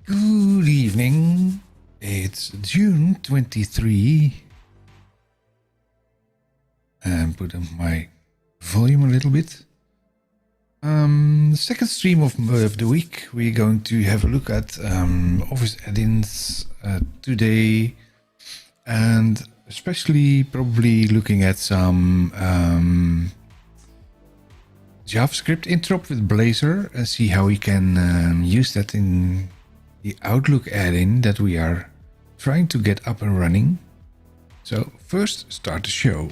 Good evening. It's June 23. And put up my volume a little bit. Second stream of the week. We're going to have a look at Office Add-ins today. And especially probably looking at some JavaScript Interop with Blazor and see how we can use that in the Outlook add-in that we are trying to get up and running. So first, start the show.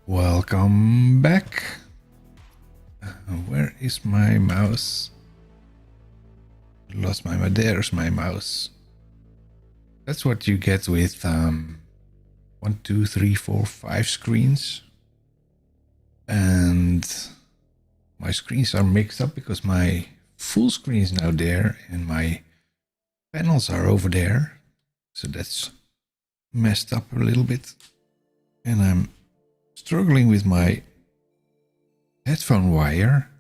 Welcome back. Where is my mouse? Lost my mouse. There's my mouse. That's what you get with 1, 2, 3, 4, 5 screens. And my screens are mixed up because my full screen is now there and my panels are over there. So that's messed up a little bit. And I'm struggling with my headphone wire.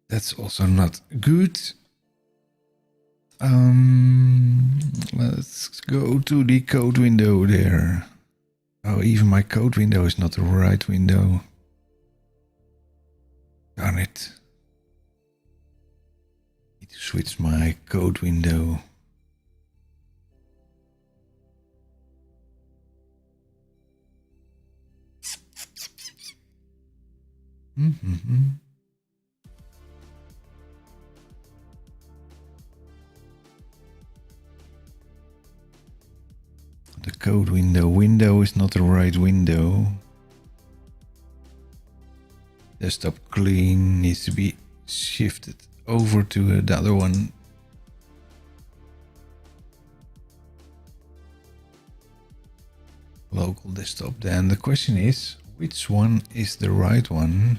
That's also not good. Let's go to the code window there. Oh, even my code window is not the right window. Darn it. Need to switch my code window. The code window is not the right window. Desktop clean needs to be shifted over to the other one. Local desktop. Then the question is, which one is the right one?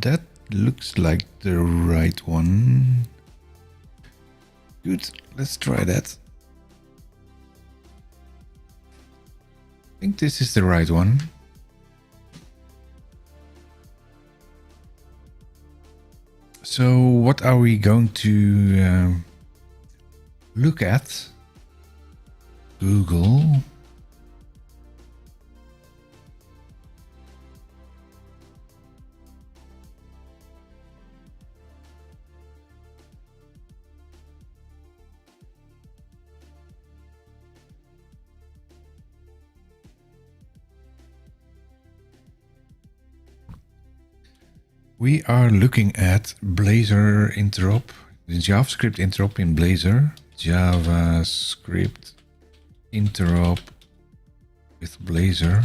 That looks like the right one. Good, let's try that. I think this is the right one. So what are we going to look at? Google. We are looking at Blazor Interop, the JavaScript Interop in Blazor. JavaScript Interop with Blazor.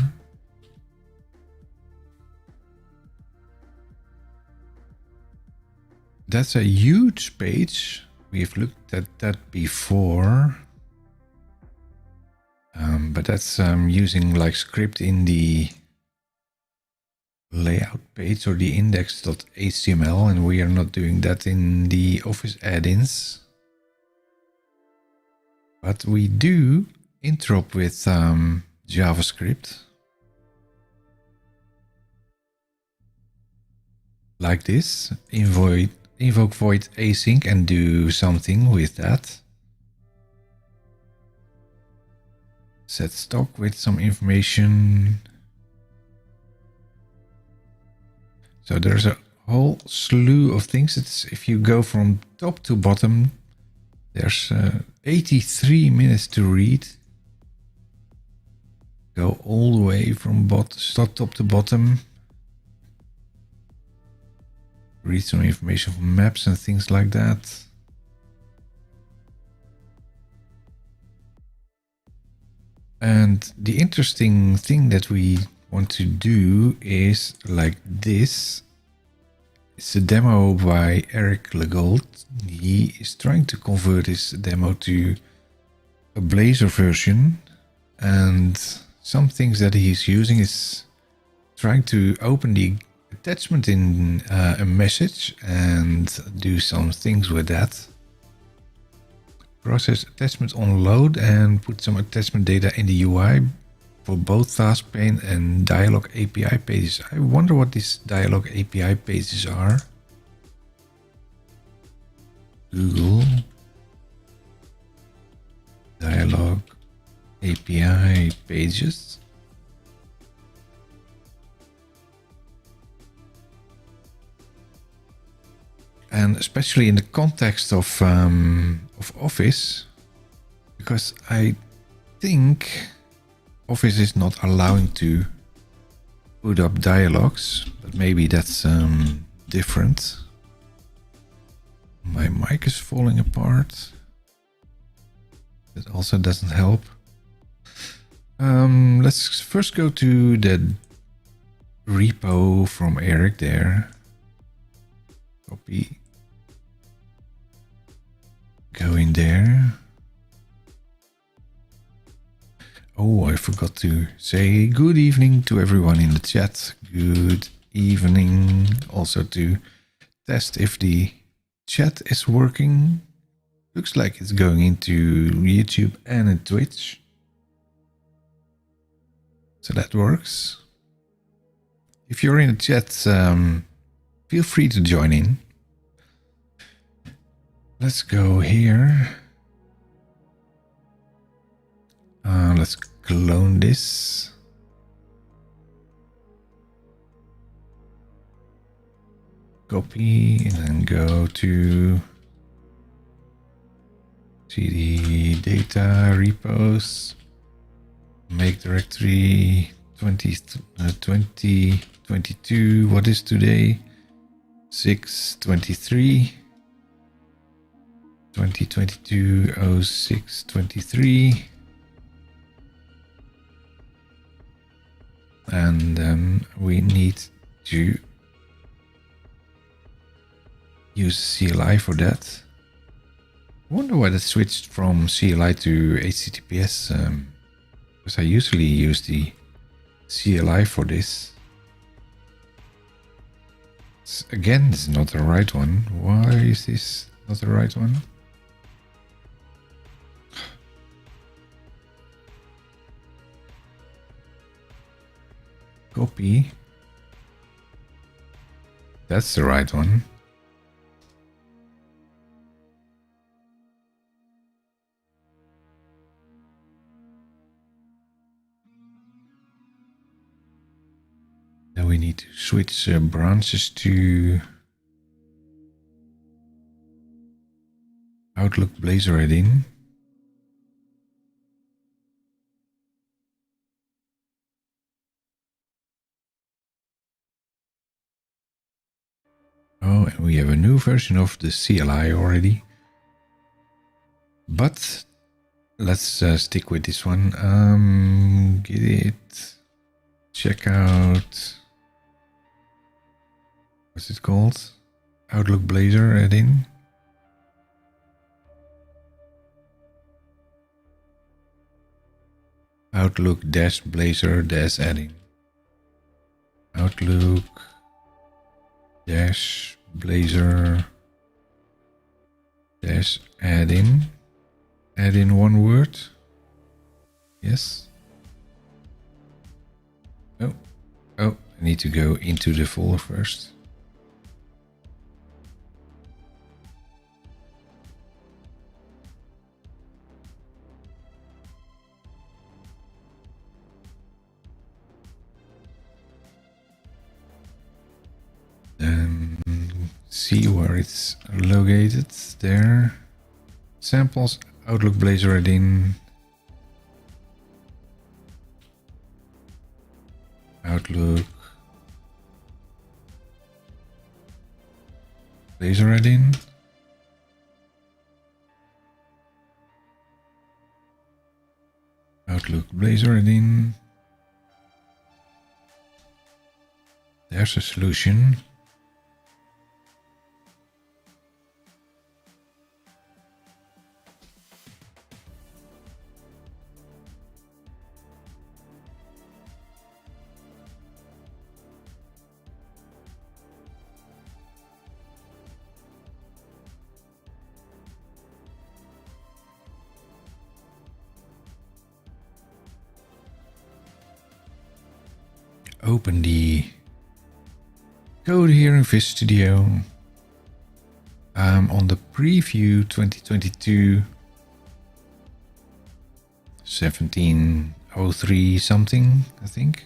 That's a huge page. We've looked at that before. But that's using like script in the layout page or the index.html, and we are not doing that in the Office add-ins. But we do interop with JavaScript. Like this, invoke void async and do something with that. Set stock with some information. So there's a whole slew of things. It's, if you go from top to bottom, there's 83 minutes to read. Go all the way from top to bottom. Read some information from maps and things like that. And the interesting thing that we want to do is like this. It's a demo by Eric Legault. He is trying to convert his demo to a Blazor version, and some things that he's using is trying to open the attachment in a message and do some things with that. Process attachment on load and put some attachment data in the UI for both task pane and dialog API pages. I wonder what these dialog API pages are. Google dialog API pages. And especially in the context of Office, because I think Office is not allowing to put up dialogues, but maybe that's different. My mic is falling apart. That also doesn't help. Let's first go to the repo from Eric there. Copy. Go in there. Oh, I forgot to say good evening to everyone in the chat. Good evening. Also to test if the chat is working. Looks like it's going into YouTube and in Twitch. So that works. If you're in the chat, feel free to join in. Let's go here. Let's clone this. Copy and then go to cd data repos. Make directory 2022. What is today? 6/23. 2022 06/23. And then we need to use CLI for that. I wonder why that switched from CLI to HTTPS. Because I usually use the CLI for this. Again, this is not the right one. Why is this not the right one? Copy. That's the right one. Now we need to switch branches to Outlook Blazor Add-in. Oh, and we have a new version of the CLI already. But let's stick with this one. Get it. Check out. What's it called? Outlook Blazor Add-in. Outlook Blazor Add-in. Outlook Blazor Add-in. Add in one word. Yes. Oh, I need to go into the folder first. Then see where it's located. There. Samples, Outlook Blazor Add-in. Outlook Blazor Add-in. Outlook Blazor Add-in. There's a solution. open the code here in Visual Studio. I'm on the preview 2022 1703 something, I think.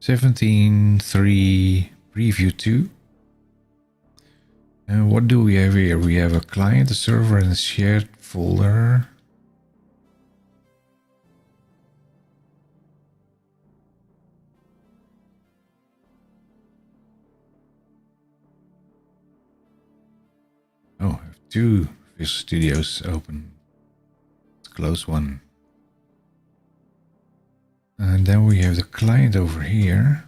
(17.3) preview 2. And what do we have here? We have a client, a server, and a shared folder. Oh, I have two Visual Studios open. Let's close one. And then we have the client over here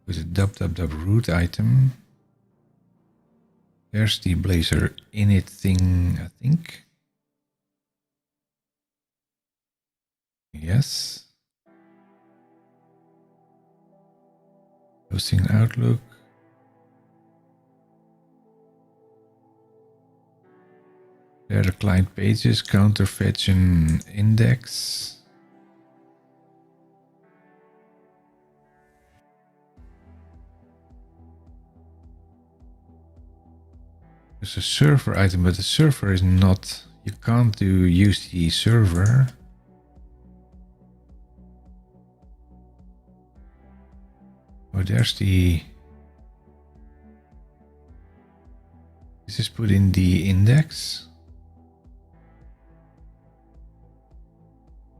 with a root item. There's the Blazor init thing, I think. Yes. Hosting Outlook. There are the client pages, counter, fetch, and index. There's a server item, but the server is not, you can't use the server. Oh, there's the, this is put in the index.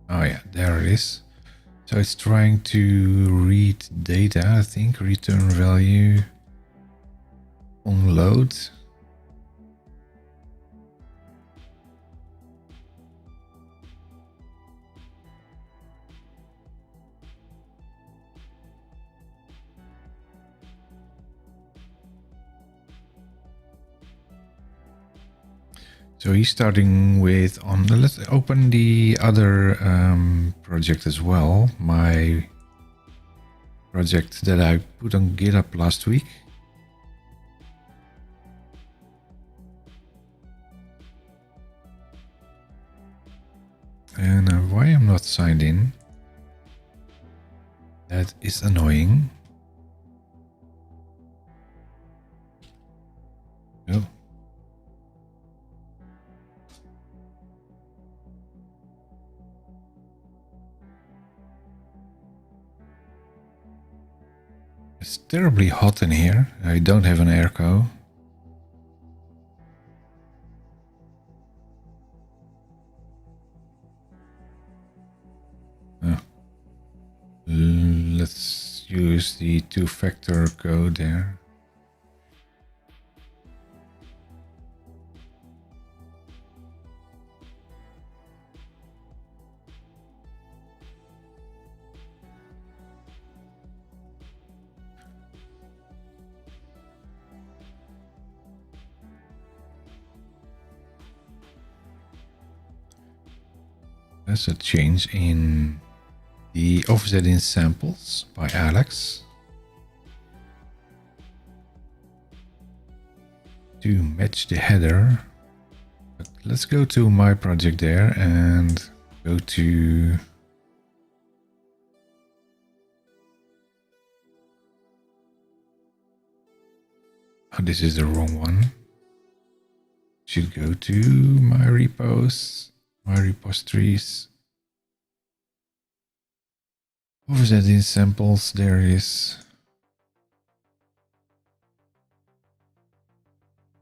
Oh yeah, there it is. So it's trying to read data, I think, return value on load. So he's starting with on. Let's open the other project as well. My project that I put on GitHub last week. And why I'm not signed in? That is annoying. Oh. It's terribly hot in here. I don't have an airco. Oh. Let's use the two-factor code there. There's a change in the Office Add-in Samples by Alex to match the header. But let's go to my project there and go to oh, this is the wrong one. Should go to my repos. My repositories. Office Add-in Samples, there is.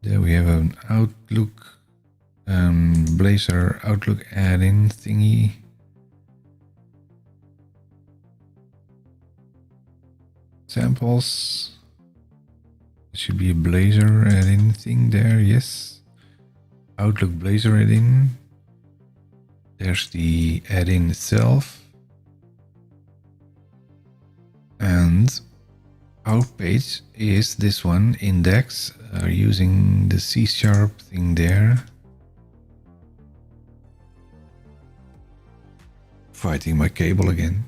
There we have an Outlook, Blazor Outlook add-in thingy. Samples. There should be a Blazor add-in thing there, yes. Outlook Blazor add-in. There's the add-in itself. And our page is this one, index, using the C# thing there. Fighting my cable again.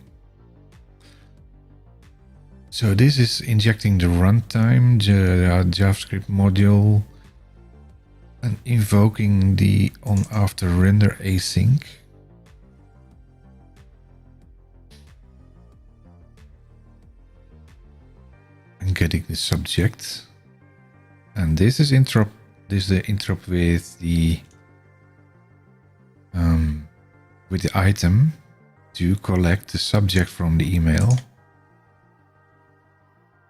So this is injecting the runtime, the JavaScript module. and invoking the on after render async. And getting the subject. And this is interop. This is the interop with the item to collect the subject from the email.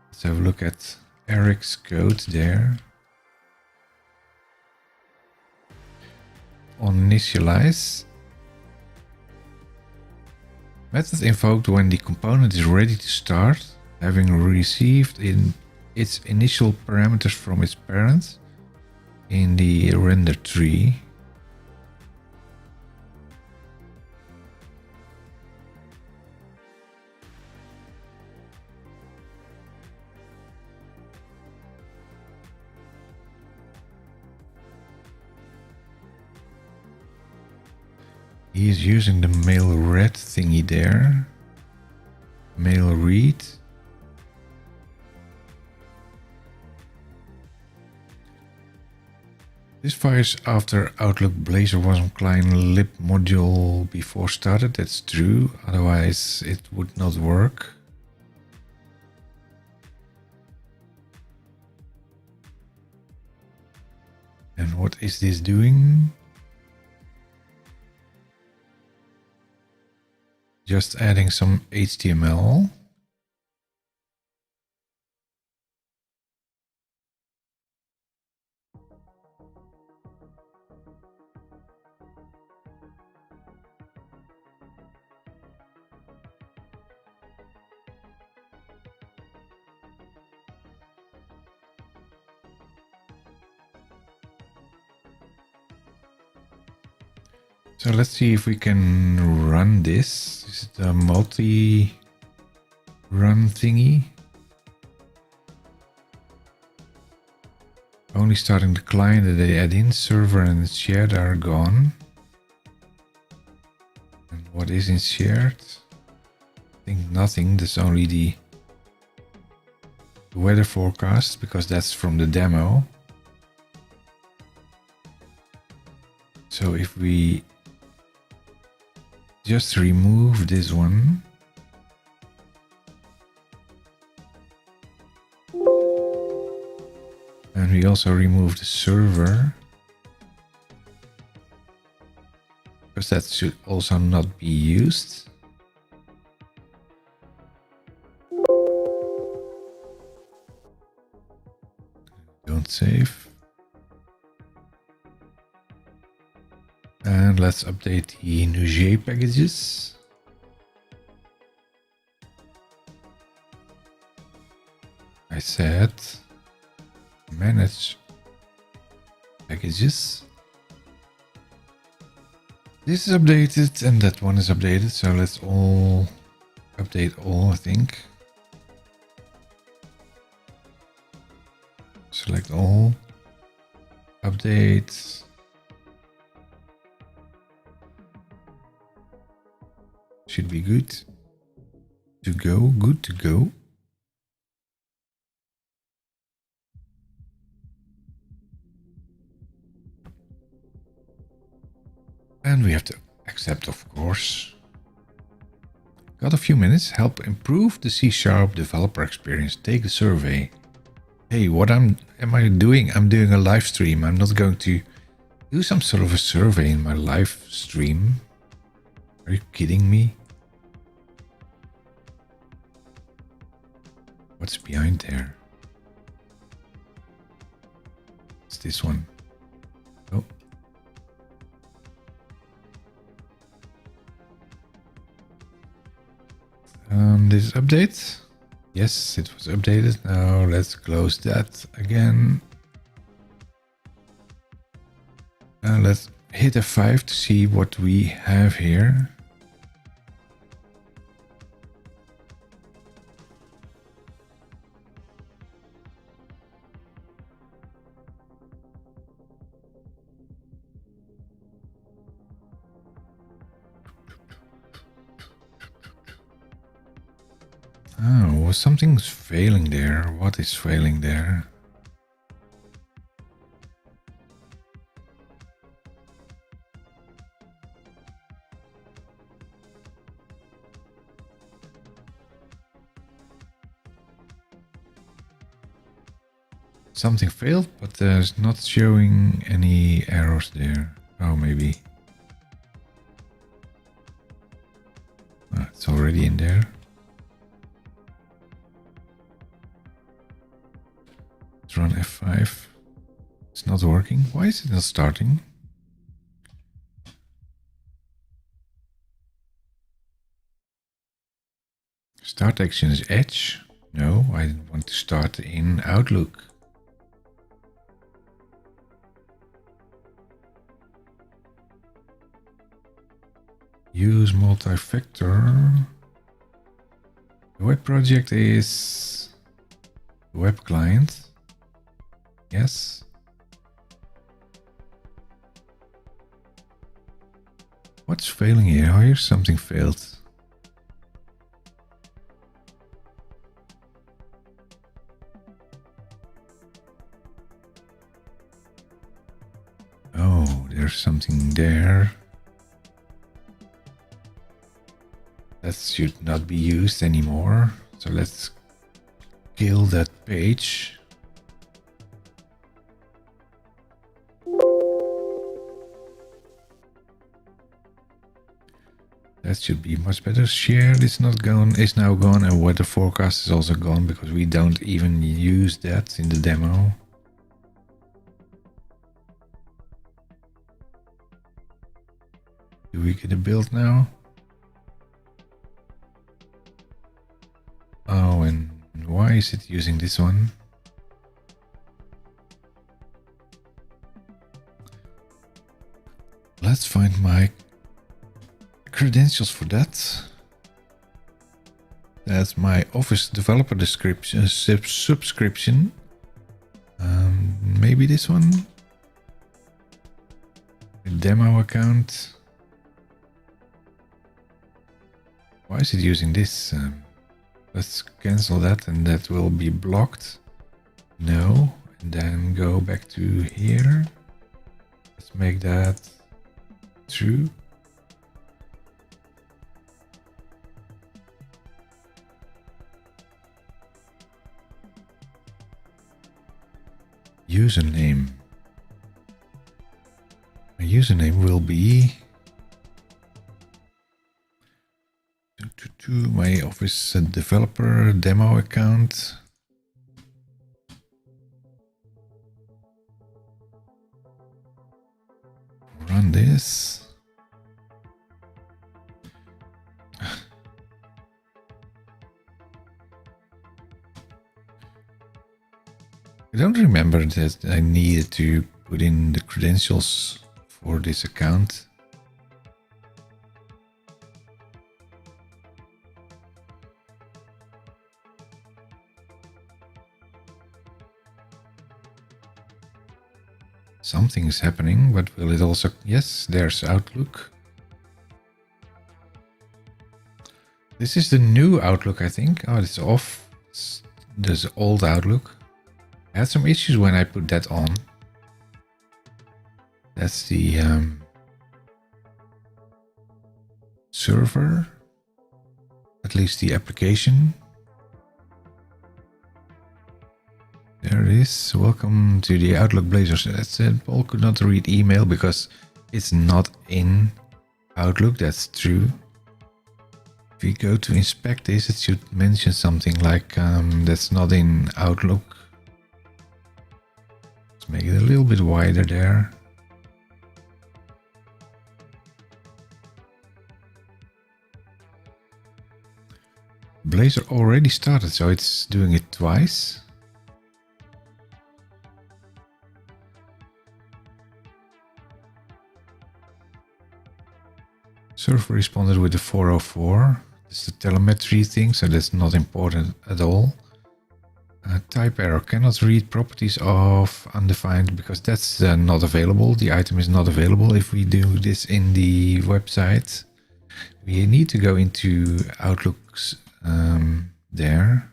Let's have a look at Eric's code there. On initialize. Method invoked when the component is ready to start, having received in its initial parameters from its parent in the render tree. He is using the mail read thingy there. Mail read. This fires after Outlook Blazor was on client lib module before started. That's true. Otherwise it would not work. And what is this doing? Just adding some HTML. So let's see if we can run this. Is it a multi-run thingy? Only starting the client and the add-in server and shared are gone. And what is in shared? I think nothing. There's only the weather forecast because that's from the demo. So if we just remove this one. And we also remove the server. Because that should also not be used. Don't save. And let's update the Nuget packages. I said manage packages. This is updated and that one is updated. So let's all update all, I think. Select all. Update. Should be good to go, good to go. And we have to accept, of course. Got a few minutes. Help improve the C# developer experience. Take the survey. Hey, what am I doing? I'm doing a live stream. I'm not going to do some sort of a survey in my live stream. Are you kidding me? What's behind there? It's this one. Oh. This is update. Yes, it was updated. Now let's close that again. And let's hit F5 to see what we have here. Oh, something's failing there. What is failing there? Something failed, but there's not showing any errors there. Oh, maybe. Oh, it's already in there. Let's run F5. It's not working. Why is it not starting? Start action is Edge. No, I want to start in Outlook. Use multi-factor. The web project is the web client. Yes. What's failing here? Oh, here's something failed. Oh, there's something there. That should not be used anymore. So let's kill that page. That should be much better. Shared is not gone, is now gone, and weather forecast is also gone because we don't even use that in the demo. Do we get a build now? Oh, and why is it using this one? Let's find my credentials for that. That's my Office developer description subscription. Maybe this one. A demo account. Why is it using this? Let's cancel that, and that will be blocked. No, and then go back to here. Let's make that true. Username. My username will be my Office developer demo account. Run this. I don't remember that I needed to put in the credentials for this account. Something is happening, but will it also... Yes, there's Outlook. This is the new Outlook, I think. Oh, it's off. There's old Outlook. I had some issues when I put that on. That's the server. At least the application. There it is. Welcome to the Outlook Blazor. That said, Paul could not read email because it's not in Outlook. That's true. If we go to inspect this, it should mention something like that's not in Outlook. Let's make it a little bit wider there. Blazor already started, so it's doing it twice. Server responded with the 404. It's the telemetry thing, so that's not important at all. Type error, cannot read properties of undefined because that's not available. The item is not available if we do this in the website. We need to go into Outlook's there.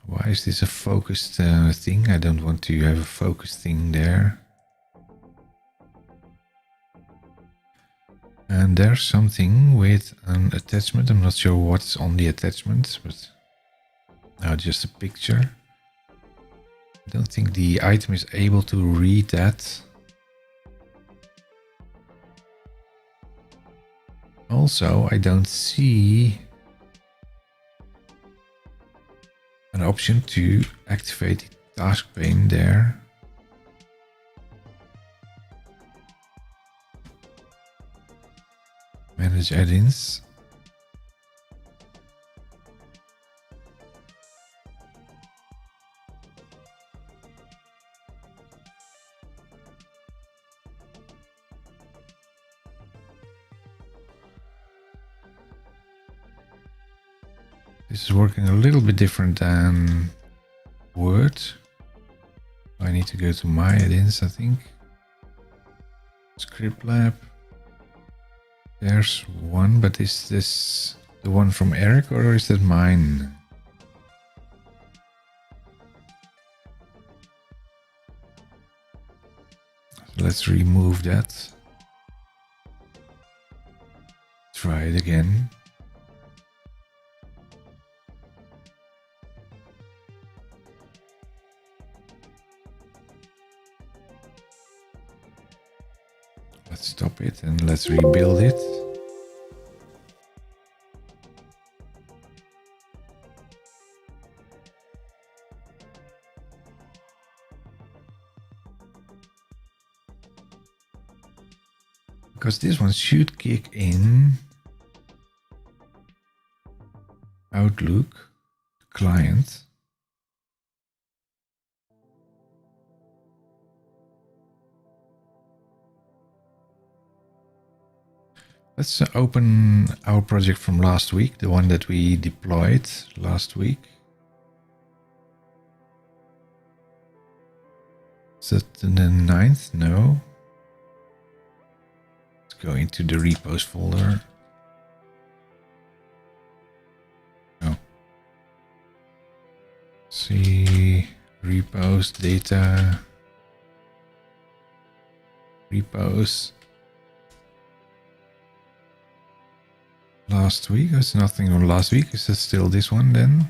Why is this a focused thing? I don't want to have a focused thing there. And there's something with an attachment. I'm not sure what's on the attachment, but now just a picture. I don't think the item is able to read that. Also, I don't see an option to activate the task pane there. Manage add-ins. This is working a little bit different than Word. I need to go to my add-ins, I think. Script Lab. There's one, but is this the one from Eric or is that mine? So let's remove that. Try it again. Let's stop it and let's rebuild it. Because this one should kick in Outlook client. Let's open our project from last week, the one that we deployed last week. Is that the 9th? No. Let's go into the repos folder. No. See repos, data, repos. Last week, there's nothing on last week. Is that still this one then?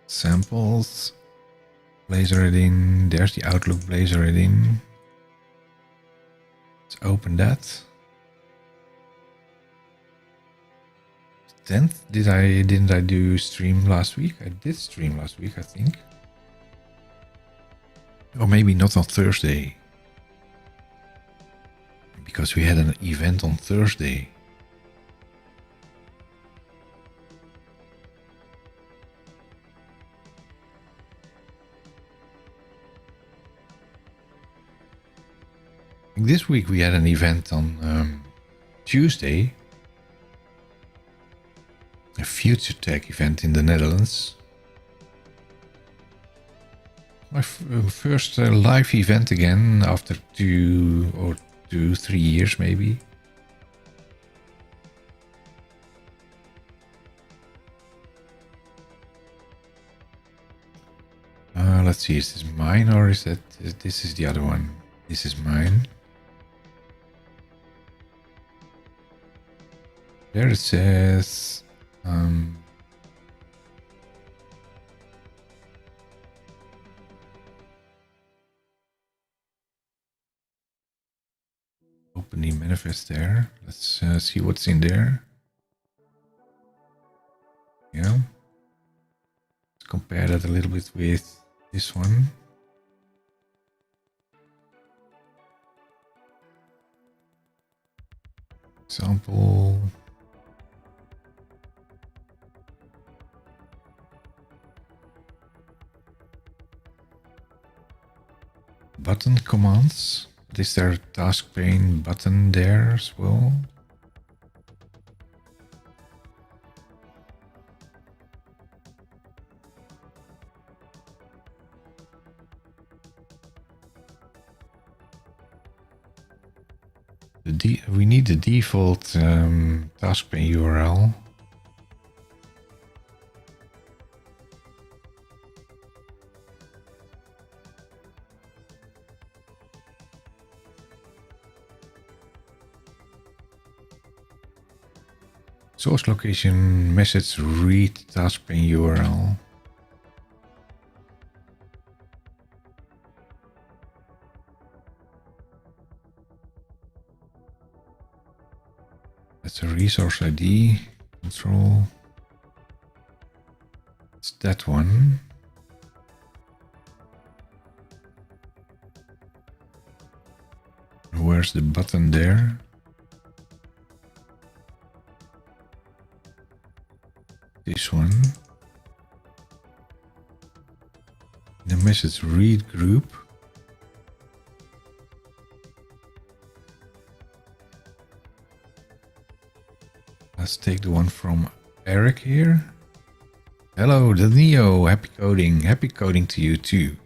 Samples, Blazor Add-in. There's the Outlook Blazor Add-in. Let's open that. 10th. Didn't I do stream last week? I did stream last week, I think. Or maybe not on Thursday. Because we had an event on Thursday. This week we had an event on Tuesday. A future tech event in the Netherlands. My first live event again after 2-3 years maybe. Let's see, is this mine or is that this is the other one? This is mine. There it says open the manifest there. Let's see what's in there. Yeah. Let's compare that a little bit with this one. Example. Button commands. Is there a task pane button there as well? We need the default task pane URL. Source location, message, read, task pane URL. That's a resource ID, control. It's that one. Where's the button there? This one. The message read group. Let's take the one from Eric here. Hello, the Neo. Happy coding. Happy coding to you too.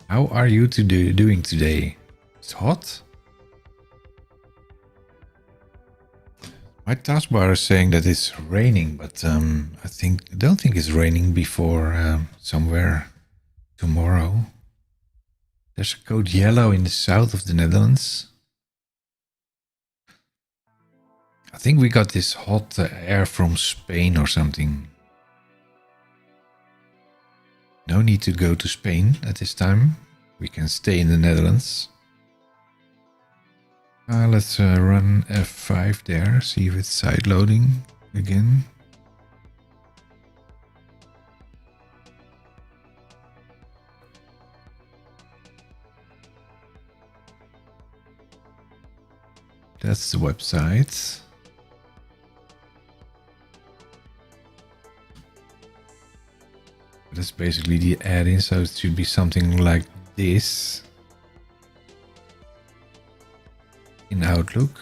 How are you doing today? It's hot. My taskbar is saying that it's raining, but I don't think it's raining before somewhere tomorrow. There's a code yellow in the south of the Netherlands. I think we got this hot air from Spain or something. No need to go to Spain at this time. We can stay in the Netherlands. Let's run F5 there, see if it's side loading again. That's the website. That's basically the add-in, so it should be something like this in Outlook.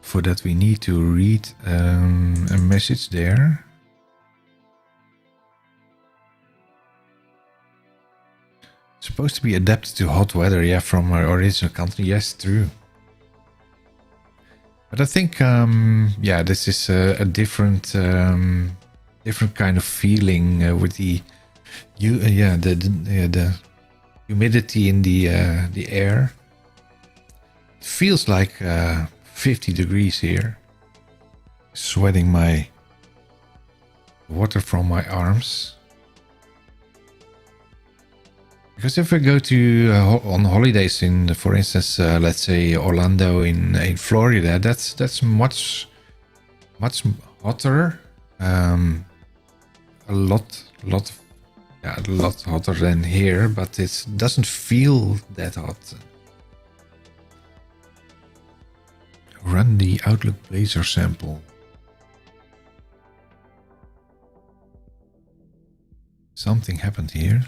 For that we need to read a message there. It's supposed to be adapted to hot weather, yeah, from our original country. Yes, true. But I think, yeah, this is a different, different kind of feeling with the humidity in the air. It feels like 50 degrees here. Sweating my water from my arms. Because if I go to on holidays in, for instance, let's say Orlando in Florida, that's much hotter, a lot hotter than here, but it doesn't feel that hot. Run the Outlook Blazor sample. Something happened here.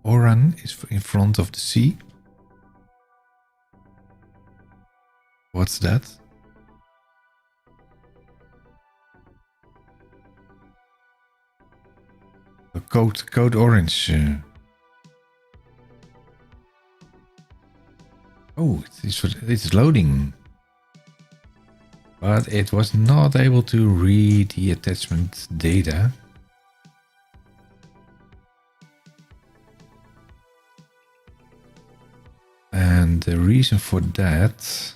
Oran is in front of the sea. What's that? A code orange. Oh, it's loading. But it was not able to read the attachment data. And the reason for that,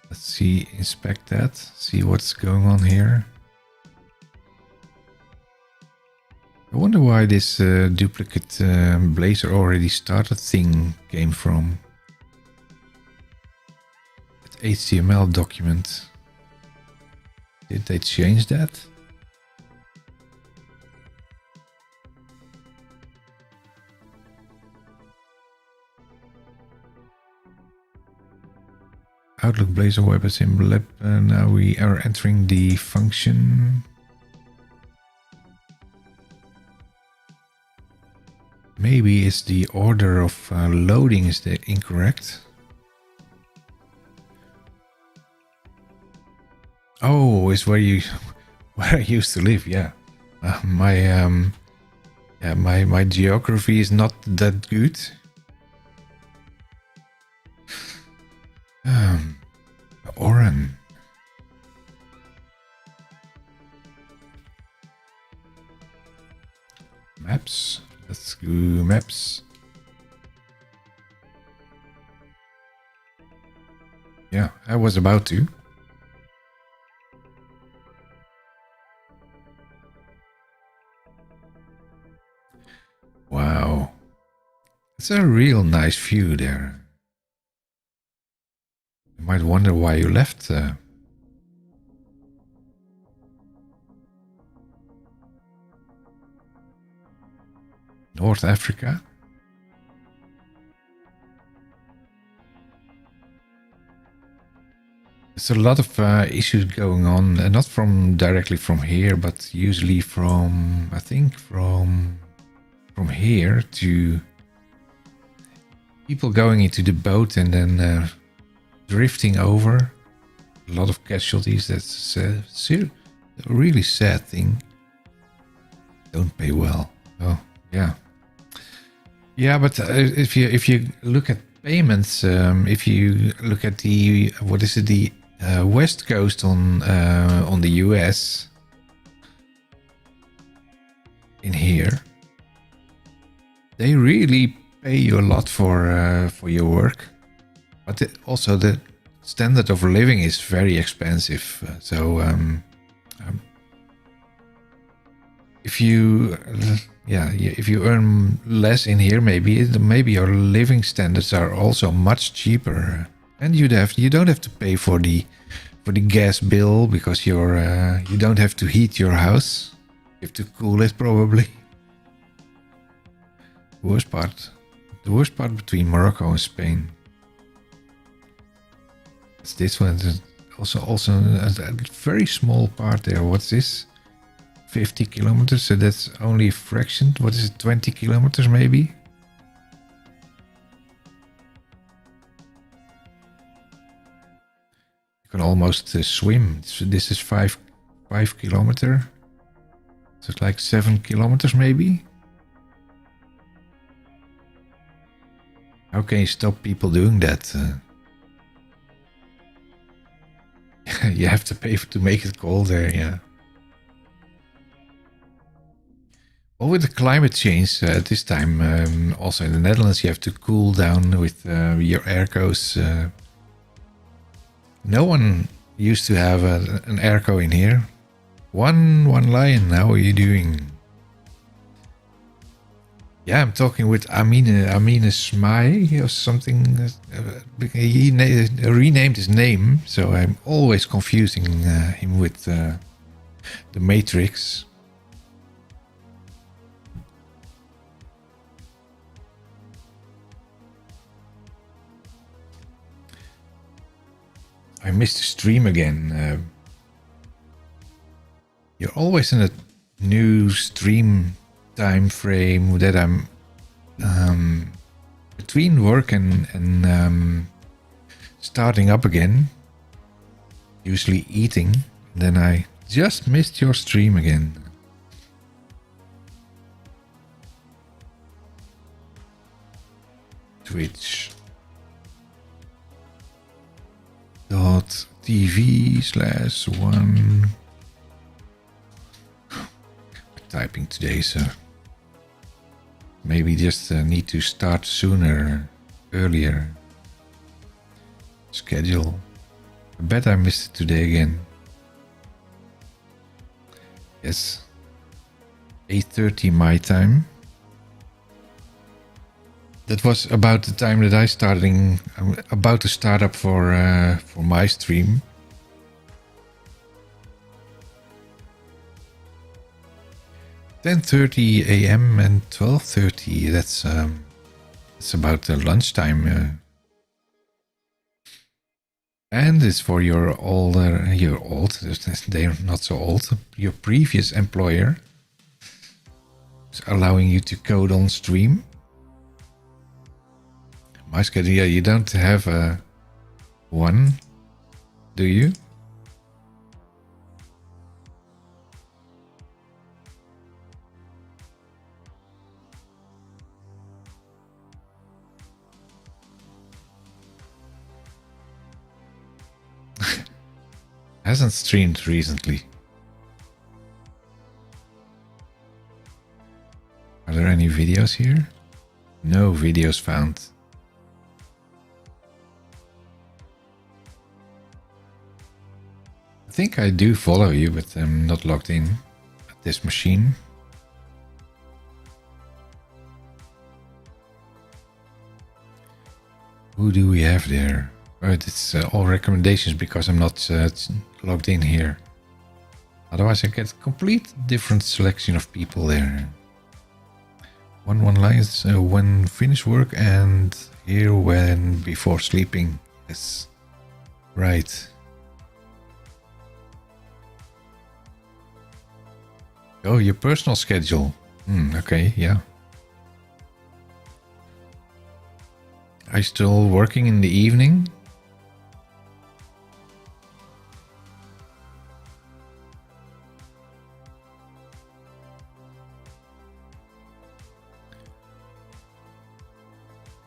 let's see, inspect that, see what's going on here. I wonder why this duplicate Blazor already started thing came from. That HTML document. Did they change that? Outlook Blazor web assembly. Now we are entering the function. Maybe it's the order of loading is the incorrect. Oh, it's where I used to live. Yeah, my geography is not that good. Oran. Maps. Let's go maps. Yeah, I was about to. Wow. It's a real nice view there. You might wonder why you left. North Africa. There's a lot of issues going on, not from directly from here, but usually from, I think, from here to people going into the boat and then drifting over. A lot of casualties. That's a really sad thing. Don't pay well. Oh, yeah. Yeah, but if you look at payments, if you look at the the West Coast on the US in here, they really pay you a lot for your work, but also the standard of living is very expensive. So if you earn less in here, maybe your living standards are also much cheaper, and you don't have to pay for the gas bill because you don't have to heat your house. You have to cool it probably. The worst part between Morocco and Spain. It's this one. Also a very small part there. What's this? 50 kilometers, so that's only a fraction. What is it, 20 kilometers maybe? You can almost swim. So this is 5 kilometers. So it's like 7 kilometers maybe. How can you stop people doing that? You have to pay to make it colder, yeah. Well, with the climate change at this time, also in the Netherlands, you have to cool down with your aircos. No one used to have an airco in here. One lion. How are you doing? Yeah, I'm talking with Amine Smai or something. He renamed his name, so I'm always confusing him with the Matrix. I missed the stream again. You're always in a new stream time frame that I'm between work and starting up again. Usually eating. Then I just missed your stream again. Twitch. .tv/1. Typing today, so maybe just need to start sooner, earlier. Schedule. I bet I missed it today again. Yes. 8:30 my time. That was about the time that I'm about to start up for my stream. (10:30 a.m. and 12:30. That's about the lunchtime. And it's for your they're not so old. Your previous employer is allowing you to code on stream. My schedule, yeah, you don't have one, do you? Hasn't streamed recently. Are there any any videos here? No videos found. I think I do follow you, but I'm not logged in at this machine. Who do we have there? Oh, it's all recommendations because I'm not logged in here. Otherwise I get a complete different selection of people there. One line is when finish work and here when before sleeping. Yes, right. Oh, your personal schedule. Okay, yeah. Are you still working in the evening?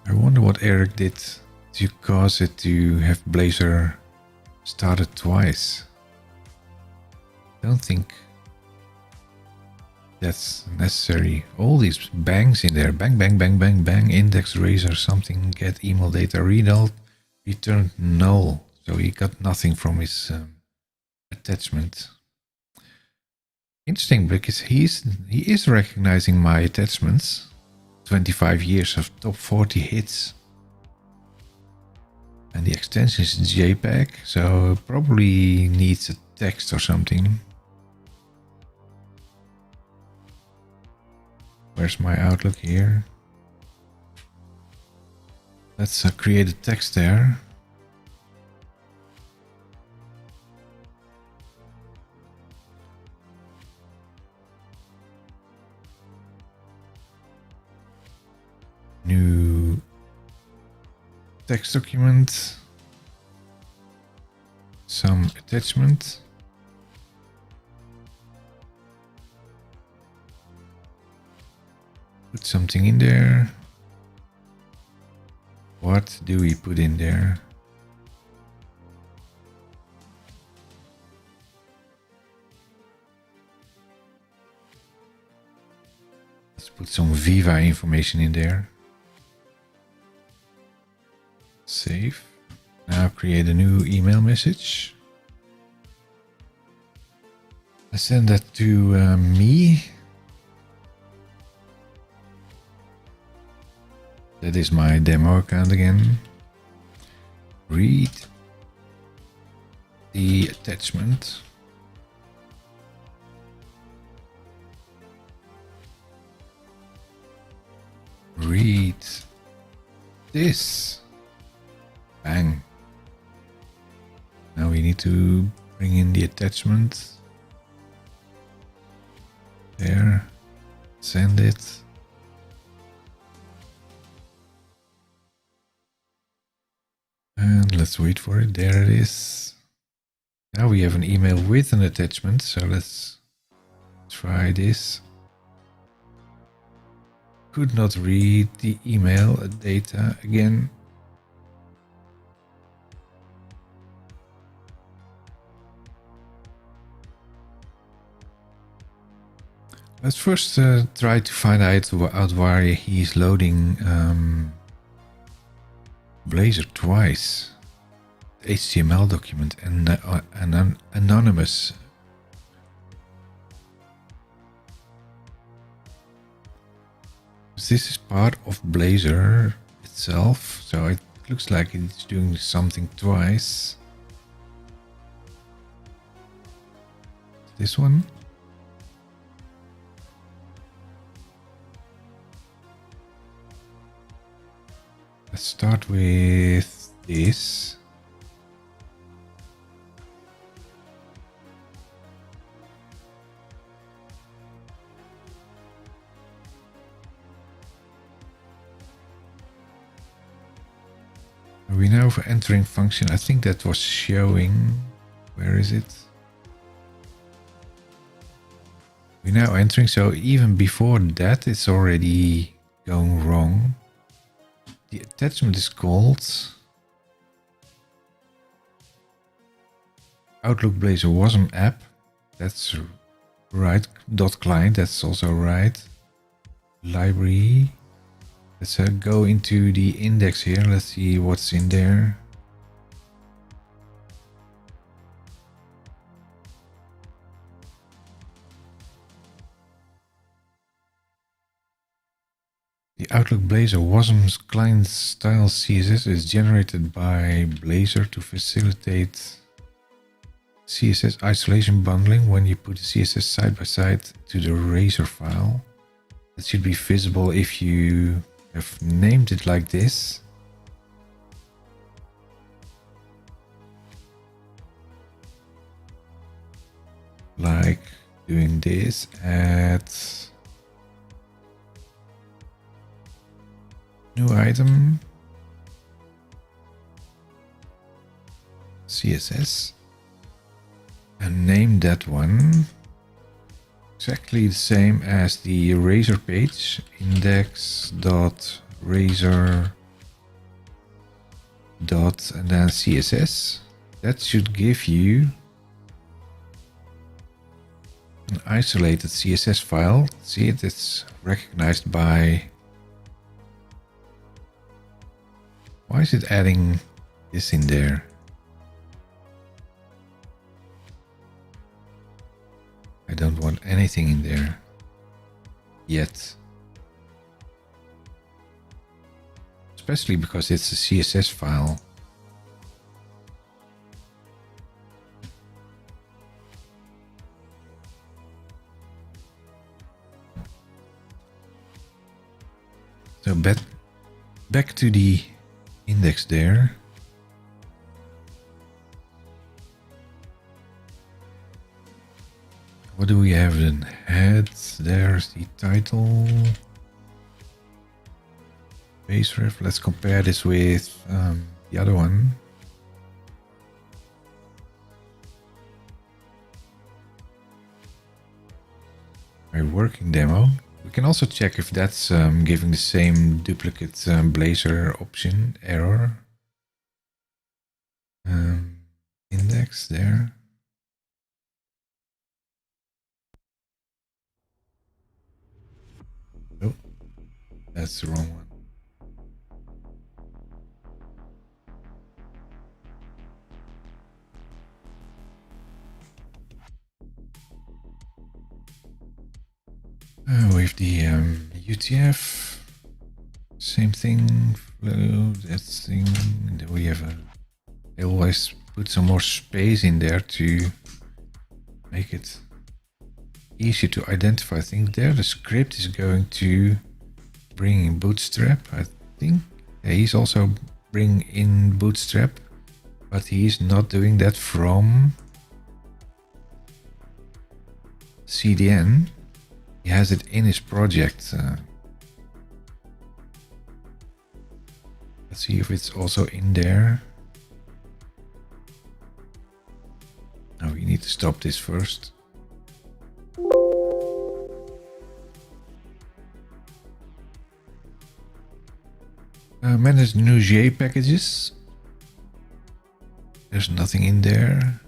I wonder what Eric did to cause it to have Blazor started twice. Don't think that's necessary. All these bangs in there. Bang, bang, bang, bang, bang. Index razor something. Get email data readout. Returned null. So he got nothing from his attachment. Interesting because he is recognizing my attachments. 25 years of top 40 hits. And the extension is JPEG, so probably needs a text or something. Where's my Outlook here? Let's create a text there. New text document. Some attachment. Put something in there. What do we put in there? Let's put some Viva information in there. Save. Now create a new email message. I send that to me. That is my demo account again. Read the attachment. Read this. Bang. Now we need to bring in the attachment. There. Send it. And let's wait for it. There it is. Now we have an email with an attachment. So let's try this. Could not read the email data again. Let's first try to find out why he's loading Blazor twice. HTML document and anonymous. This is part of Blazor itself, so it looks like it's doing something twice. This one. Let's start with this. Are we now for entering function? I think that was showing. Where is it? We're now entering, so even before that it's already going wrong. The attachment is called Outlook Blazor was an app. That's right. .client, that's also right. library. Let's go into the index here. Let's see what's in there. The Outlook Blazor WASM client style CSS is generated by Blazor to facilitate CSS isolation bundling when you put the CSS side by side to the Razor file. It should be visible if you have named it like this. Like doing this at new item CSS and name that one exactly the same as the Razor page, index.razor dot and then CSS. That should give you an isolated CSS file. See it? It's recognized by. Why is it adding this in there? I don't want anything in there yet. Especially because it's a CSS file. So back to the index there. What do we have then? Head, there's the title. Base ref, let's compare this with the other one. My working demo. We can also check if that's giving the same duplicate Blazor option error. Index there. Oh, that's the wrong one. With the UTF, same thing, flow, that thing. Then we have I always put some more space in there to make it easier to identify things there. The script is going to bring in Bootstrap, I think. Yeah, he's also bringing in Bootstrap, but he's not doing that from CDN. He has it in his project. Let's see if it's also in there. Now we need to stop this first. Manage new J packages. There's nothing in there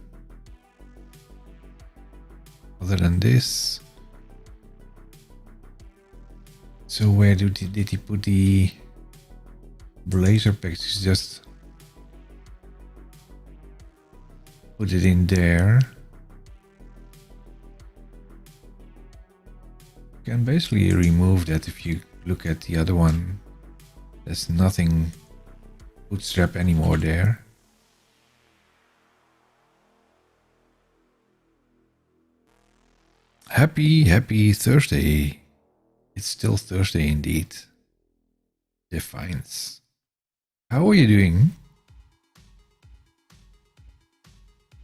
other than this. So where did he put the Blazor packages? Just put it in there. You can basically remove that if you look at the other one. There's nothing Bootstrap anymore there. Happy Thursday. It's still Thursday indeed. Defines. How are you doing?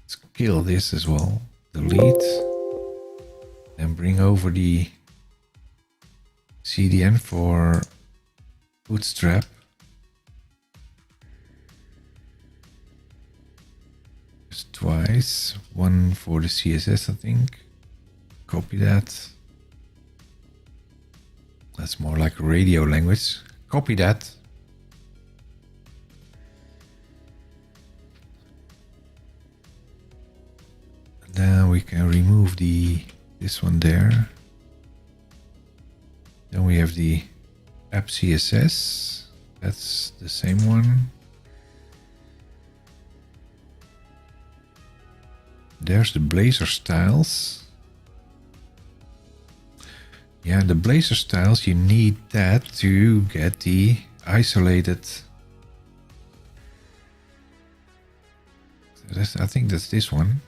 Let's kill this as well. Delete. And bring over the CDN for Bootstrap. Just twice. One for the CSS, I think. Copy that. That's more like radio language. Copy that. And then we can remove this one there. Then we have the app CSS. That's the same one. There's the Blazor styles. Yeah, the Blazor styles, you need that to get the isolated. I think that's this one.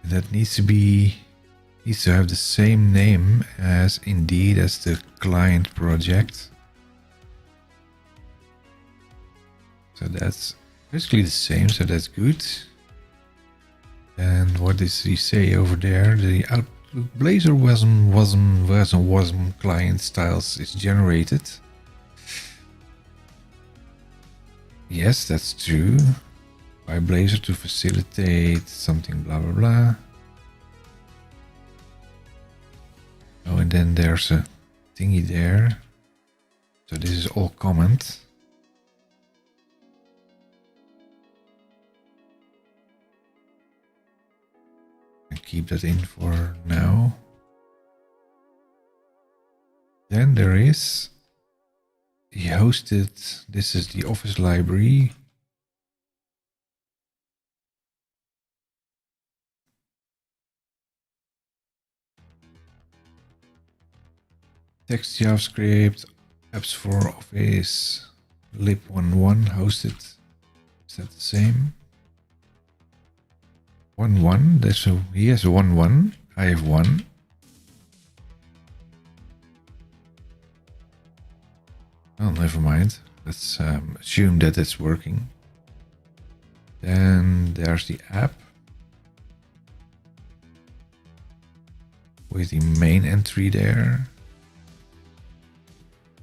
That needs to have the same name as indeed as the client project. So that's basically the same, so that's good. And what does he say over there? The Outlook Blazor wasm client styles is generated. Yes, that's true. By Blazor to facilitate something blah blah blah. Oh, and then there's a thingy there. So this is all comment. And keep that in for now. Then there is he hosted, this is the Office library. Text JavaScript, apps for Office, lib11 hosted. Is that the same? 1.1, that's a, he has 1.1, I have 1. Oh, never mind. Let's assume that it's working. Then there's the app with the main entry there.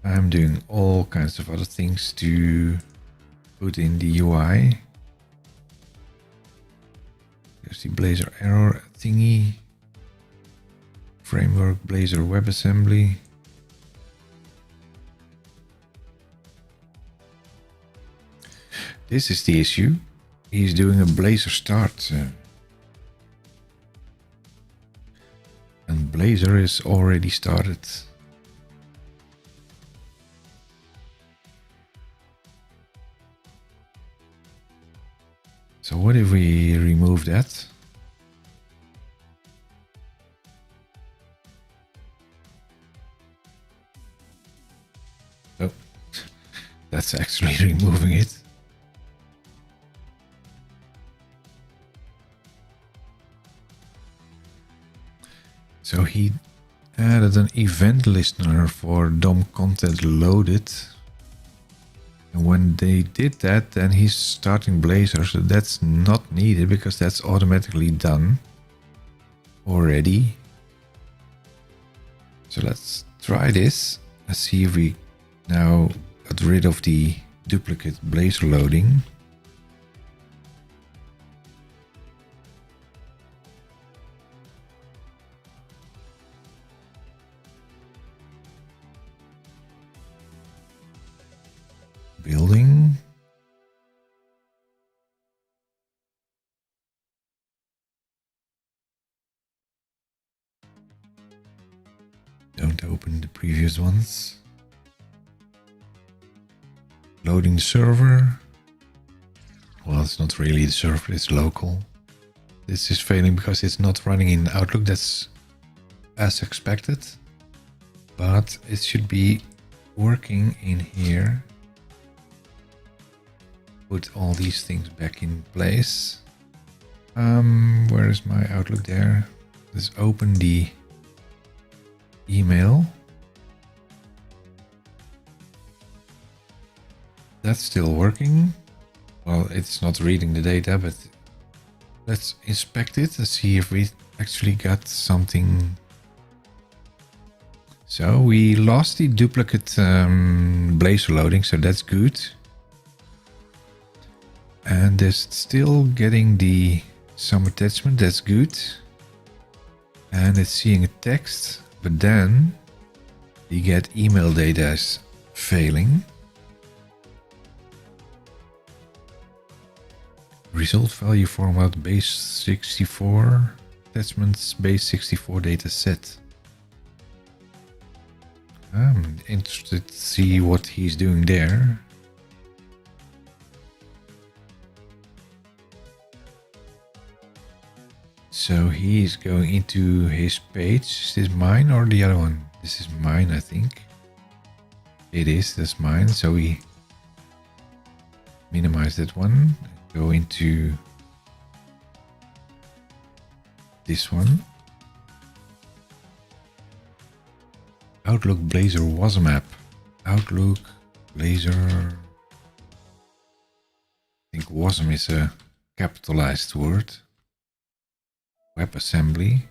I'm doing all kinds of other things to put in the UI. There's the Blazor error thingy. Framework, Blazor WebAssembly. This is the issue. He's doing a Blazor start. And Blazor is already started. So what if we remove that? Oh, that's actually removing it. So he added an event listener for DOM content loaded. And when they did that, then he's starting Blazor, so that's not needed because that's automatically done already. So let's try this. Let's see if we now got rid of the duplicate Blazor loading. Building. Don't open the previous ones. Loading the server. Well, it's not really the server, it's local. This is failing because it's not running in Outlook. That's as expected. But it should be working in here. Put all these things back in place. Where is my Outlook there? Let's open the email. That's still working. Well, it's not reading the data, but let's inspect it and see if we actually got something. So we lost the duplicate Blazor loading, so that's good. And it's still getting some attachment, that's good. And it's seeing a text, but then the get email data is failing. Result value format base 64. Attachments base 64 data set. I'm interested to see what he's doing there. So he's going into his page. Is this mine or the other one? This is mine, I think. It is, that's mine. So we minimize that one. Go into this one. Outlook Blazor was a map. Outlook Blazor. I think wasm is a capitalized word. WebAssembly.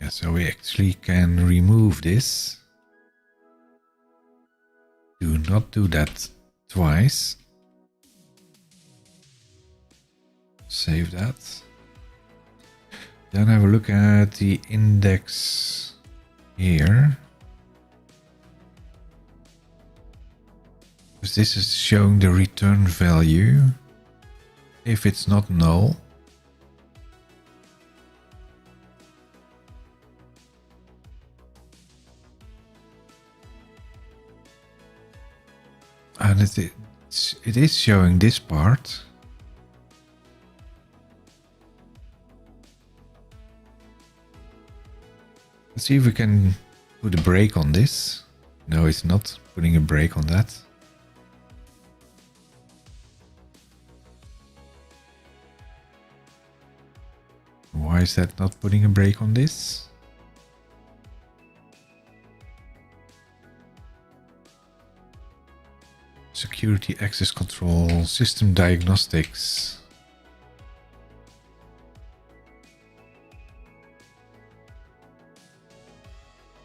Yeah, so we actually can remove this. Do not do that twice. Save that. Then have a look at the index here. Because this is showing the return value if it's not null. And it is showing this part. Let's see if we can put a break on this. No, it's not putting a break on that. Why is that not putting a break on this? Security access control, system diagnostics.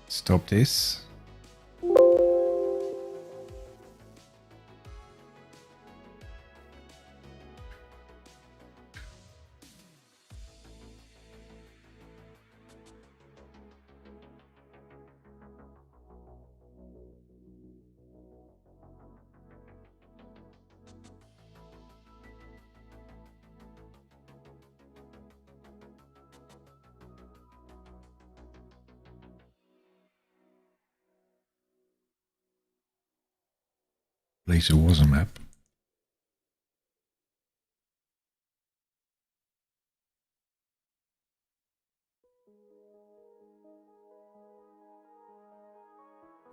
Stop this. Blazor was a map.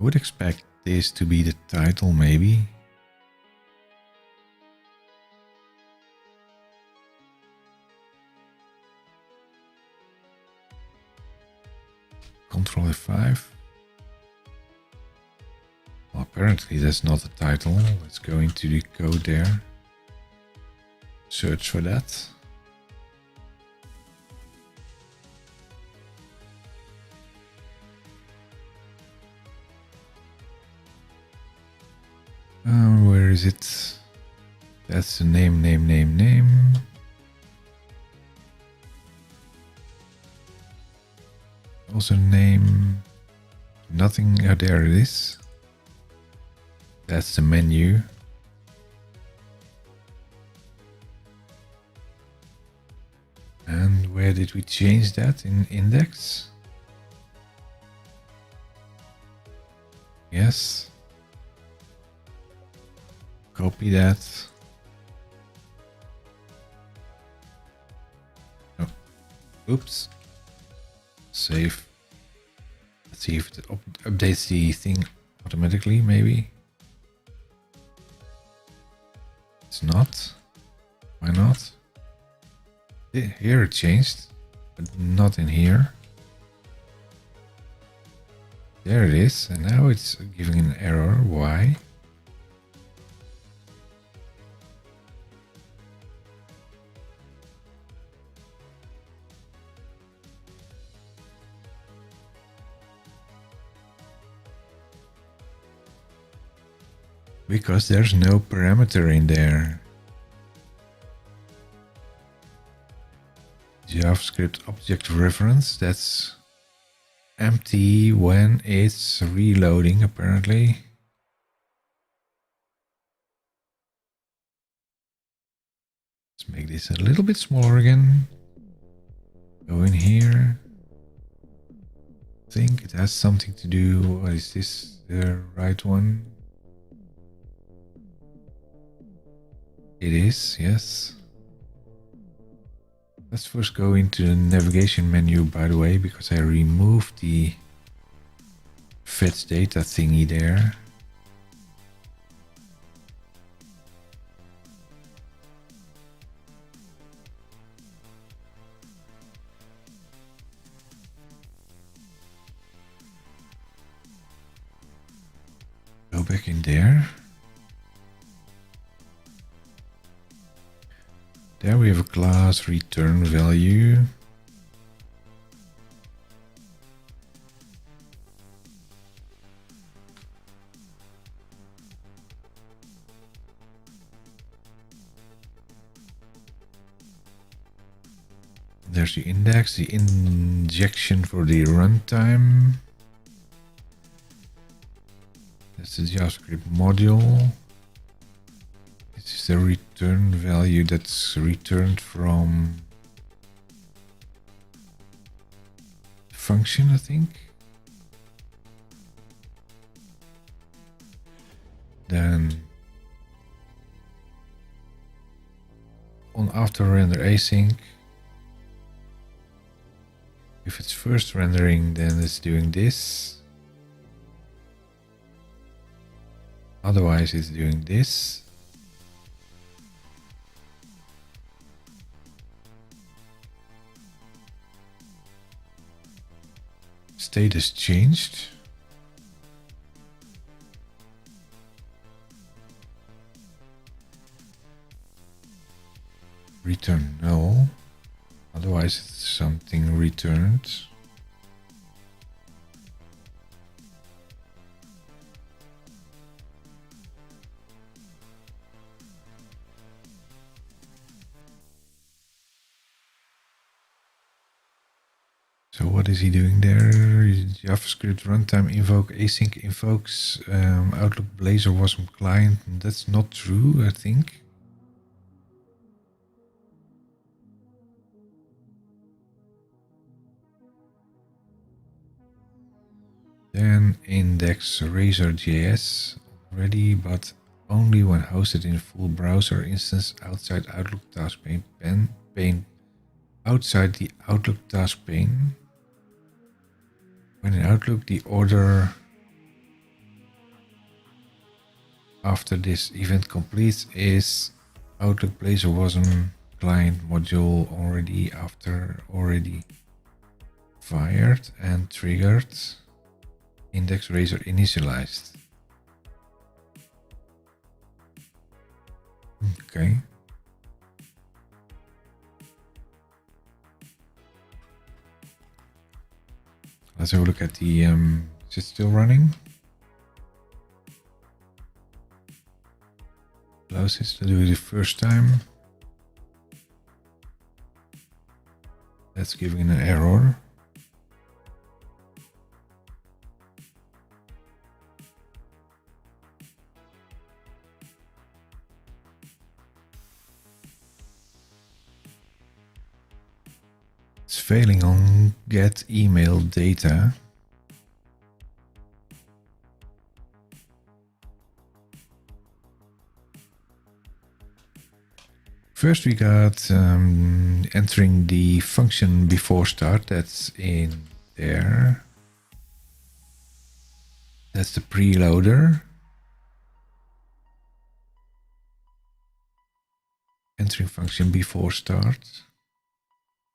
I would expect this to be the title, maybe. Control F5. Well, apparently that's not the title. Let's go into the code there. Search for that. Where is it? That's the name. Also name. Nothing. Oh, there it is. That's the menu. And where did we change that? In index? Yes. Copy that. Oh. Oops. Save. Let's see if it updates the thing automatically, maybe. It's not. Why not? Here it changed, but not in here. There it is, and now it's giving an error. Why? Because there's no parameter in there. JavaScript object reference, that's empty when it's reloading, apparently. Let's make this a little bit smaller again. Go in here. I think it has something to do. What is this? The right one? It is, yes. Let's first go into the navigation menu, by the way, because I removed the fetch data thingy there. Go back in there. There we have a class return value. There's the index, the injection for the runtime. That's the JavaScript module. This is the return value that's returned from the function, I think. Then on after render async, if it's first rendering, then it's doing this. Otherwise, it's doing this. Status changed. Return null. Otherwise, it's something returned. So what is he doing there? JavaScript runtime invoke async invokes Outlook Blazor wasm client. That's not true, I think. Then index Razor.js already, but only when hosted in full browser instance outside Outlook task pane outside the Outlook task pane. When in Outlook, the order after this event completes is Outlook Blazor wasm client module already fired and triggered. Index Razor initialized. Okay. Let's have a look at the, is it still running? Close it to do it the first time. That's giving an error. It's failing on get email data. First we got entering the function before start, that's in there. That's the preloader. Entering function before start.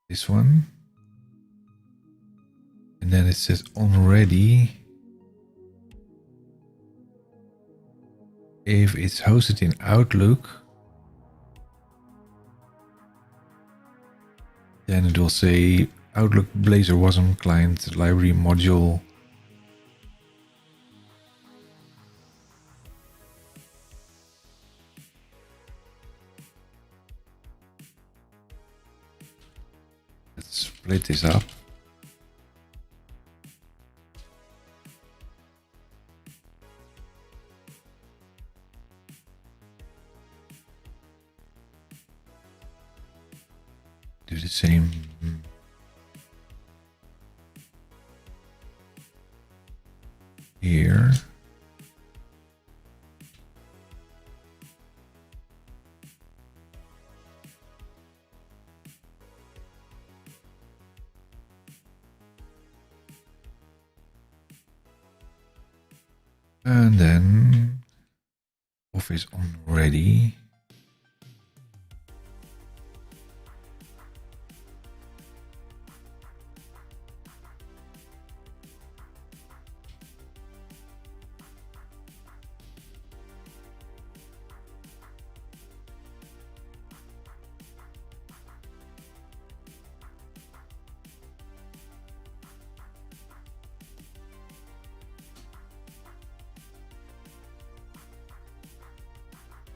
This one. And then it says onReady. If it's hosted in Outlook, then it will say Outlook Blazor wasm client library module. Let's split this up. do the same. Here. And then Office on ready.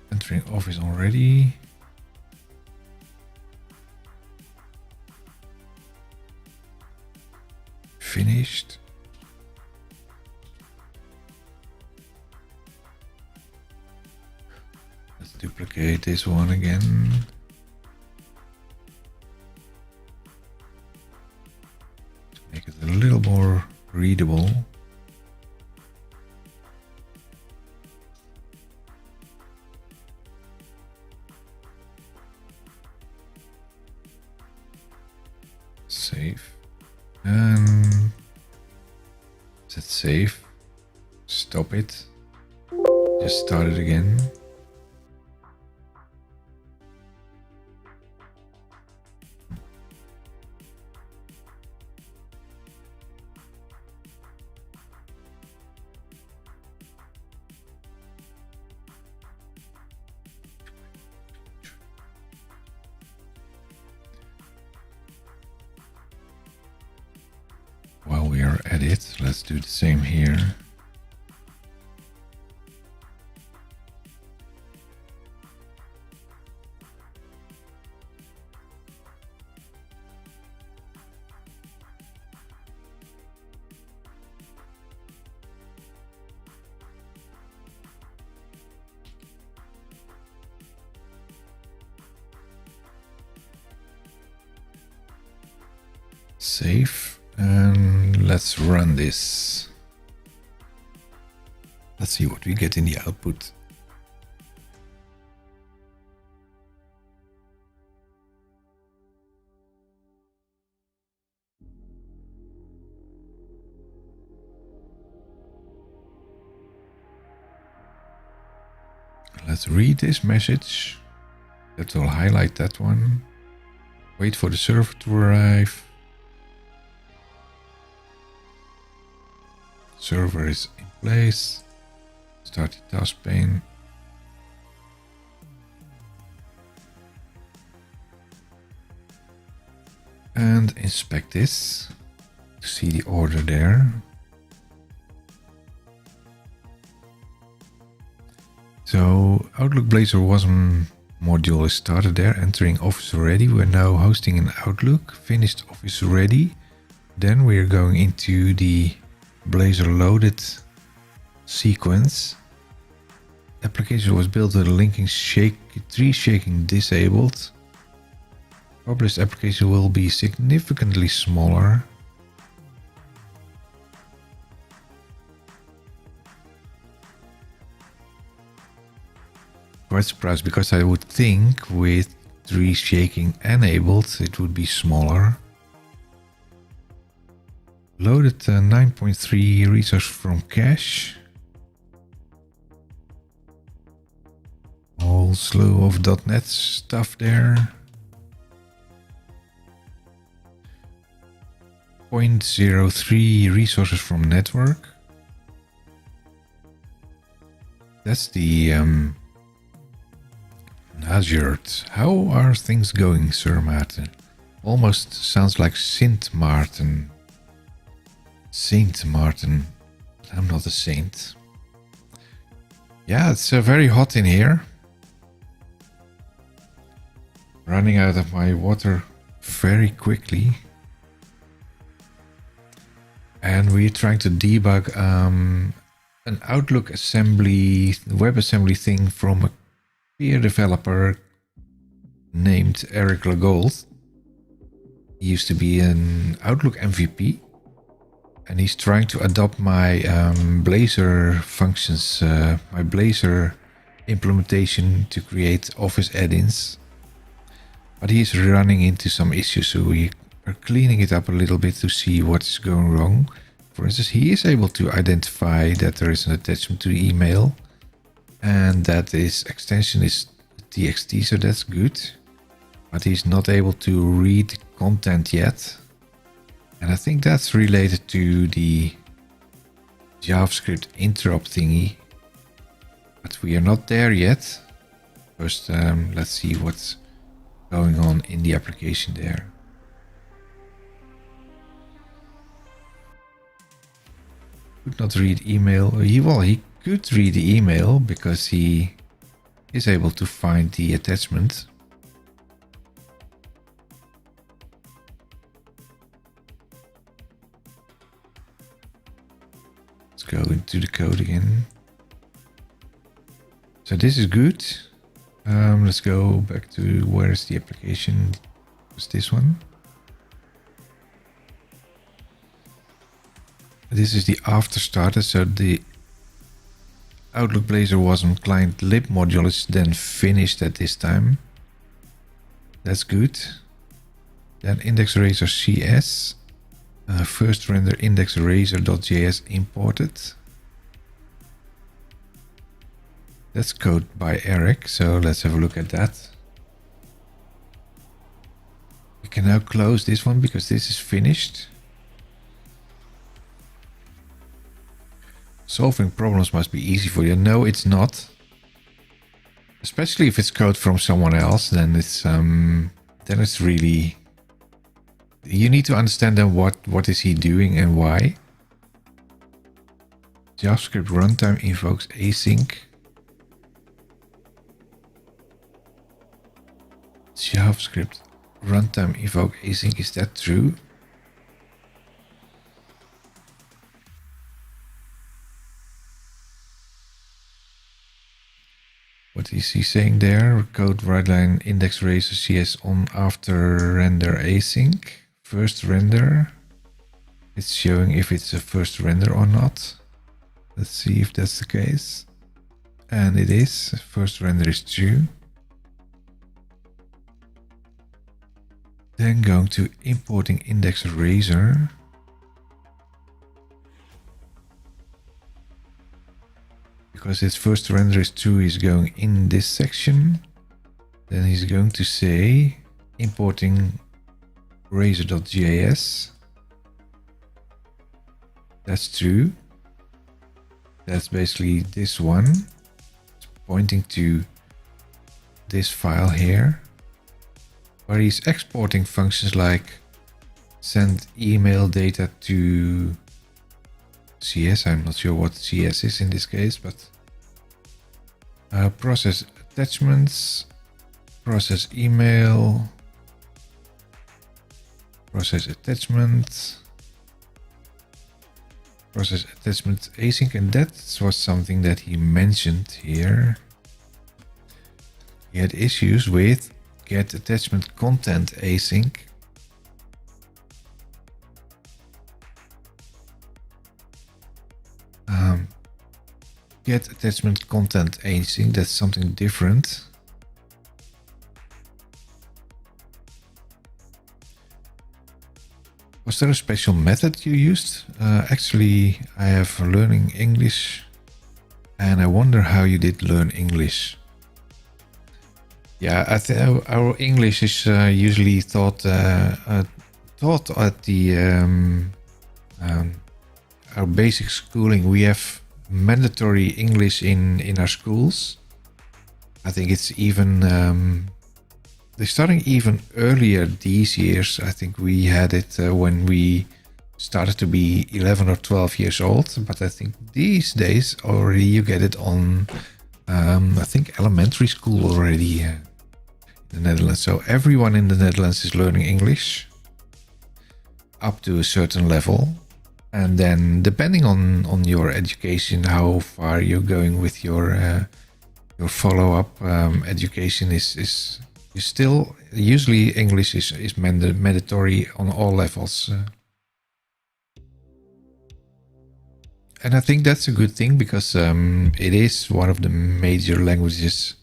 Entering Office already. Finished. Let's duplicate this one again. To make it a little more readable. Save. And set save. Stop it. Just start it again. While we are at it, let's do the same here. Save. And let's run this. Let's see what we get in the output. Let's read this message. That will highlight that one. Wait for the server to arrive. Server is in place. Start the task pane. And inspect this to see the order there. So Outlook Blazor Wasm module is started there, entering Office Ready. We're now hosting an Outlook, finished Office Ready. Then we're going into the Blazor loaded sequence. Application was built with a linking tree shaking disabled. Published application will be significantly smaller. Quite surprised because I would think with tree shaking enabled it would be smaller. Loaded 9.3 resource from cache. Whole slew of .NET stuff there. 0.03 resources from network. That's the Nazert. How are things going, Sir Martin? Almost sounds like Sint Martin. Saint Martin. I'm not a saint. Yeah, it's very hot in here. Running out of my water very quickly. And we're trying to debug an Outlook assembly, WebAssembly thing from a peer developer named Eric Legault. He used to be an Outlook MVP, and he's trying to adopt my Blazor functions, my Blazor implementation to create Office add-ins. But he's running into some issues, so we are cleaning it up a little bit to see what's going wrong. For instance, he is able to identify that there is an attachment to the email and that this extension is txt, so that's good. But he's not able to read content yet. And I think that's related to the JavaScript Interop thingy. But we are not there yet. First, let's see what's going on in the application there. Could not read email. He could read the email because he is able to find the attachment. Let's go into the code again. So this is good. Let's go back to where is the application. It's this one. This is the after starter, so the Outlook Blazor wasm client lib module is then finished at this time. That's good. Then index eraser CS. First render index eraser.js imported. That's code by Eric, so let's have a look at that. We can now close this one because this is finished. Solving problems must be easy for you. No, it's not. Especially if it's code from someone else, then it's really, you need to understand then what is he doing and why. JavaScript runtime invokes async. JavaScript runtime invoke async, is that true? What is he saying there? Code write line index eraser CS on after render async. First render. It's showing if it's a first render or not. Let's see if that's the case. And it is. First render is true. Then going to importing index eraser. Because its first render is true, he's going in this section. Then he's going to say importing razor.js. That's true. That's basically this one. It's pointing to this file here, where he's exporting functions like send email data to CS. I'm not sure what CS is in this case, but process attachments, process email, process attachment, process attachment async, and that was something that he mentioned here. He had issues with get attachment content async. Get attachment content async, that's something different. Was there a special method you used? Actually, I have learning English, and I wonder how you did learn English. Yeah, I think our English is usually taught at the our basic schooling. We have mandatory English in our schools. I think it's even they're starting even earlier these years. I think we had it when we started to be 11 or 12 years old, but I think these days already you get it on I think elementary school already in the Netherlands. So everyone in the Netherlands is learning English up to a certain level. And then depending on your education, how far you're going with your follow-up education is You still, usually English is mandatory on all levels. And I think that's a good thing because it is one of the major languages.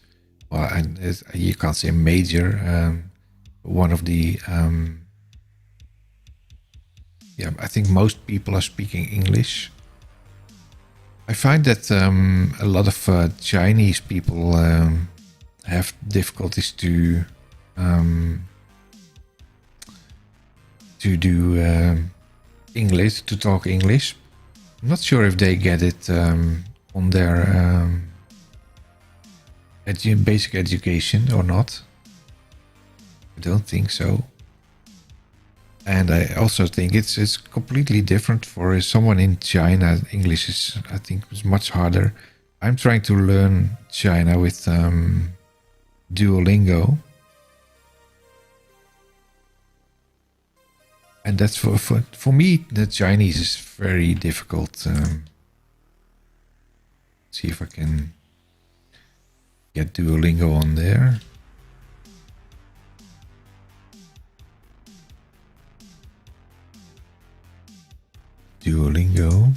Well, and you can't say major. One of the yeah, I think most people are speaking English. I find that a lot of Chinese people have difficulties to do English, to talk English. I'm not sure if they get it on their basic education or not. I don't think so. And I also think it's completely different for someone in China. English is, I think, is much harder. I'm trying to learn China with Duolingo. And that's for me, the Chinese is very difficult. See if I can get Duolingo on there. Duolingo.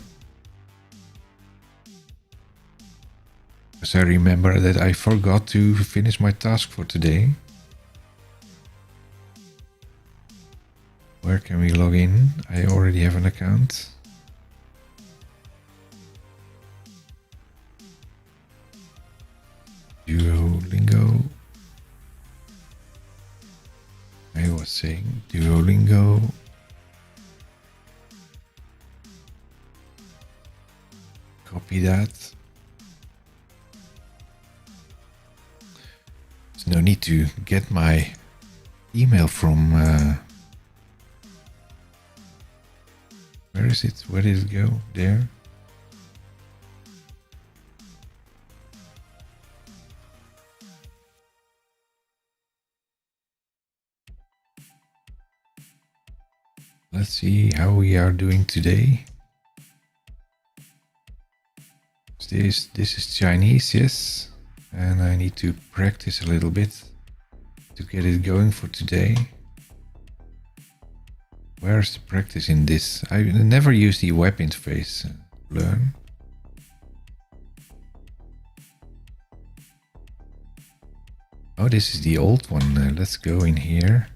Because I remember that I forgot to finish my task for today. Where can we log in? I already have an account. Duolingo. I was saying Duolingo. Copy that. There's no need to get my email from where is it? Where did it go? There. Let's see how we are doing today. This is Chinese, yes. And I need to practice a little bit to get it going for today. Where's the practice in this? I never use the web interface. Learn. Oh, this is the old one. Let's go in here.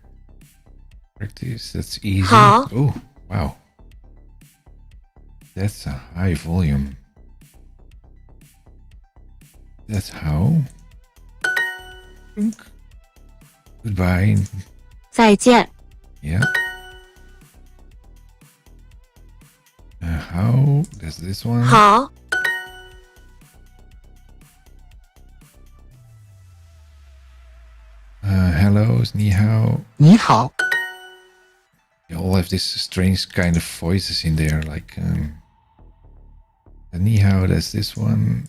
Practice, that's easy. How? Oh, wow. That's a high volume. That's how. Goodbye. 再见. Yeah. How? There's this one. 好. Hello, is ni hao. 你好. They all have this strange kind of voices in there, like ni hao, that's this one.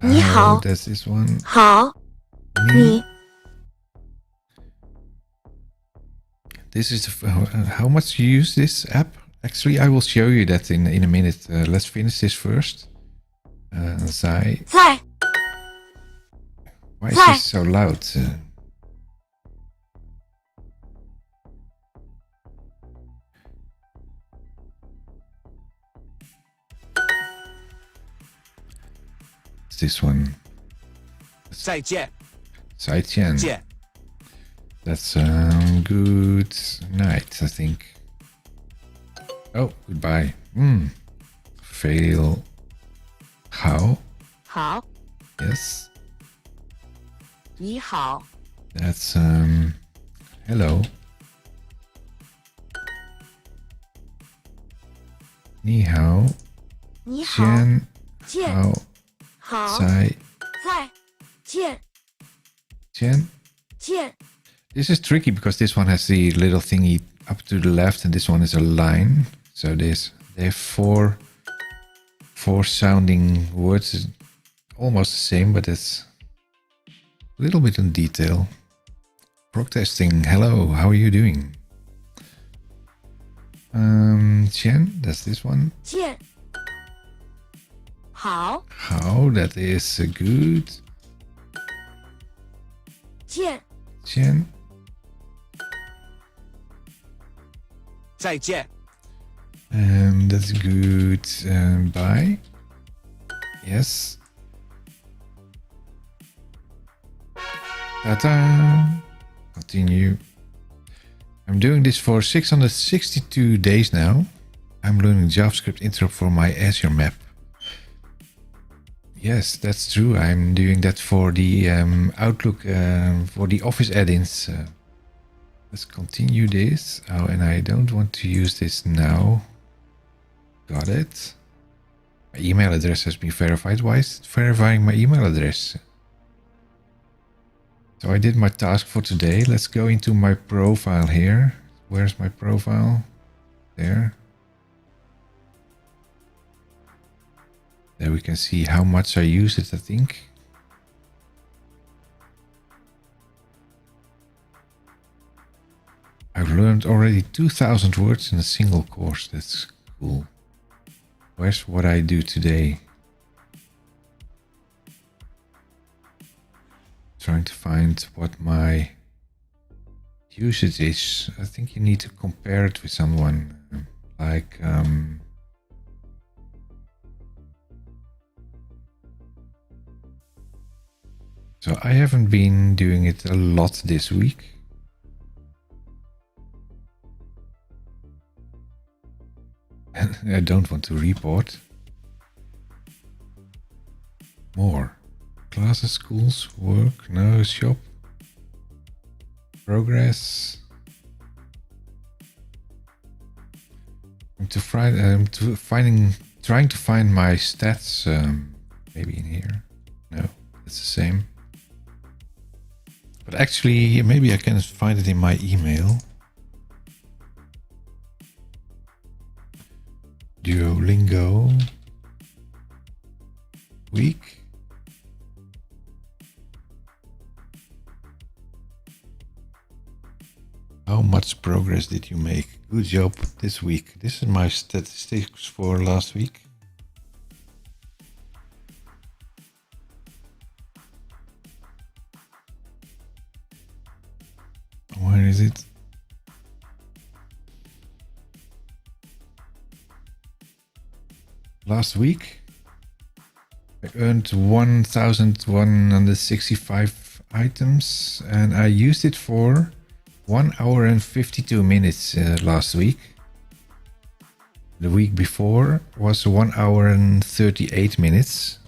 你好. That's this one. 好. Ni. 你. This is how much you use this app. Actually, I will show you that in a minute. Let's finish this first. Zai. 在. Why is this so loud? It's this one. 再见. 再见. 见. That's good night, I think. Oh, goodbye. Fail. How? 好. Yes. 你好. That's hello. Ni hao. 你好. 见. 见. Hao. 好. 在. 在. 见. 见. 见. This is tricky because this one has the little thingy up to the left and this one is a line. So they have four sounding words, almost the same, but it's a little bit in detail. Proc testing. Hello, how are you doing? Chen, that's this one. 见. 好. How, that is good. 见. Chen. 再见 That's good. Bye. Yes. Ta-ta. Continue. I'm doing this for 662 days now. I'm learning JavaScript Interop for my Azure map. Yes, that's true. I'm doing that for the Outlook, for the Office add-ins. Let's continue this. Oh, and I don't want to use this now. Got it. My email address has been verified. Why is it verifying my email address? So I did my task for today. Let's go into my profile here. Where's my profile? There. There we can see how much I use it, I think. I've learned already 2,000 words in a single course. That's cool. Where's what I do today? Trying to find what my usage is. I think you need to compare it with someone. Like, so I haven't been doing it a lot this week. I don't want to report. More. Classes, schools, work, no, shop. Progress. I'm trying to find my stats. Maybe in here. No, it's the same. But actually, maybe I can find it in my email. Duolingo. Week. How much progress did you make? Good job this week. This is my statistics for last week. Where is it? Last week, I earned 1,165 items and I used it for 1 hour and 52 minutes last week. The week before was 1 hour and 38 minutes.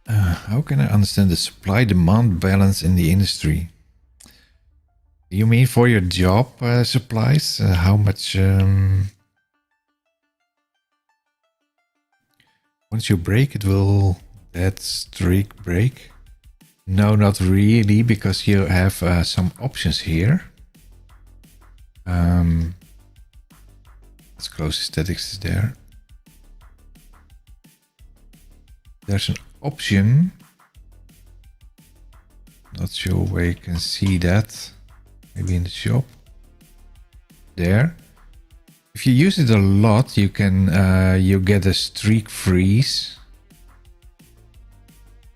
How can I understand the supply-demand balance in the industry? You mean for your job supplies? How much... Once you break, it will that streak break? No, not really, because you have some options here. Let's close the statics there. There's an option. Not sure where you can see that. Maybe in the shop. There. If you use it a lot, you can you get a streak freeze,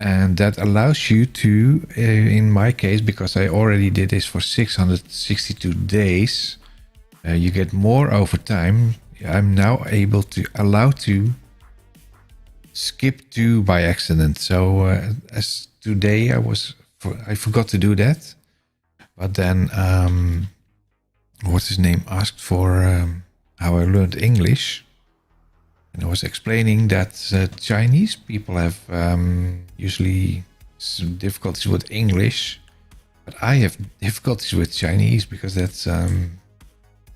and that allows you to, in my case, because I already did this for 662 days, you get more over time. I'm now allowed to skip 2 by accident. So as today I forgot to do that, but then what's his name asked for how I learned English, and I was explaining that Chinese people have usually some difficulties with English, but I have difficulties with Chinese because that's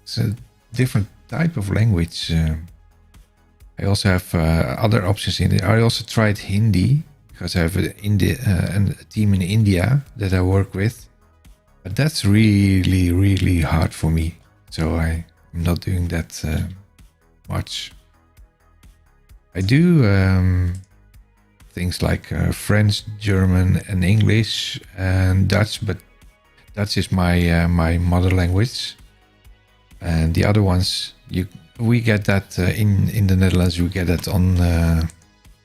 it's a different type of language. I also have other options in it. I also tried Hindi because I have a team in India that I work with, but that's really, really hard for me. So I'm not doing that much. I do things like French, German, and English and Dutch, but Dutch is my my mother language, and the other ones We get that in the Netherlands. We get that on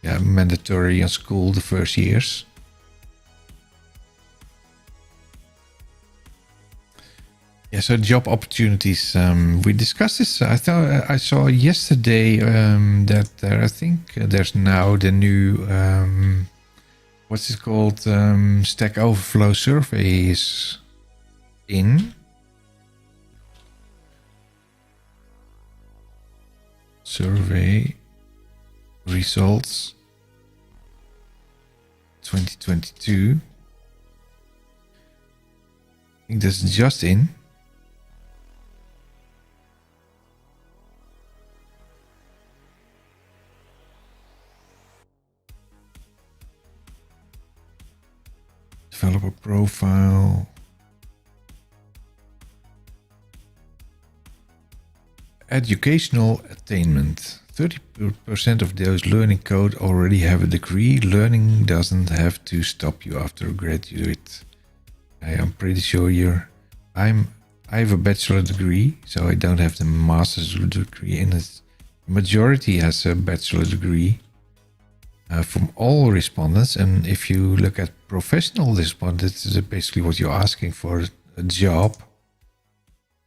mandatory on school the first years. Yeah, so job opportunities. We discussed this. I thought I saw yesterday that I think there's now the new what's it called? Stack Overflow survey is in. Survey results 2022. I think that's just in. Developer profile. Educational attainment. 30% of those learning code already have a degree. Learning doesn't have to stop you after a graduate. I am pretty sure I have a bachelor degree, so I don't have the master's degree in it. Majority has a bachelor degree from all respondents, and if you look at professional respondents, this is basically what you're asking for, a job.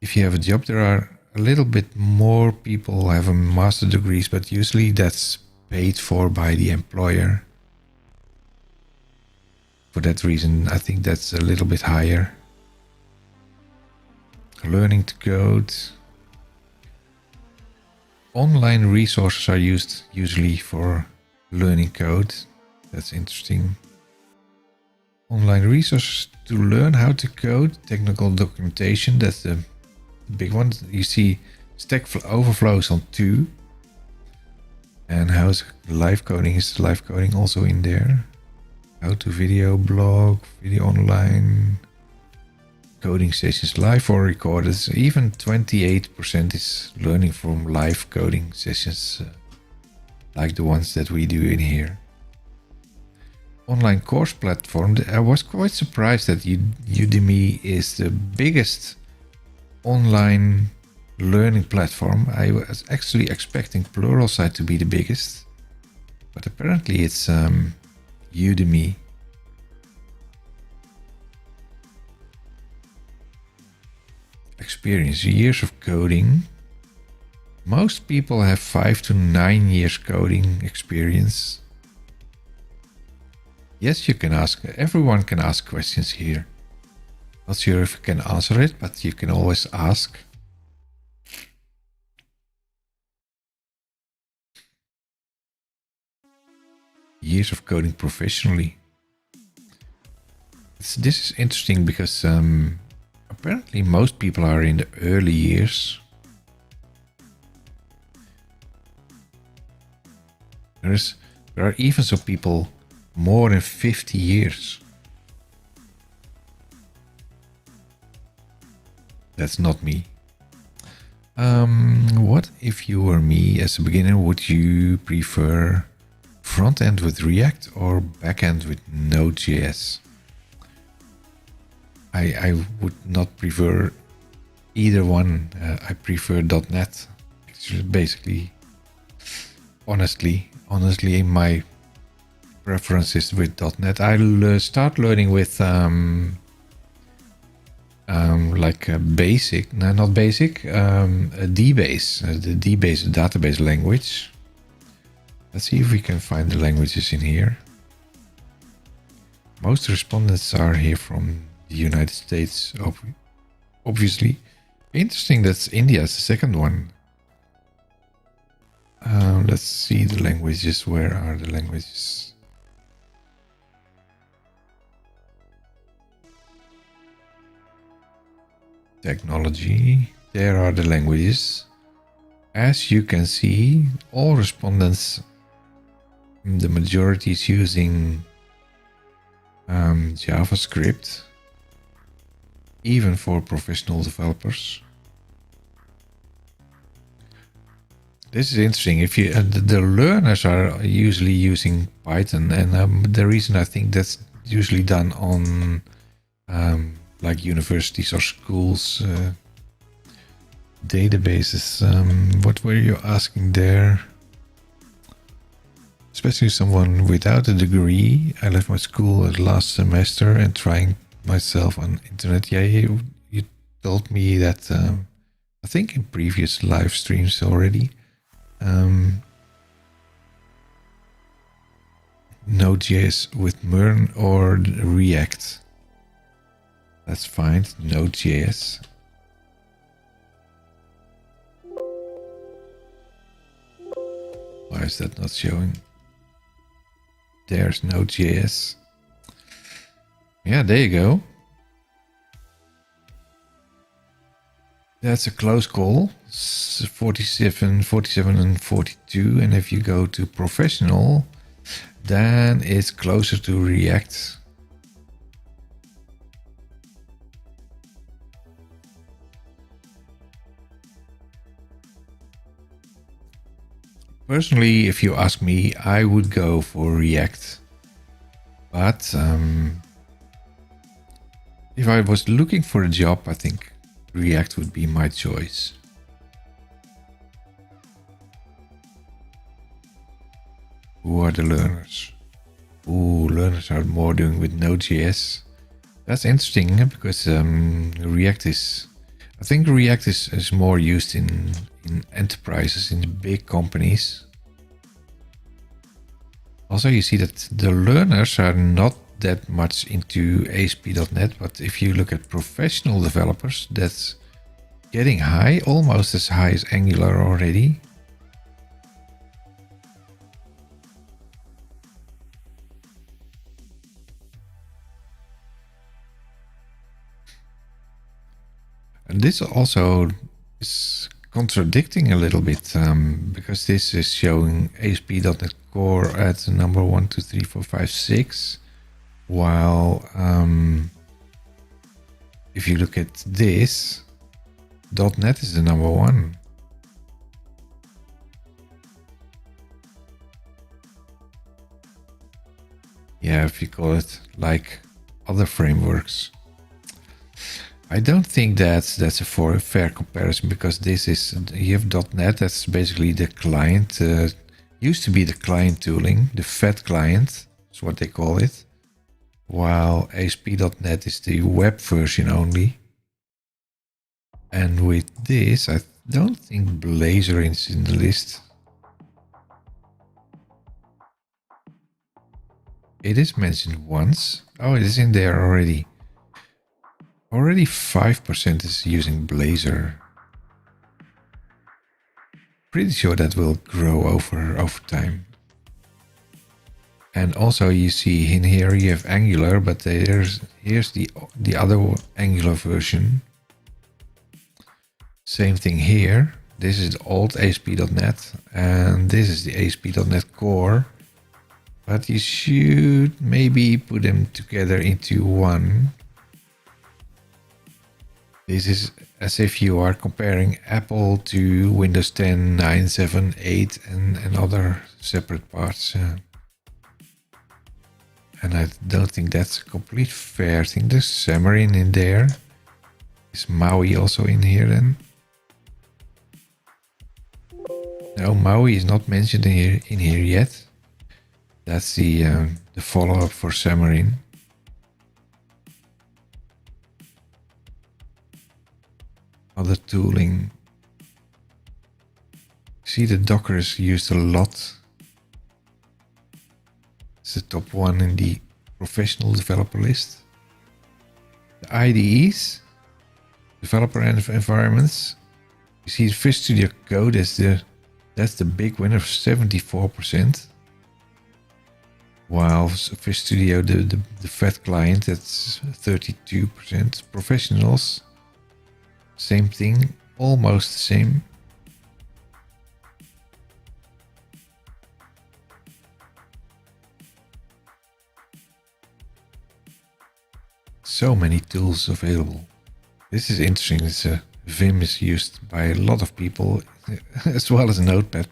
If you have a job, there are a little bit more people who have a master degrees, but usually that's paid for by the employer. For that reason, I think that's a little bit higher. Learning to code. Online resources are used usually for learning code. That's interesting. Online resources to learn how to code. Technical documentation, that's the big one. You see Stack Overflows on 2. And how's live coding? Is live coding also in there? How to video blog, video online, coding sessions live or recorded. Even 28% is learning from live coding sessions like the ones that we do in here. Online course platform. I was quite surprised that Udemy is the biggest online learning platform. I was actually expecting Pluralsight to be the biggest, but apparently it's Udemy. Experience, years of coding. Most people have 5 to 9 years coding experience. Yes, you can ask, everyone can ask questions here. Not sure if you can answer it, but you can always ask. Years of coding professionally. This is interesting because apparently most people are in the early years. There are even some people more than 50 years. That's not me. What if you were me as a beginner? Would you prefer front end with React or back end with Node.js? I would not prefer either one. I prefer .NET. Basically, honestly, my preference is with .NET. I'll start learning with like a basic, no, not basic, a DBase, the DBase database language. Let's see if we can find the languages in here. Most respondents are here from the United States, obviously. Interesting, that's India's the second one. Let's see the languages. Where are the languages? Technology. There are the languages. As you can see, all respondents, the majority is using JavaScript, even for professional developers. This is interesting. If you the learners are usually using Python, and the reason I think that's usually done on like universities or schools, Databases. What were you asking there? Especially someone without a degree. I left my school at last semester and trying myself on internet. Yeah, you told me that, I think in previous live streams already. Node.js with Mern or React. That's fine. Node.js. Why is that not showing? There's Node.js. Yeah, there you go. That's a close call. 47, 47 and 42. And if you go to professional, then it's closer to React. Personally, if you ask me, I would go for React. But if I was looking for a job, I think React would be my choice. Who are the learners? Ooh, learners are more doing with Node.js. That's interesting because React is... I think React is more used in enterprises, in the big companies. Also, you see that the learners are not that much into ASP.NET, but if you look at professional developers, that's getting high, almost as high as Angular already. And this also is contradicting a little bit because this is showing ASP.NET Core at number 1, 2, 3, 4, 5, 6, while if you look at this, .NET is the number 1. Yeah, if you call it like other frameworks. I don't think that's a fair comparison because this is, you have .NET, that's basically the client, used to be the client tooling, the fat client is what they call it, while ASP.NET is the web version only. And with this, I don't think Blazor is in the list. It is mentioned once. Oh, it is in there already. Already 5% is using Blazor. Pretty sure that will grow over time. And also you see in here you have Angular, but here's the other Angular version. Same thing here. This is the old ASP.NET and this is the ASP.NET Core. But you should maybe put them together into one. This is as if you are comparing Apple to Windows 10, 9, 7, 8 and other separate parts. And I don't think that's a complete fair thing. There's Xamarin in there. Is Maui also in here then? No, Maui is not mentioned in here yet. That's the follow-up for Xamarin. Other tooling. See, the Docker is used a lot. It's the top one in the professional developer list. The IDEs, developer environments. You see, Visual Studio Code is that's the big winner, 74%. While Visual Studio, the fat client, that's 32%. Professionals, same thing, almost the same. So many tools available. This is interesting. Vim is used by a lot of people, as well as Notepad++.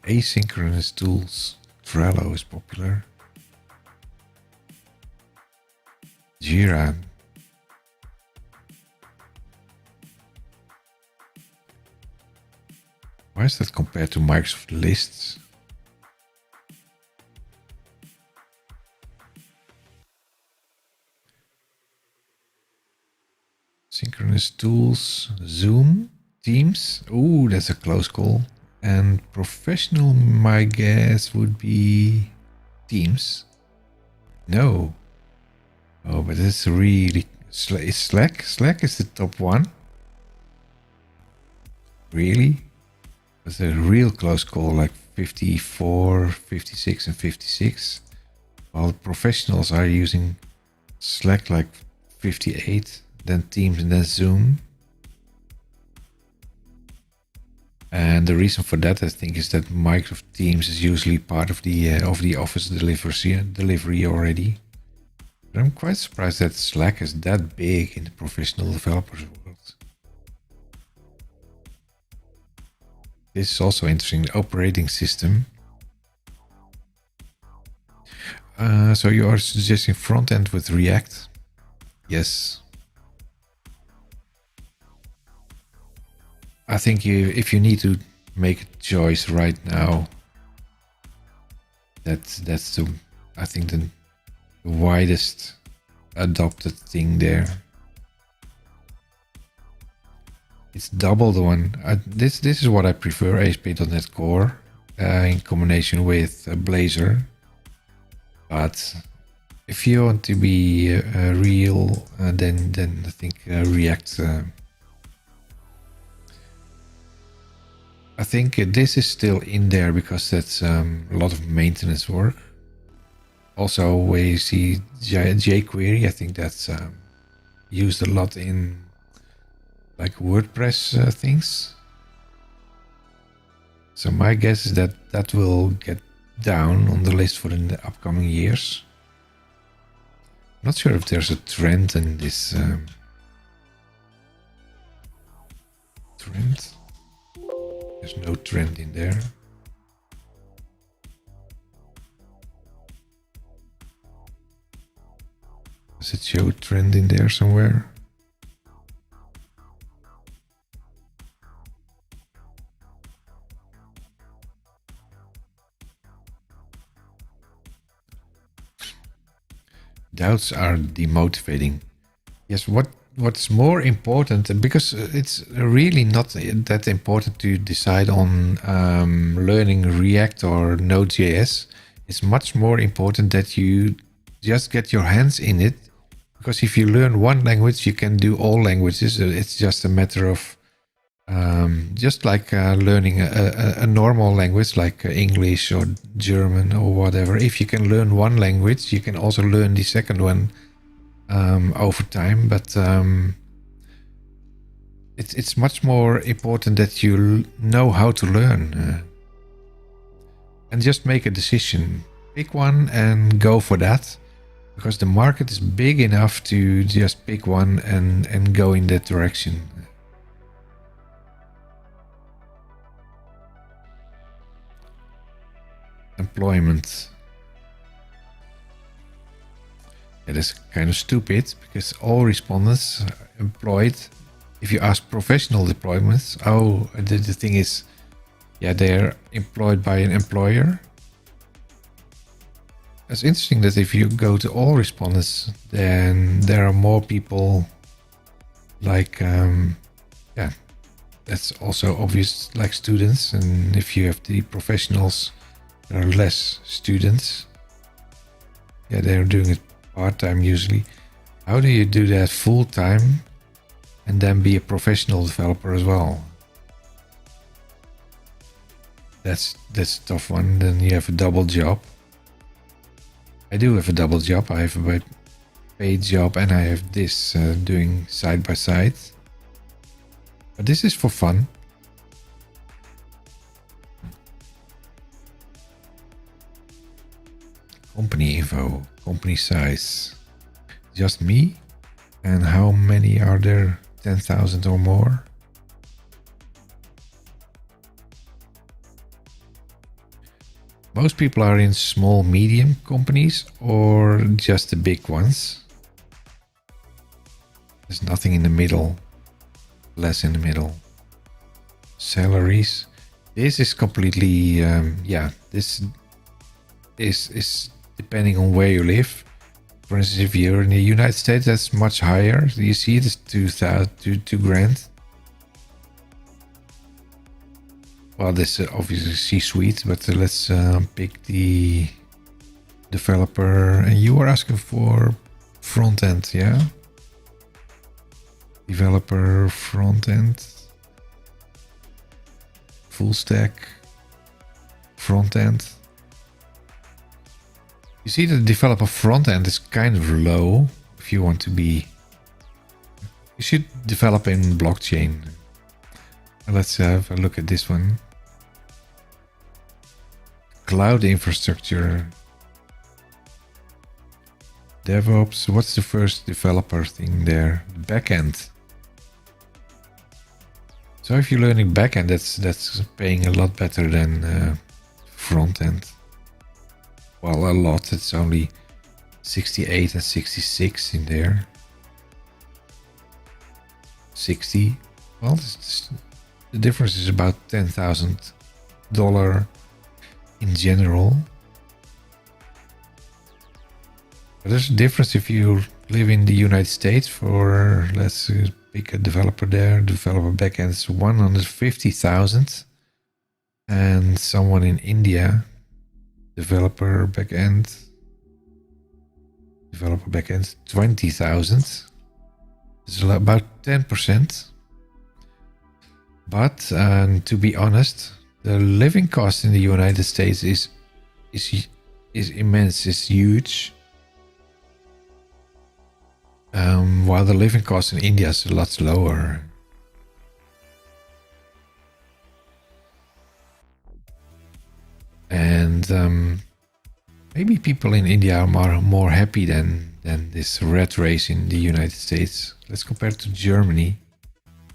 Asynchronous tools. Trello is popular. Jira, Why is that compared to Microsoft Lists? Synchronous tools, Zoom, Teams. Ooh, that's a close call. And professional, my guess would be Teams. No. Oh, but it's really... Is Slack? Slack is the top one. Really? It's a real close call, like 54, 56 and 56. While professionals are using Slack like 58, then Teams and then Zoom. And the reason for that, I think, is that Microsoft Teams is usually part of the Office delivery already. But I'm quite surprised that Slack is that big in the professional developers world. This is also interesting, the operating system. So you are suggesting front end with React? Yes. I think if you need to make a choice right now, that's the, I think, the widest adopted thing there. It's double the one. This is what I prefer, ASP.NET Core in combination with Blazor. But if you want to be real, then I think React. I think this is still in there because that's a lot of maintenance work. Also, we see jQuery. I think that's used a lot in like WordPress things. So my guess is that that will get down on the list for the upcoming years. I'm not sure if there's a trend in this trend. There's no trend in there. Does it show a trend in there somewhere? Doubts are demotivating. Yes, what's more important, because it's really not that important to decide on learning React or Node.js. It's much more important that you just get your hands in it, because if you learn one language, you can do all languages. It's just a matter of just like learning a normal language like English or German or whatever. If you can learn one language, you can also learn the second one over time. But it's much more important that you know how to learn and just make a decision. Pick one and go for that, because the market is big enough to just pick one and go in that direction. Employment. It is kind of stupid because all respondents are employed. If you ask professional deployments, oh, the thing is, yeah, they're employed by an employer. It's interesting that if you go to all respondents, then there are more people like, yeah, that's also obvious, like students. And if you have the professionals, there are less students. Yeah, they're doing it part-time usually. How do you do that full-time and then be a professional developer as well? That's a tough one. Then you have a double job. I do have a double job. I have a paid job and I have this doing side by side. But this is for fun. Company info, company size. Just me? And how many are there? 10,000 or more? Most people are in small, medium companies or just the big ones. There's nothing in the middle, less in the middle. Salaries. This is completely, yeah, this is depending on where you live. For instance, if you're in the United States, that's much higher. So you see, it's 2 grand. Well, this obviously C-suite, but let's pick the developer. And you were asking for front end, yeah? Developer front end, full stack, front end. You see, the developer front end is kind of low. If you want to be, you should develop in blockchain. Let's have a look at this one. Cloud infrastructure, DevOps. What's the first developer thing there? Backend. So if you're learning backend, that's paying a lot better than front end. Well, a lot. It's only 68 and 66 in there. 60. Well, the difference is about $10,000 in general. But there's a difference if you live in the United States for, let's pick a developer there. Developer backend is 150,000, and someone in India, developer backend 20,000. It's about 10%. But to be honest, the living cost in the United States is immense, is huge. While the living cost in India is a lot lower. And maybe people in India are more happy than this rat race in the United States. Let's compare it to Germany.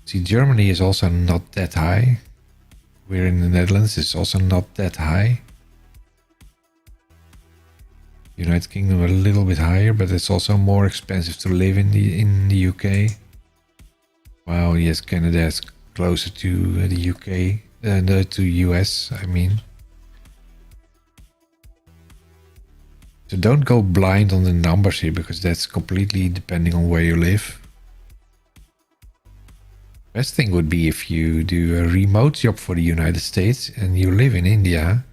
See, Germany is also not that high. We're in the Netherlands, it's also not that high. United Kingdom a little bit higher, but it's also more expensive to live in the UK. Wow, yes, Canada is closer to the UK than to US, I mean. So don't go blind on the numbers here, because that's completely depending on where you live. Best thing would be if you do a remote job for the United States and you live in India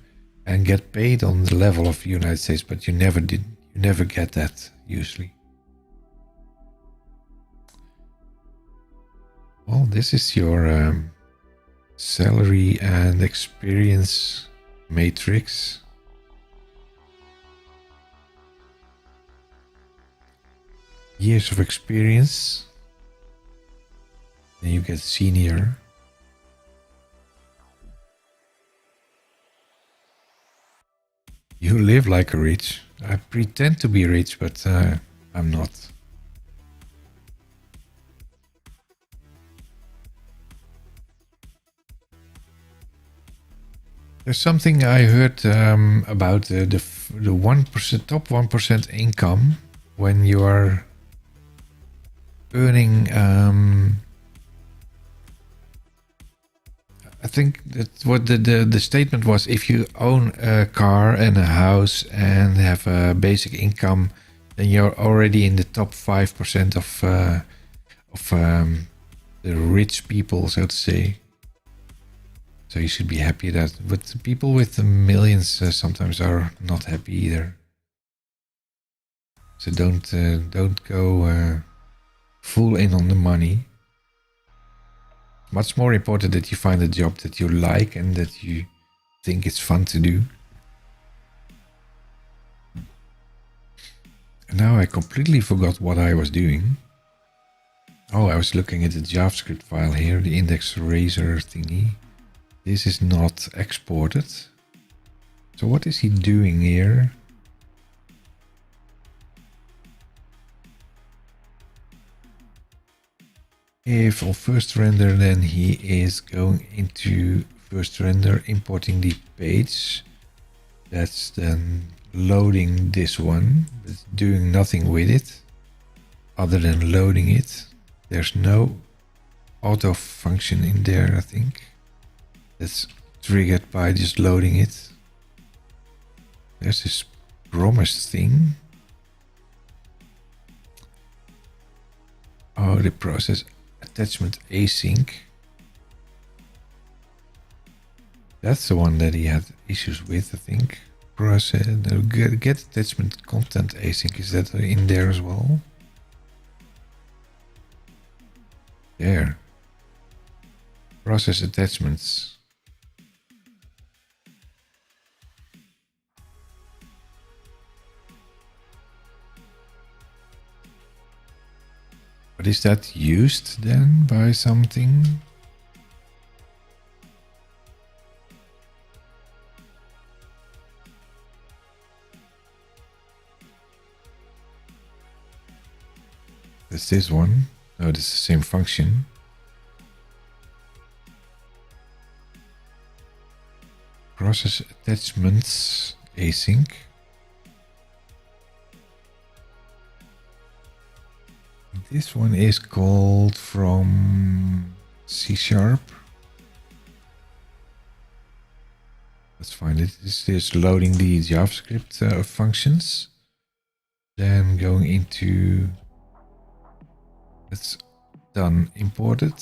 and get paid on the level of the United States, but you never get that usually. Well, this is your salary and experience matrix. Years of experience. Then you get senior. You live like a rich. I pretend to be rich, but I'm not. There's something I heard about the 1%, top 1% income when you are earning. I think that what the statement was: if you own a car and a house and have a basic income, then you're already in the top 5% of the rich people, so to say. So you should be happy that, but people with the millions sometimes are not happy either. So don't go full in on the money. Much more important that you find a job that you like and that you think it's fun to do. And now I completely forgot what I was doing. Oh, I was looking at the JavaScript file here, the index razor thingy. This is not exported. So what is he doing here? If on first render, then he is going into first render, importing the page. That's then loading this one, but doing nothing with it other than loading it. There's no auto function in there, I think. That's triggered by just loading it. There's this promised thing. Oh, the process attachment async. That's the one that he had issues with, I think. Process get attachment content async. Is that in there as well? There. Process attachments. But is that used then by something? That's this one. Oh, this is the same function. Process attachments async. This one is called from C#. Let's find it. This is loading the JavaScript functions. Then going into, it's done, imported.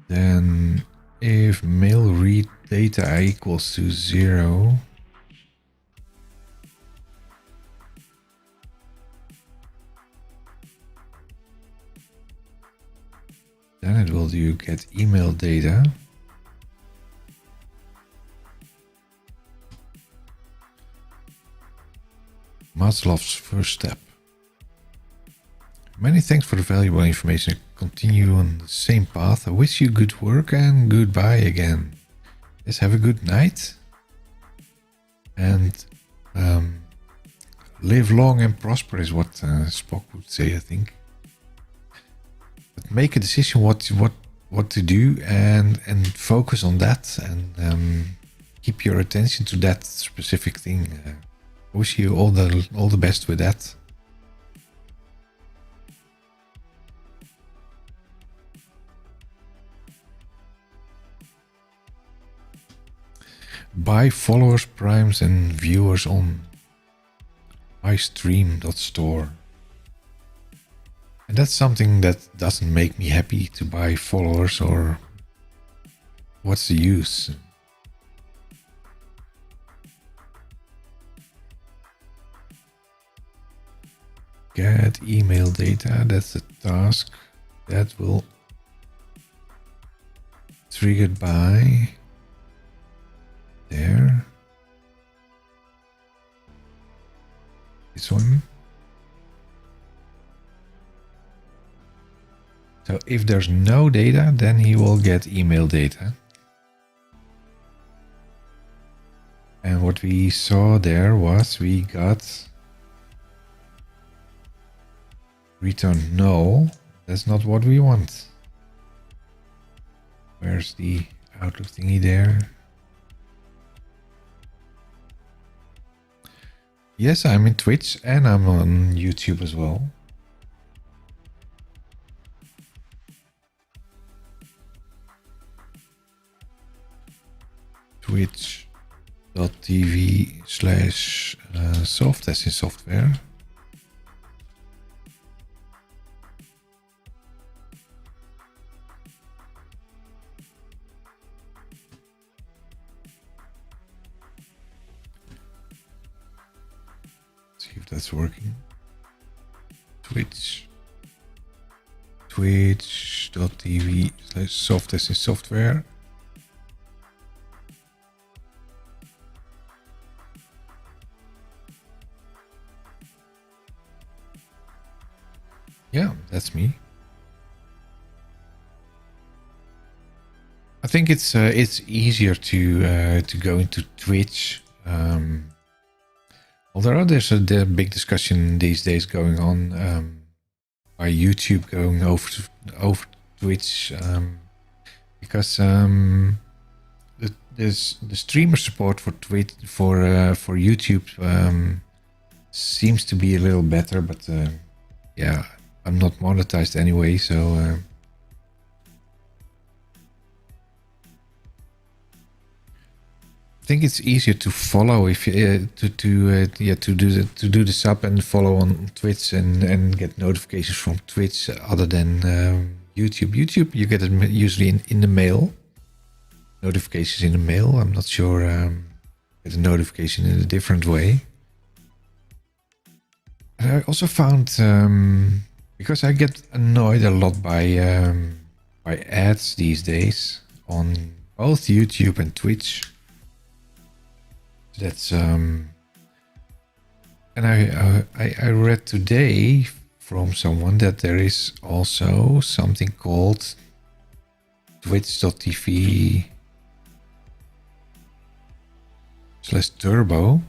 Then if mail read data equals to 0, then it will do get email data. Maslov's first step. Many thanks for the valuable information. Continue on the same path. I wish you good work and goodbye again. Yes, have a good night. And live long and prosper is what Spock would say, I think. But make a decision what to do and focus on that and keep your attention to that specific thing. I wish you all the best with that. Buy followers, primes and viewers on iStream.store. And that's something that doesn't make me happy to buy followers, or what's the use? Get email data, that's a task that will triggered by there. This one. So if there's no data, then he will get email data. And what we saw there was we got return null. That's not what we want. Where's the Outlook thingy there? Yes, I'm in Twitch and I'm on YouTube as well. Twitch.tv/soft as in software. See if that's working. Twitch.tv/soft as in software. Yeah, that's me. I think it's easier to go into Twitch. Although there's a big discussion these days going on by YouTube going over Twitch because the streamer support for Twitch for YouTube seems to be a little better, but yeah, I'm not monetized anyway, so I think it's easier to follow if you to do the sub and follow on Twitch and get notifications from Twitch other than YouTube. YouTube, you get it usually in the mail. Notifications in the mail. I'm not sure. Get a notification in a different way. And I also found because I get annoyed a lot by ads these days on both YouTube and Twitch. That's and I read today from someone that there is also something called twitch.tv/turbo.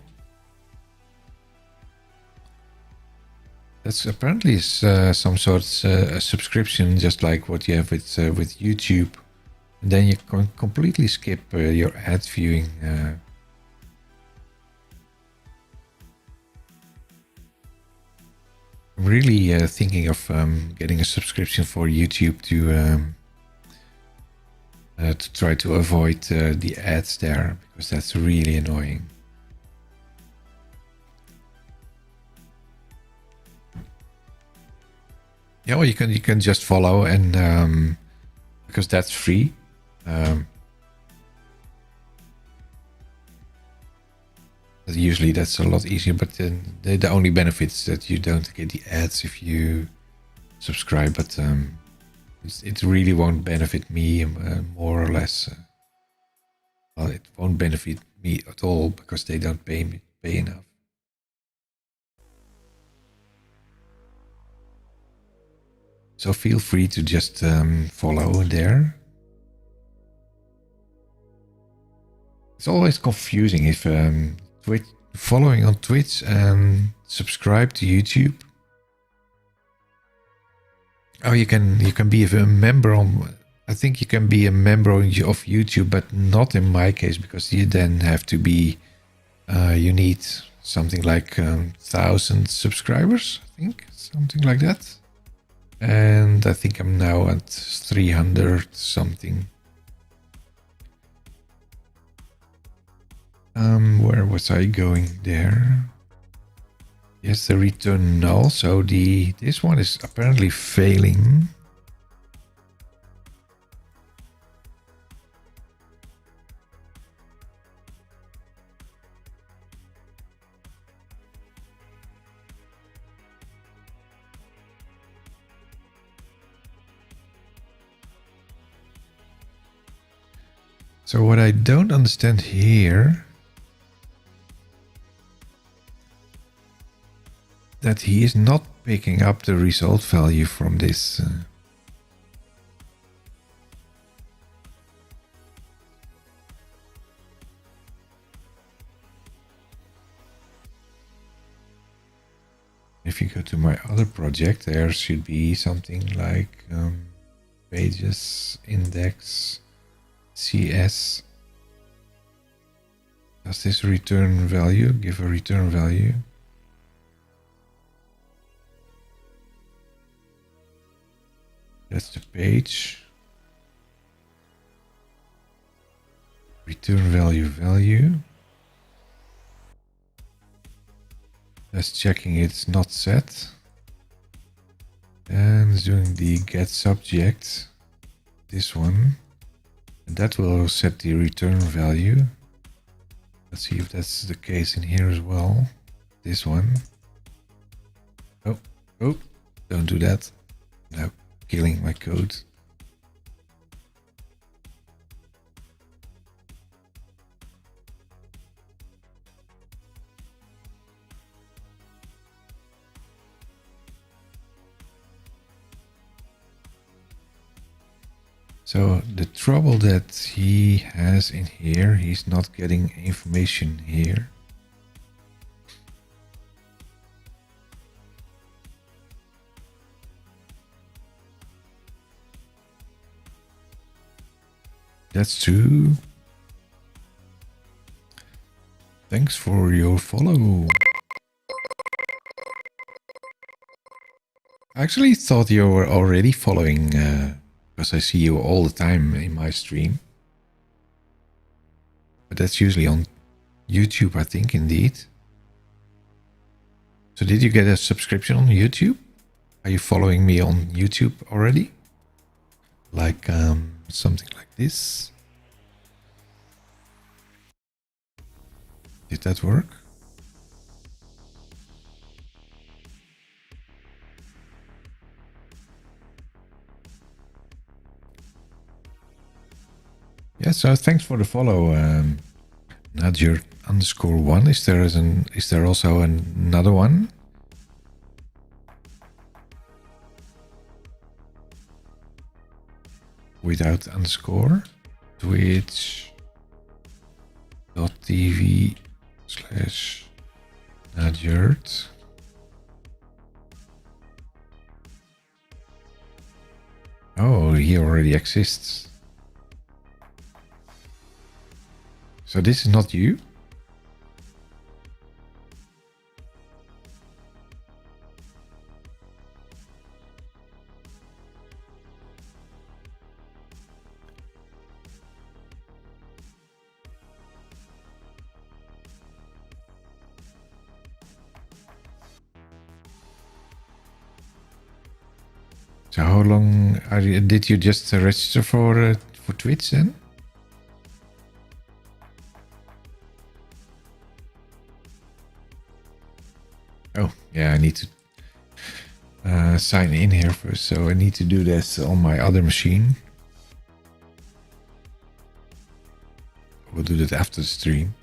That's apparently some sort of a subscription, just like what you have with YouTube. And then you can completely skip your ad viewing. I'm really thinking of getting a subscription for YouTube to try to avoid the ads there, because that's really annoying. Yeah, well, you can just follow and because that's free. Usually that's a lot easier, but the only benefit is that you don't get the ads if you subscribe, but it really won't benefit me more or less. Well, it won't benefit me at all because they don't pay enough. So feel free to just follow there. It's always confusing if following on Twitch and subscribe to YouTube. Oh, you can be a member on. I think you can be a member of YouTube, but not in my case, because you then have to be. You need something like 1,000 subscribers. I think something like that. And I think I'm now at 300 something. Where was I going there? Yes, the return null. So this one is apparently failing. So what I don't understand here, that he is not picking up the result value from this. If you go to my other project, there should be something like pages, index, CS. Does this return value give a return value? That's the page. Return value. That's checking it's not set. And doing the get subject. This one. And that will set the return value. Let's see if that's the case in here as well. This one. Oh, don't do that. No. Killing my code. So the trouble that he has in here, he's not getting information here. That's true. Thanks for your follow. I actually thought you were already following, because I see you all the time in my stream. But that's usually on YouTube, I think, indeed. So did you get a subscription on YouTube? Are you following me on YouTube already? Like something like this. Did that work? Yeah, so thanks for the follow, Nadir_1. Is there also another one? Without underscore. Twitch.tv/Nadir. Oh, he already exists. So this is not you? So how long did you just register for Twitch then? Oh, yeah, I need to sign in here first, so I need to do this on my other machine. We'll do that after the stream.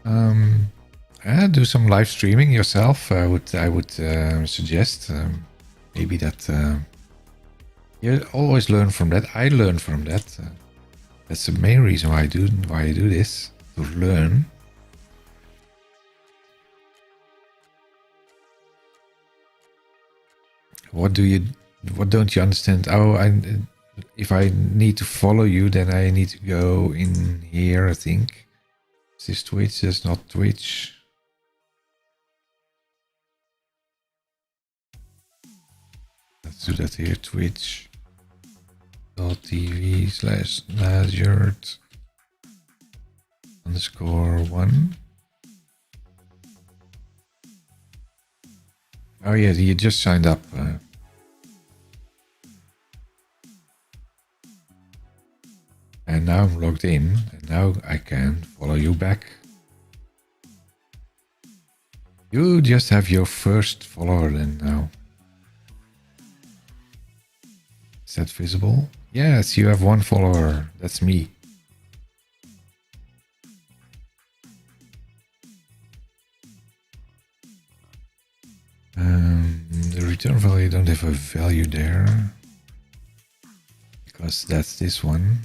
Do some live streaming yourself. I would suggest maybe that you always learn from that. I learn from that. That's the main reason why I do this, to learn. What don't you understand? Oh, if I need to follow you, then I need to go in here, I think. Is this Twitch? That's not Twitch. Let's do that here, twitch.tv/Nadir_1. Oh yeah, you just signed up. And now I'm logged in, and now I can follow you back. You just have your first follower then now. Is that visible? Yes, you have one follower. That's me. The return value, don't have a value there. Because that's this one.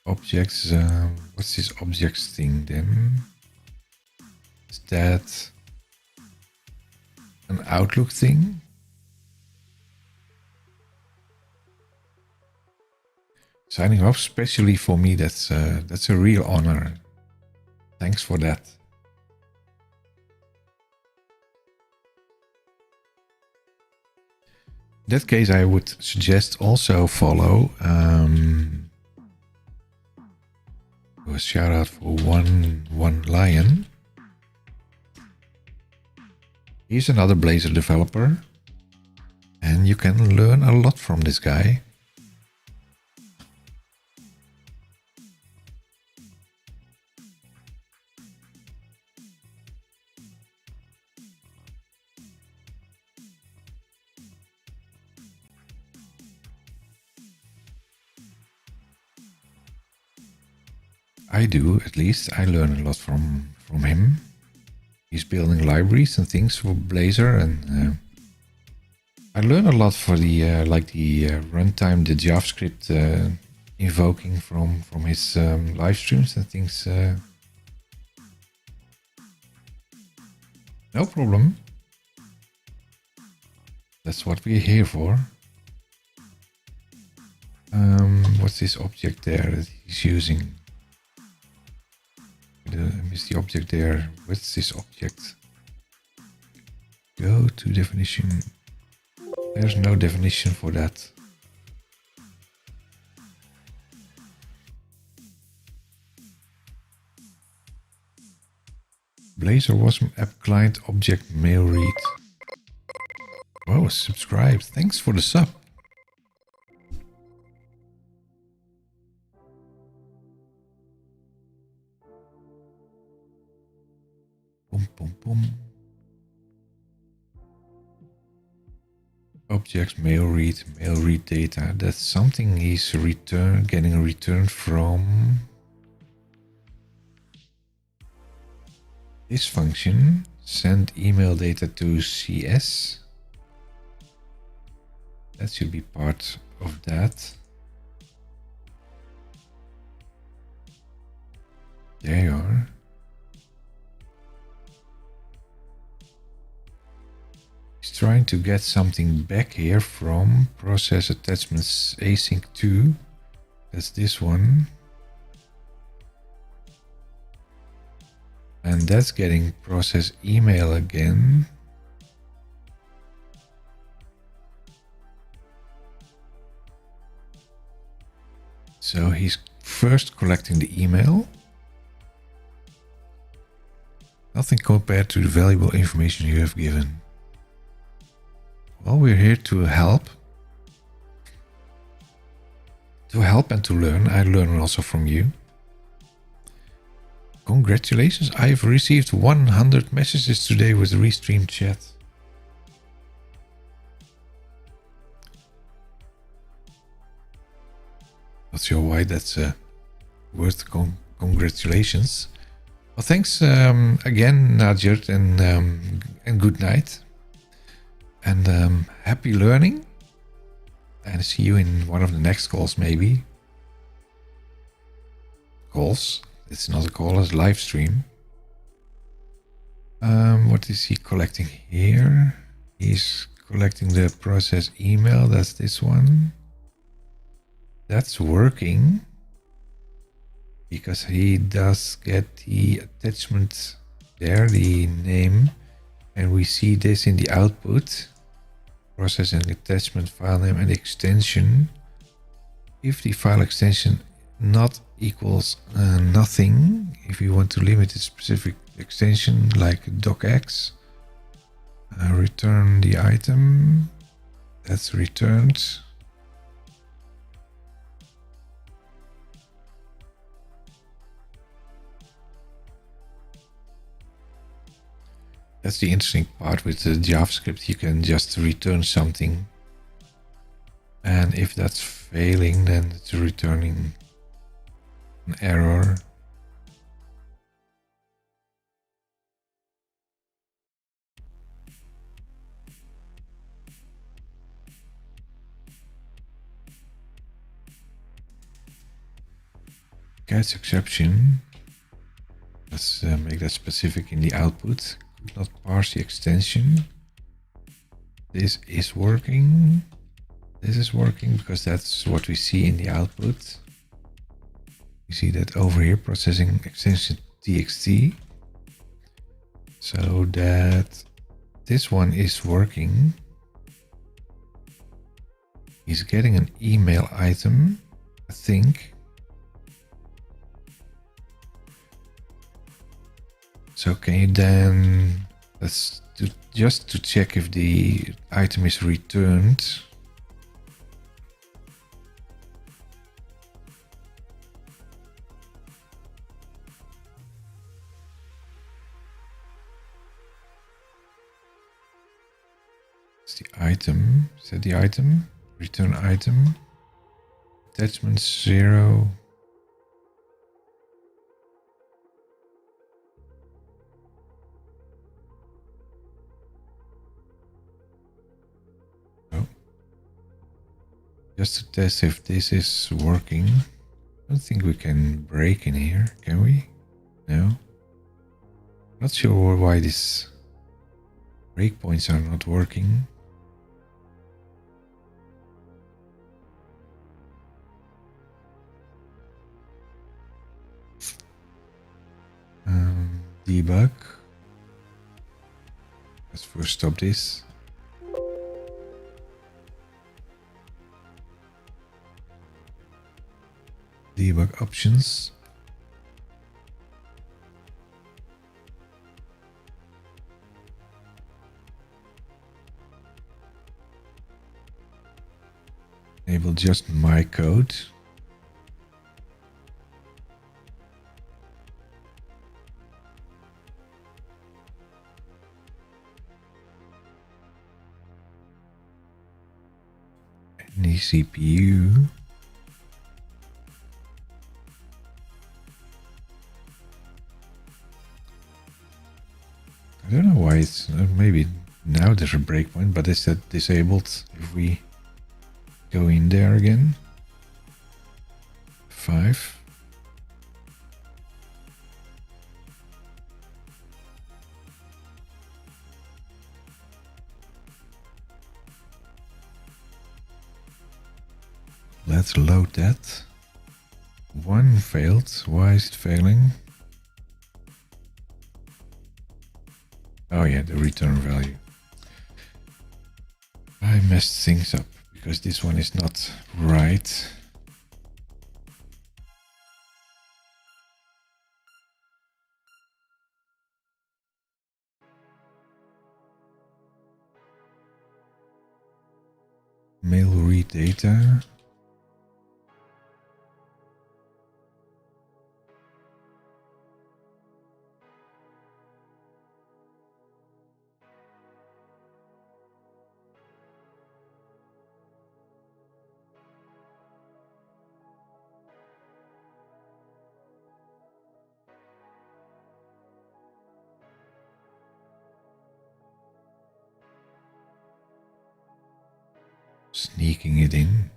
Objects, what's this objects thing then? Is that an Outlook thing? Signing off specially for me, that's a real honor. Thanks for that. In that case, I would suggest also follow. A shout out for one lion. He's another Blazor developer, and you can learn a lot from this guy. I do, at least. I learn a lot from him. He's building libraries and things for Blazor, and I learn a lot for the runtime, the JavaScript invoking from his live streams and things. No problem. That's what we're here for. What's this object there that he's using? I missed the object there. What's this object? Go to definition. There's no definition for that. Blazor Awesome App Client Object Mail Read. Whoa, subscribed. Thanks for the sub. Boom, boom, boom. Objects, mail read data. That's something he's getting a return from this function. Send email data to CS. That should be part of that. There you are. He's trying to get something back here from process attachments async 2. That's this one. And that's getting process email again. So he's first collecting the email. Nothing compared to the valuable information you have given. Well, we're here to help. To help and to learn. I learn also from you. Congratulations, I've received 100 messages today with Restream chat. Not sure why that's worth congratulations. Well, thanks again, Najert, and good night. And happy learning. And see you in one of the next calls, maybe. Calls. It's not a call, it's a live stream. What is he collecting here? He's collecting the process email. That's this one. That's working. Because he does get the attachment there, the name. And we see this in the output. Process and attachment, file name and extension. If the file extension not equals nothing, if you want to limit a specific extension like docx, return the item. That's returned. That's the interesting part with the JavaScript. You can just return something. And if that's failing, then it's returning an error. Catch exception. Let's make that specific in the output. Could not parse the extension. This is working. This is working because that's what we see in the output. You see that over here, processing extension txt. So that this one is working. He's getting an email item, I think. So can you then, just to check if the item is returned. It's the item, is that the item? Return item, attachment 0. Just to test if this is working. I don't think we can break in here, can we? No. Not sure why these breakpoints are not working. Debug. Let's first stop this. Debug options. Enable just my code. Any CPU. I don't know why it's maybe now there's a breakpoint, but it's set disabled. If we go in there again, 5. Let's load that. 1 failed. Why is it failing? Oh yeah, the return value. I messed things up because this one is not right. Mail read data. Sneaking it in.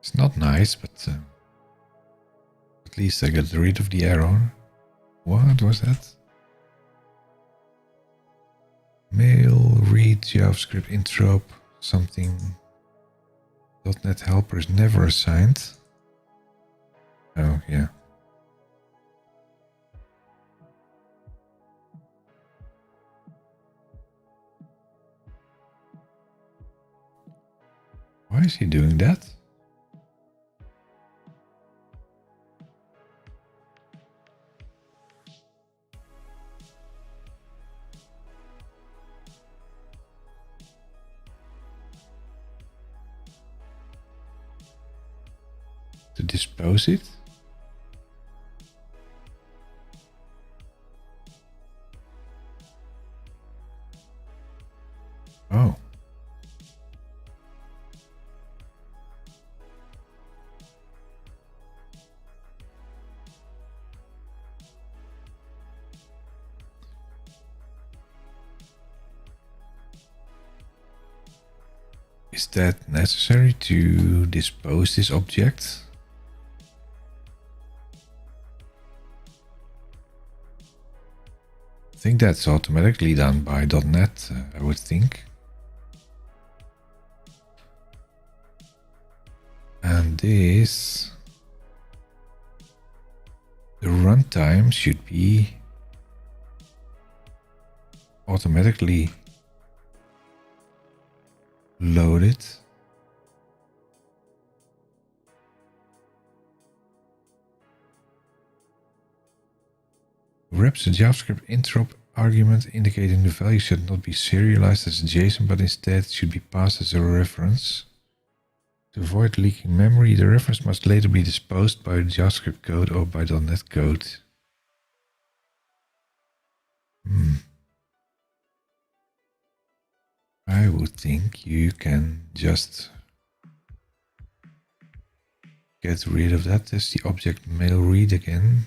It's not nice, but at least I got rid of the error. What was that? Mail read JavaScript Interop something. .NET helper is never assigned. Oh yeah. Why is he doing that? To dispose it? Oh. Is that necessary to dispose this object? I think that's automatically done by .NET, I would think. And this, the runtime should be automatically loaded. Wraps a JavaScript interop argument indicating the value should not be serialized as a JSON, but instead should be passed as a reference. To avoid leaking memory, the reference must later be disposed by JavaScript code or by .NET code. I would think you can just get rid of that. There's the object mail read again.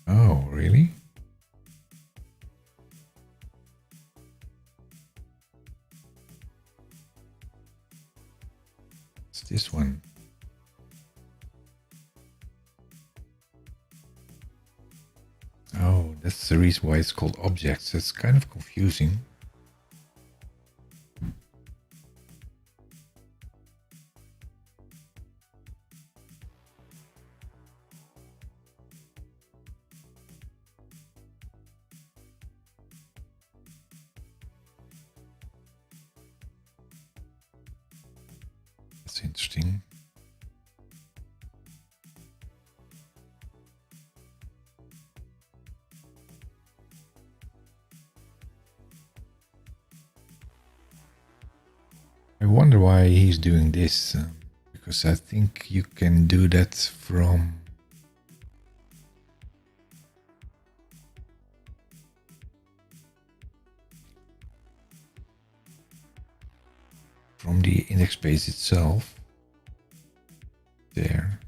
Oh, really? It's this one. Oh, That's the reason why it's called objects. It's kind of confusing. That's interesting. I wonder why he's doing this, because I think you can do that from the index page itself. There.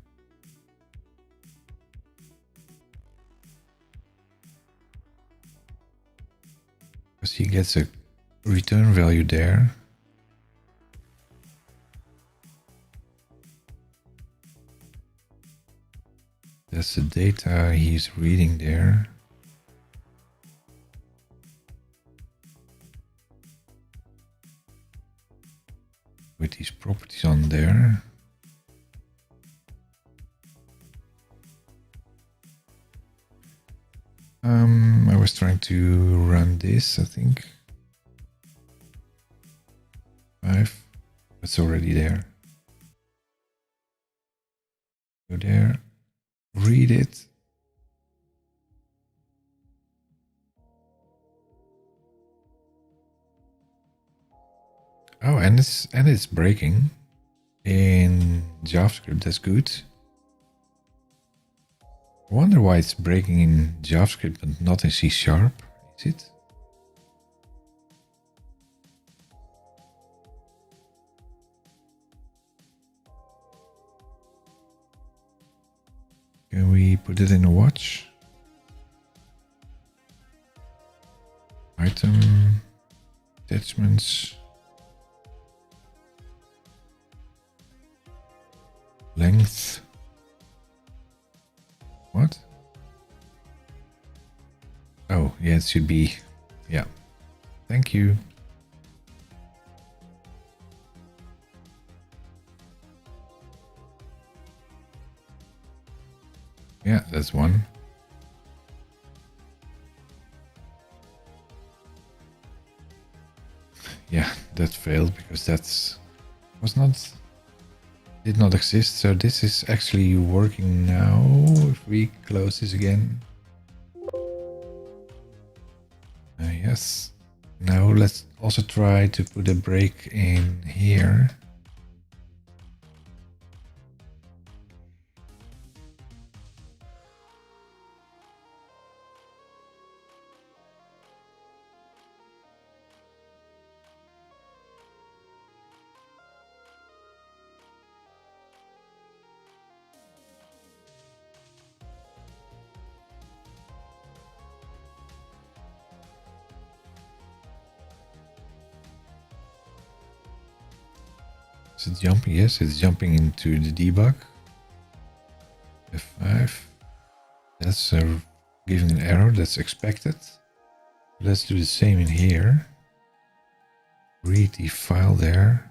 Because he gets a return value there. That's the data he's reading there. With these properties on there. I was trying to run this, I think. 5. It's already there. Go there. Read it. Oh, and it's breaking in JavaScript. That's good. I wonder why it's breaking in JavaScript but not in C#. Is it? Can we put it in a watch? Item, attachments, length. What? Oh, yeah, it should be. Yeah. Thank you. Yeah, that's one. Yeah, that failed because did not exist. So this is actually working now. If we close this again. Yes. Now let's also try to put a break in here. Is it jumping? Yes, it's jumping into the debug. F5. That's giving an error. That's expected. Let's do the same in here. Read the file there.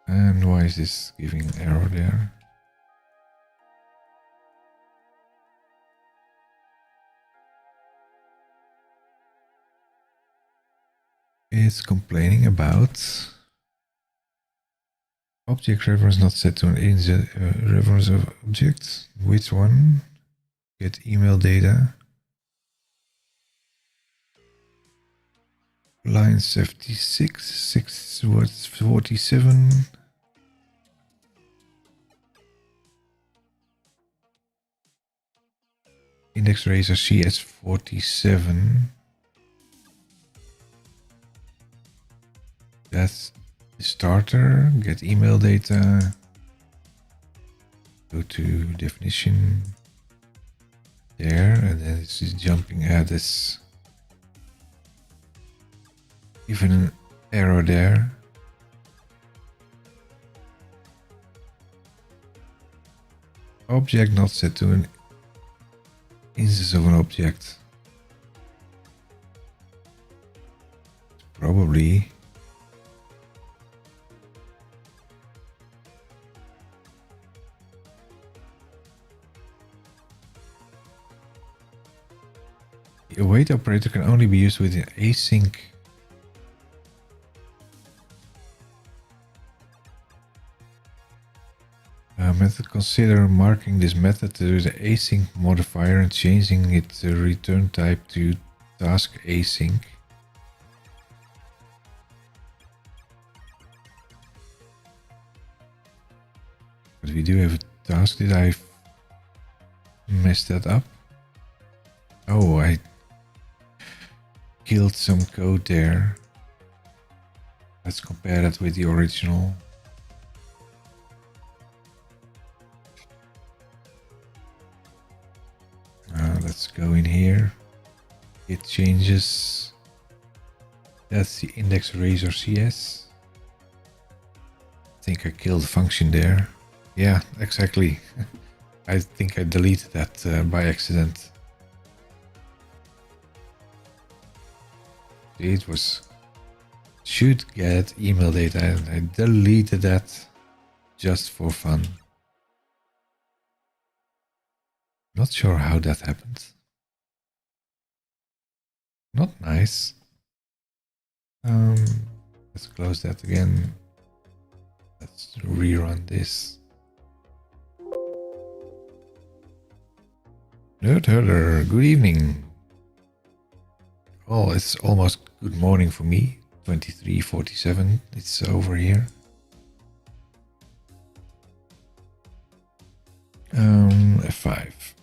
And why is this giving an error there? It's complaining about object reference not set to an reference of object. Which one? Get email data. Line 76, 47. Index razor CS47. That's the starter. Get email data. Go to definition. There, and then it's just jumping at this. Even an arrow there. object not set to an instance of an object. Probably. The await operator can only be used with an async. Method consider marking this method to the async modifier and changing its return type to task async. But we do have a task. Did I mess that up? Oh, I killed some code there. Let's compare that with the original. Let's go in here. It changes. That's the index razor CS. I think I killed the function there. Yeah, exactly. I think I deleted that by accident. It was should get email data and I deleted that just for fun. Not sure how that happened. Not nice. Let's close that again. Let's rerun this. Nerd Herder, good evening. Oh, it's almost good morning for me. 23:47. It's over here. F5.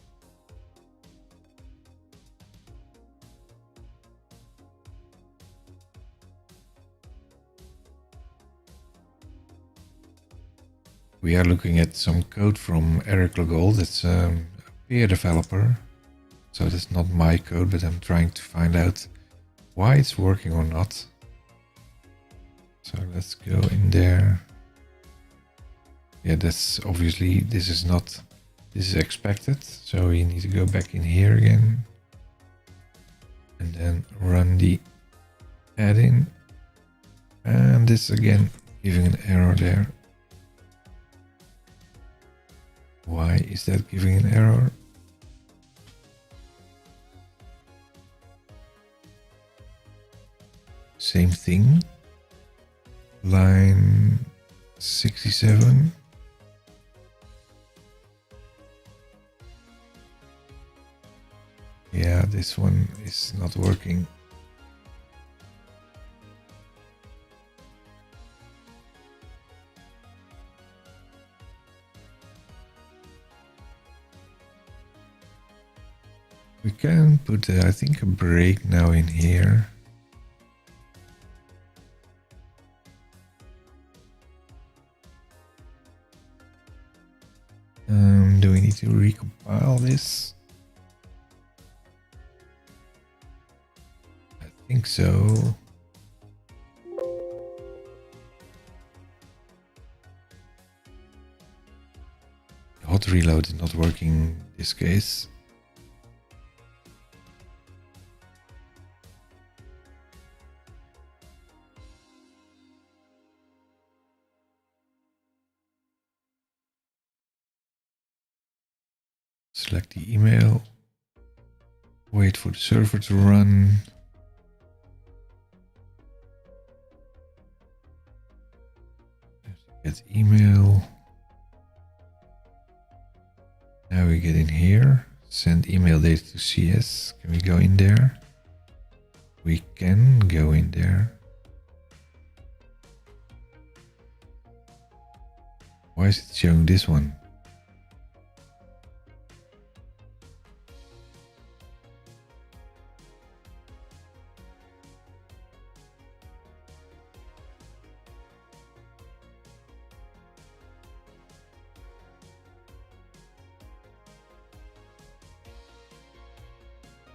We are looking at some code from Eric Legault. That's a peer developer. So that's not my code, but I'm trying to find out why it's working or not. So let's go in there. Yeah, that's obviously, this is expected. So we need to go back in here again. And then run the add-in. And this again, giving an error there. Why is that giving an error? Same thing. Line 67. Yeah, this one is not working. We can put, I think, a break now in here. Do we need to recompile this? I think so. Hot reload is not working in this case. Select the email, wait for the server to run. Get email. Now we get in here, send email data to CS. Can we go in there? We can go in there. Why is it showing this one?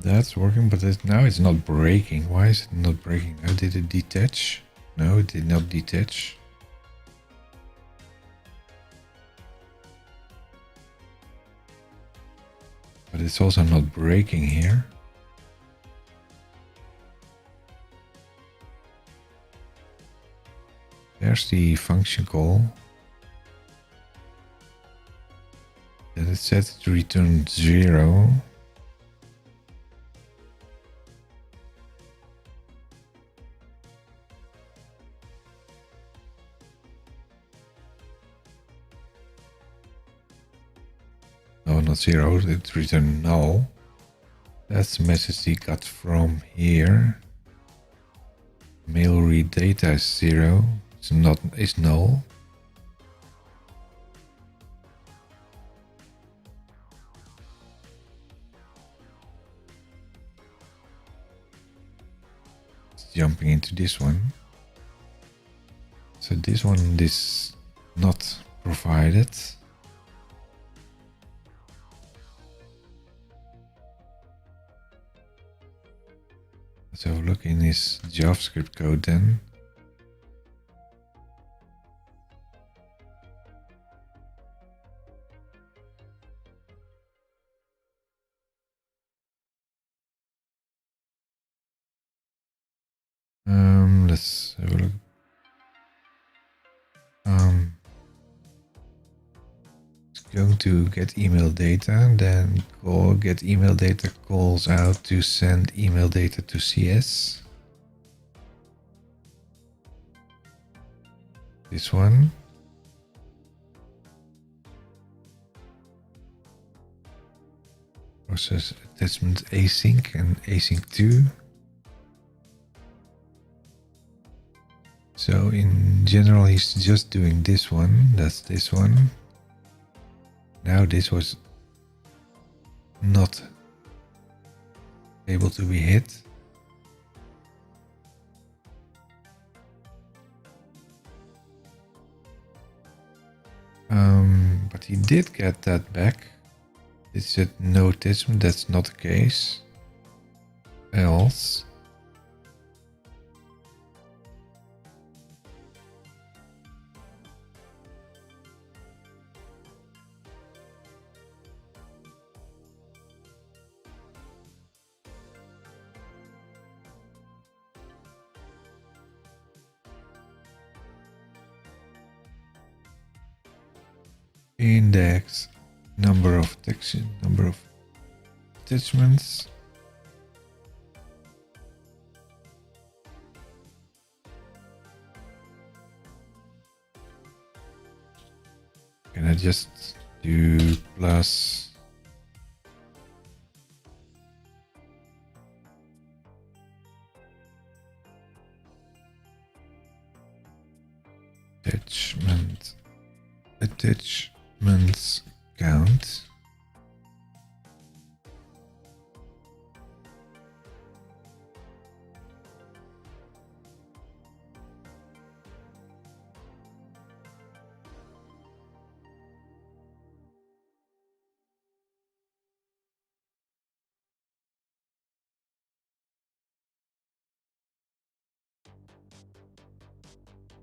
That's working, but now it's not breaking. Why is it not breaking? Oh, did it detach? No, it did not detach. But it's also not breaking here. There's the function call. That is set to return 0. No, not 0, it returned null. That's the message he got from here. Mail read data is 0. It's null. It's jumping into this one. So this one is not provided. Let's have a look in his JavaScript code then. Let's have a look. It's going to get email data, then call get email data calls out to send email data to CS. This one. Process attachment async and async 2. So in general, he's just doing this one. That's this one. Now this was not able to be hit. But he did get that back. It said no attachment. That's not the case. Else. Index number of attachments. Can I just do plus attachments count?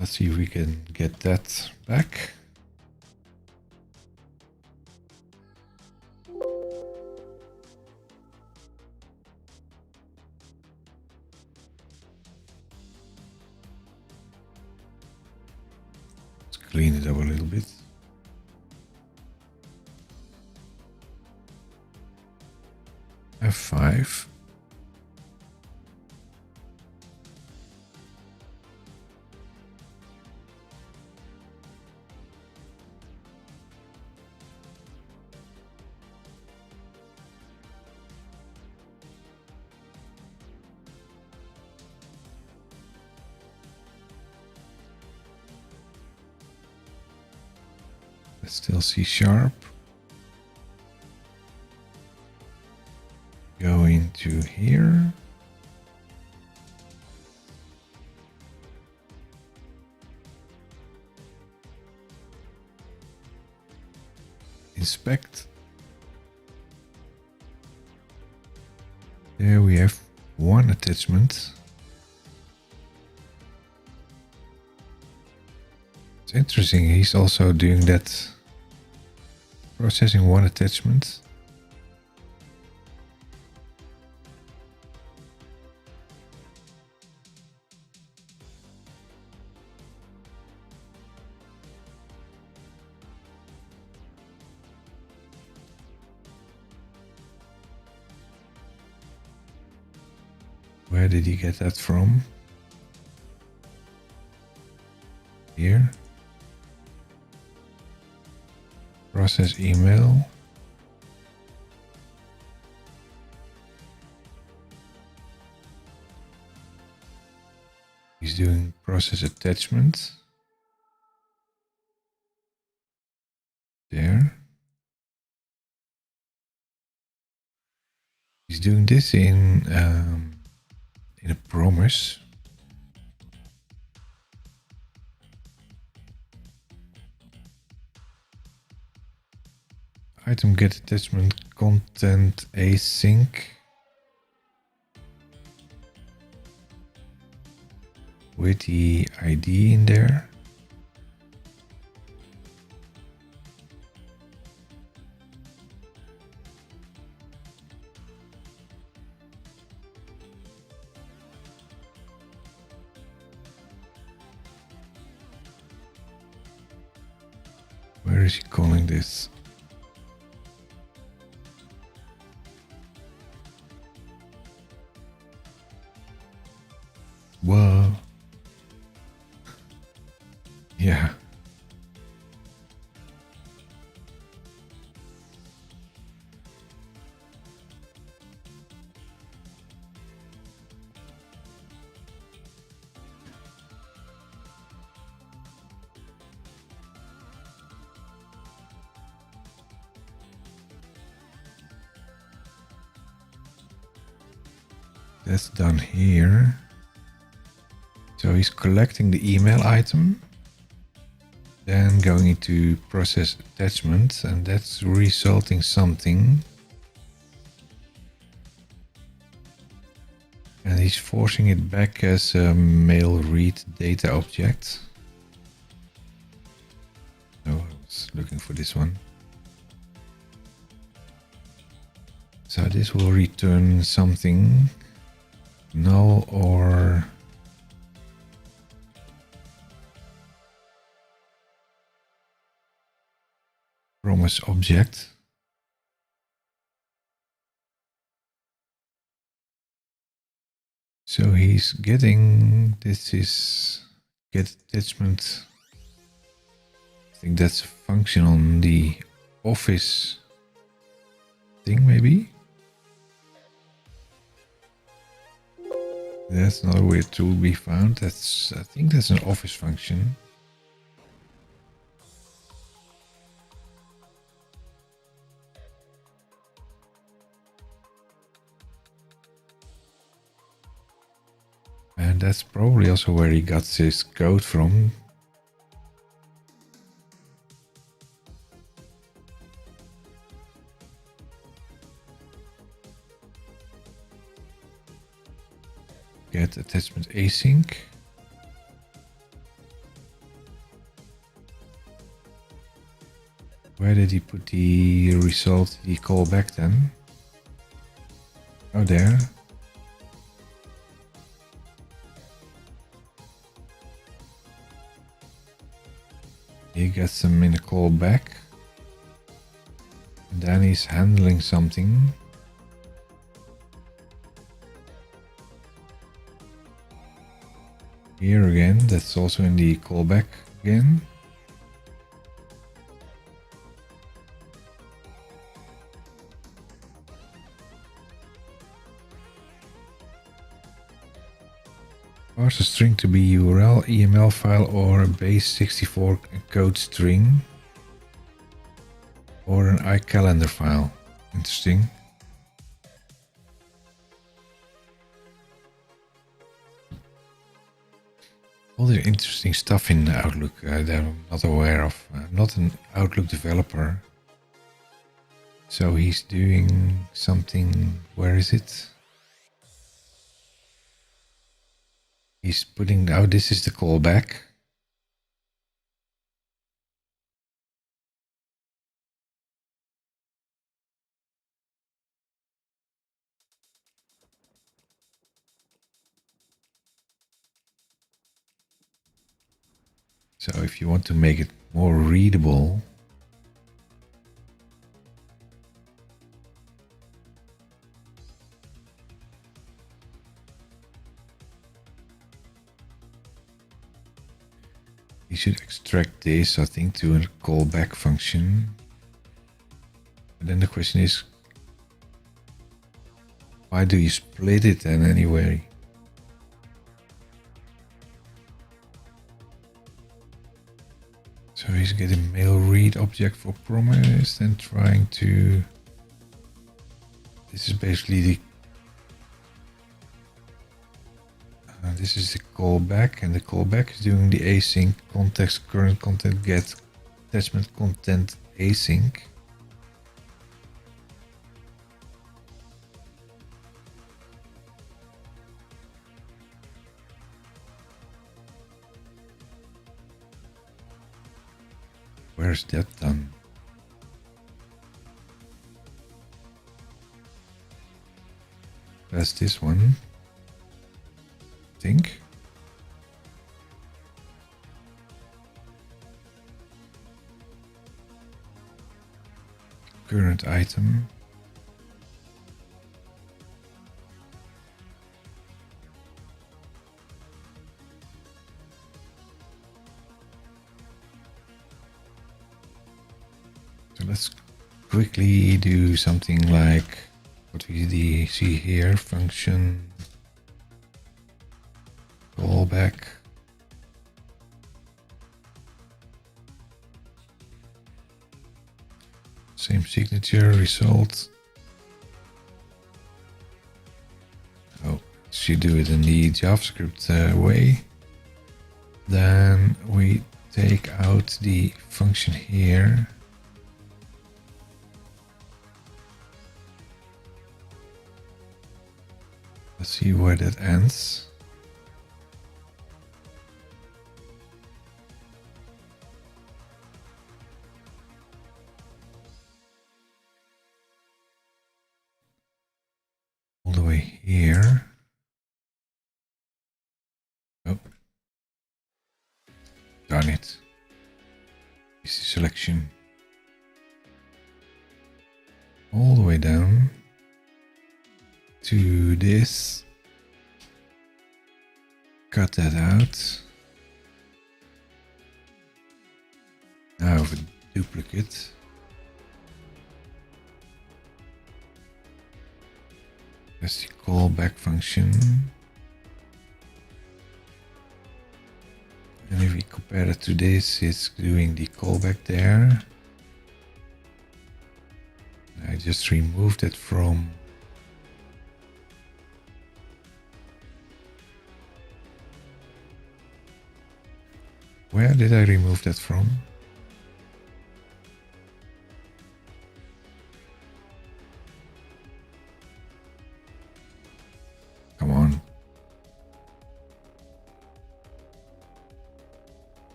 Let's see if we can get that back. Let's clean it up a little bit. F5. Let's still C#. Go into here. Inspect. There we have one attachment. It's interesting, he's also doing that, processing one attachment. Where did he get that from? Here. Process email. He's doing process attachment. There. He's doing this in a promise. Item get attachment content async. With the ID in there. Where is he calling this? Whoa. Yeah. That's done here. So he's collecting the email item, then going into process attachment, and that's resulting something. And he's forcing it back as a mail read data object. So I was looking for this one. So this will return something null or promise object. So he's getting, this is get attachment. I think that's a function on the Office thing maybe. That's not where to be found. That's, I think that's an Office function. And that's probably also where he got his code from. Get attachment async. Where did he put the result, the callback then? Oh, there. He gets them in a callback. And then he's handling something. Here again, that's also in the callback again. Parse a string to be URL, EML file, or a base64 code string, or an iCalendar file. Interesting. All the interesting stuff in Outlook that I'm not aware of. I'm not an Outlook developer. So he's doing something, where is it? He's putting, oh, this is the callback. So if you want to make it more readable, should extract this, I think, to a callback function. And then the question is, why do you split it then anyway? So he's getting mail read object for promise and trying to. This is basically the. This is the callback, and the callback is doing the async context current content get attachment content async. Where's that done? That's this one, I think. Current item. So let's quickly do something like what we see here, function callback. Same signature result. Oh, should do it in the JavaScript way. Then we take out the function here. Let's see where that ends. All the way here. Oh. Darn it. Is the selection. All the way down to this. Cut that out. Now have a duplicate. That's the callback function. And if we compare it to this, it's doing the callback there. I just removed it from. Where did I remove that from? Come on.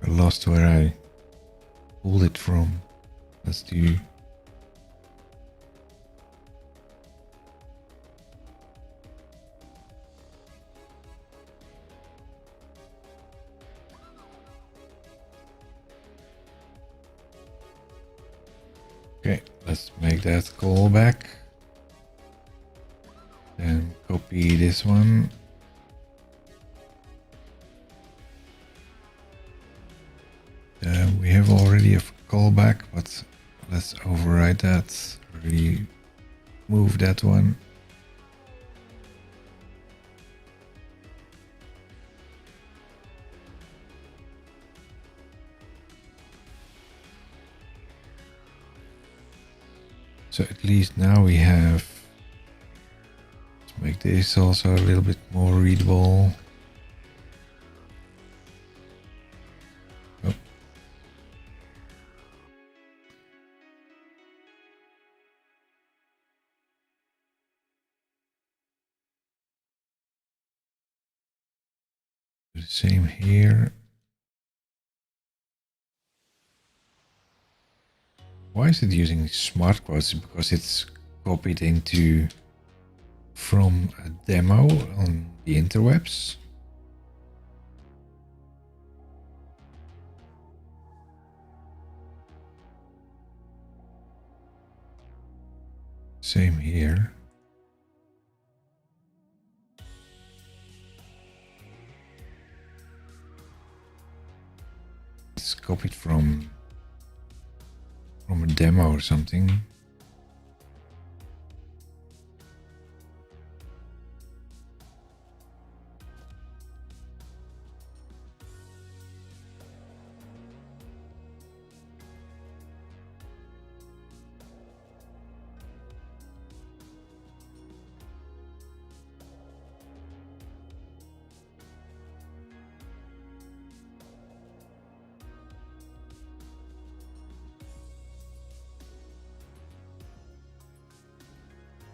I lost where I pulled it from. Let's do. Okay, let's make that callback. Then copy this one. We have already a callback, but let's override that. Remove that one. So at least now we have. Let's make this also a little bit more readable. Oh. Do the same here. Why is it using smart quotes? Because it's copied into from a demo on the interwebs. Same here. copied from a demo or something.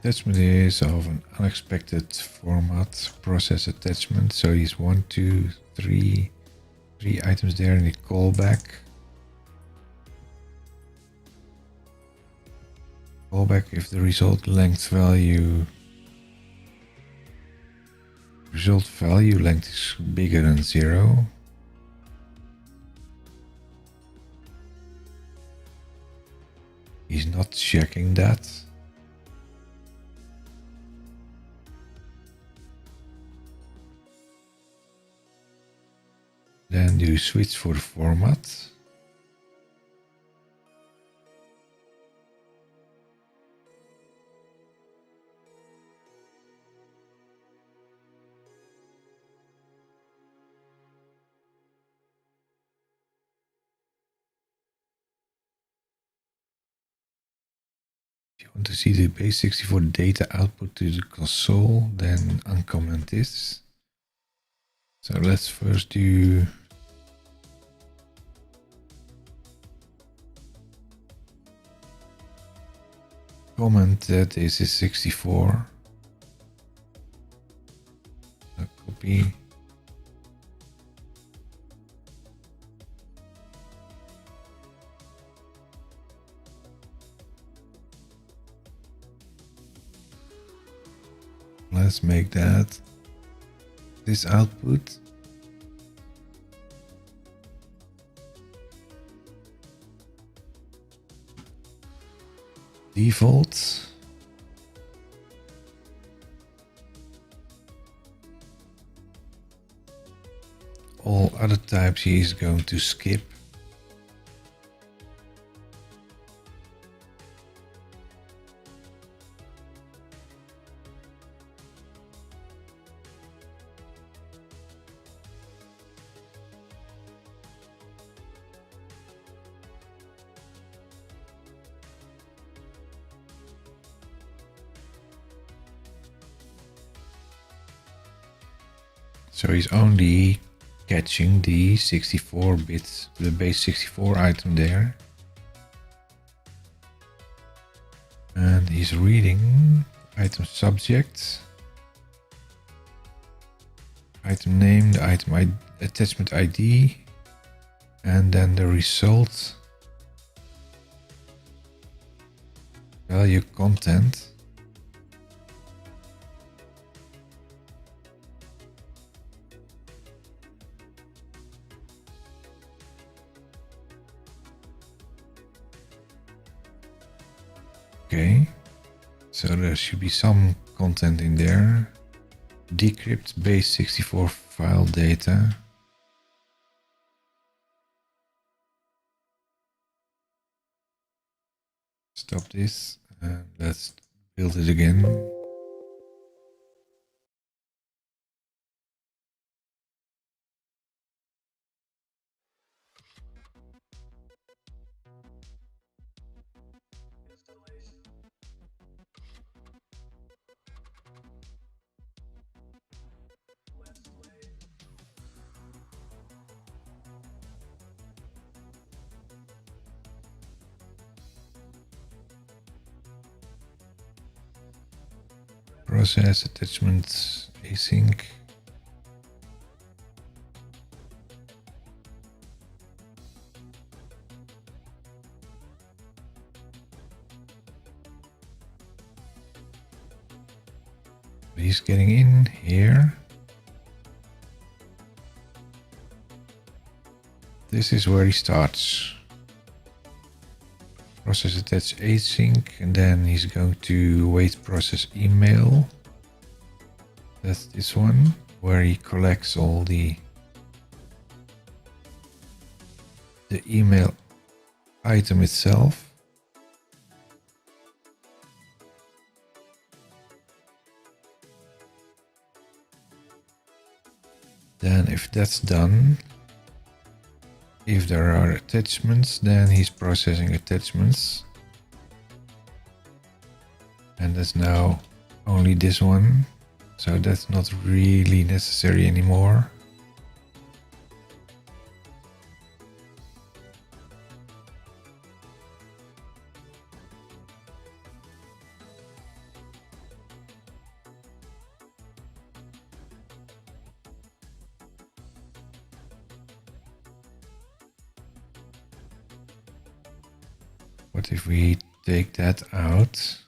Attachment is of an unexpected format, process attachment. So he's 1, 2, 3 items there in the callback. Callback if the result length value length is bigger than 0. He's not checking that. Then you switch for the format. If you want to see the base64 data output to the console, then uncomment this. So let's first do comment that this is 64. A copy. Let's make that this output. Default. All other types he is going to skip. So he's only catching the 64 bits, the base 64 item there. And he's reading item subject, item name, the item attachment ID, and then the result value content. Okay, so there should be some content in there. Decrypt base64 file data. Stop this and let's build it again. Process attachment async. He's getting in here. This is where he starts. Process attach async, and then he's going to wait process email. That's this one, where he collects all the the email item itself. Then if that's done, if there are attachments, then he's processing attachments. And that's now only this one. So that's not really necessary anymore. What if we take that out?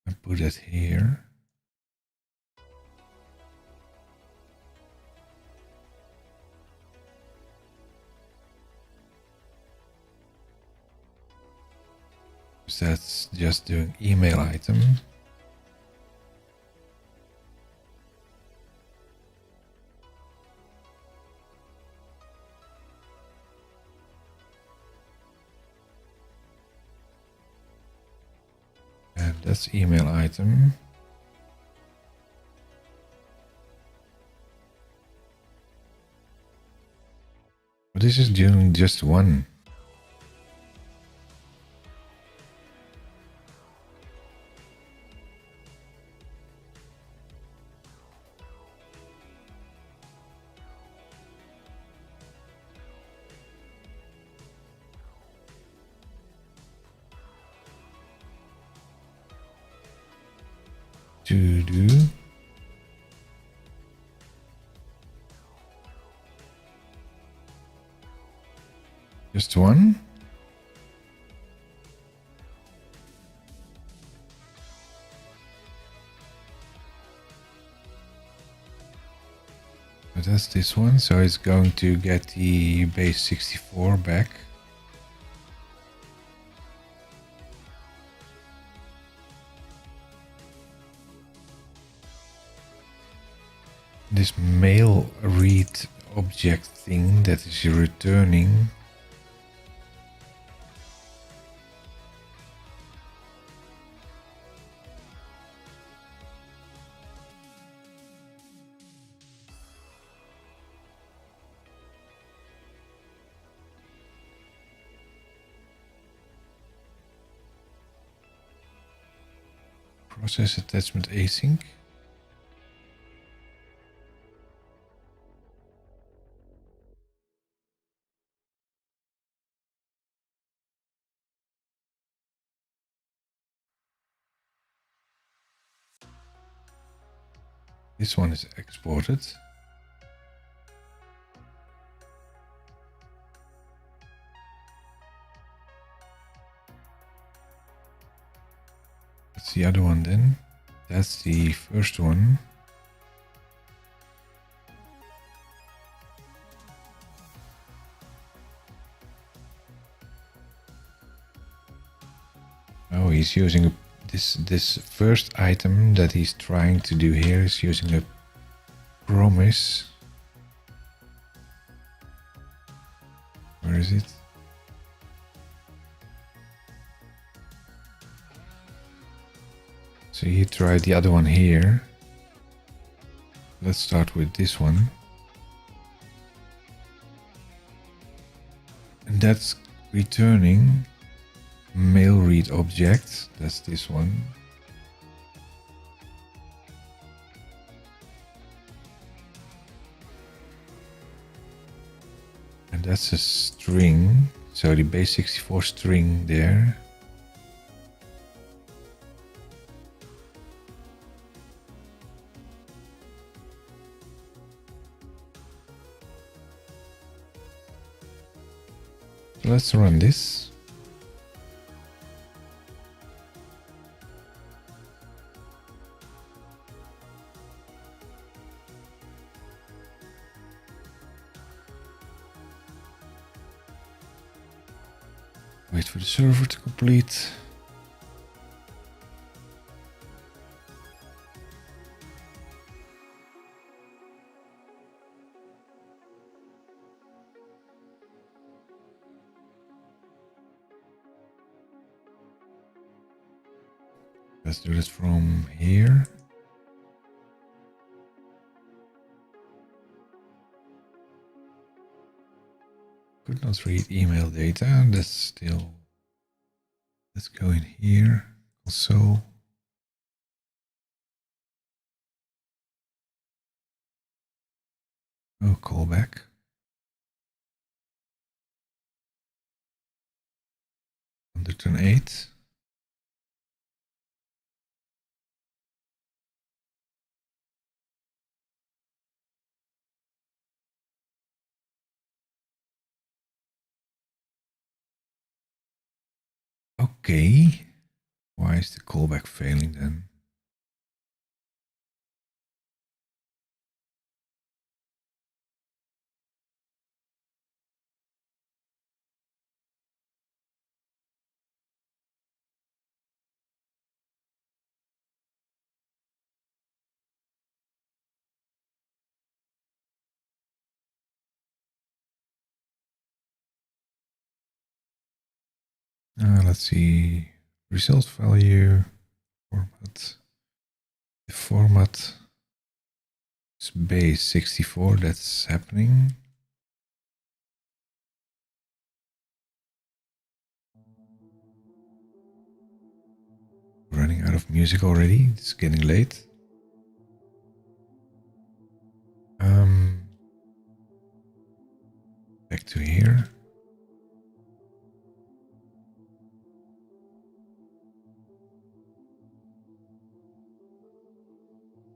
And put it here. So that's just doing email item. And that's email item. But this is doing just one. To do. Just one. But that's this one, so it's going to get the base 64 back. This mail read object thing that is returning. Process attachment async. This one is exported. That's the other one then. That's the first one. Oh, he's using this first item that he's trying to do here is using a promise. Where is it? So he tried the other one here. Let's start with this one. And that's returning mail read object. That's this one. And that's a string. So the base 64 string there. So let's run this. Wait for the server to complete. let's do this from here. Could not read email data. That's still. Let's go in here. Also. Oh, callback. Under turn 8. Okay. Why is the callback failing then? Let's see. Result value. Format. The format is base 64. That's happening. Running out of music already. It's getting late. Back to here.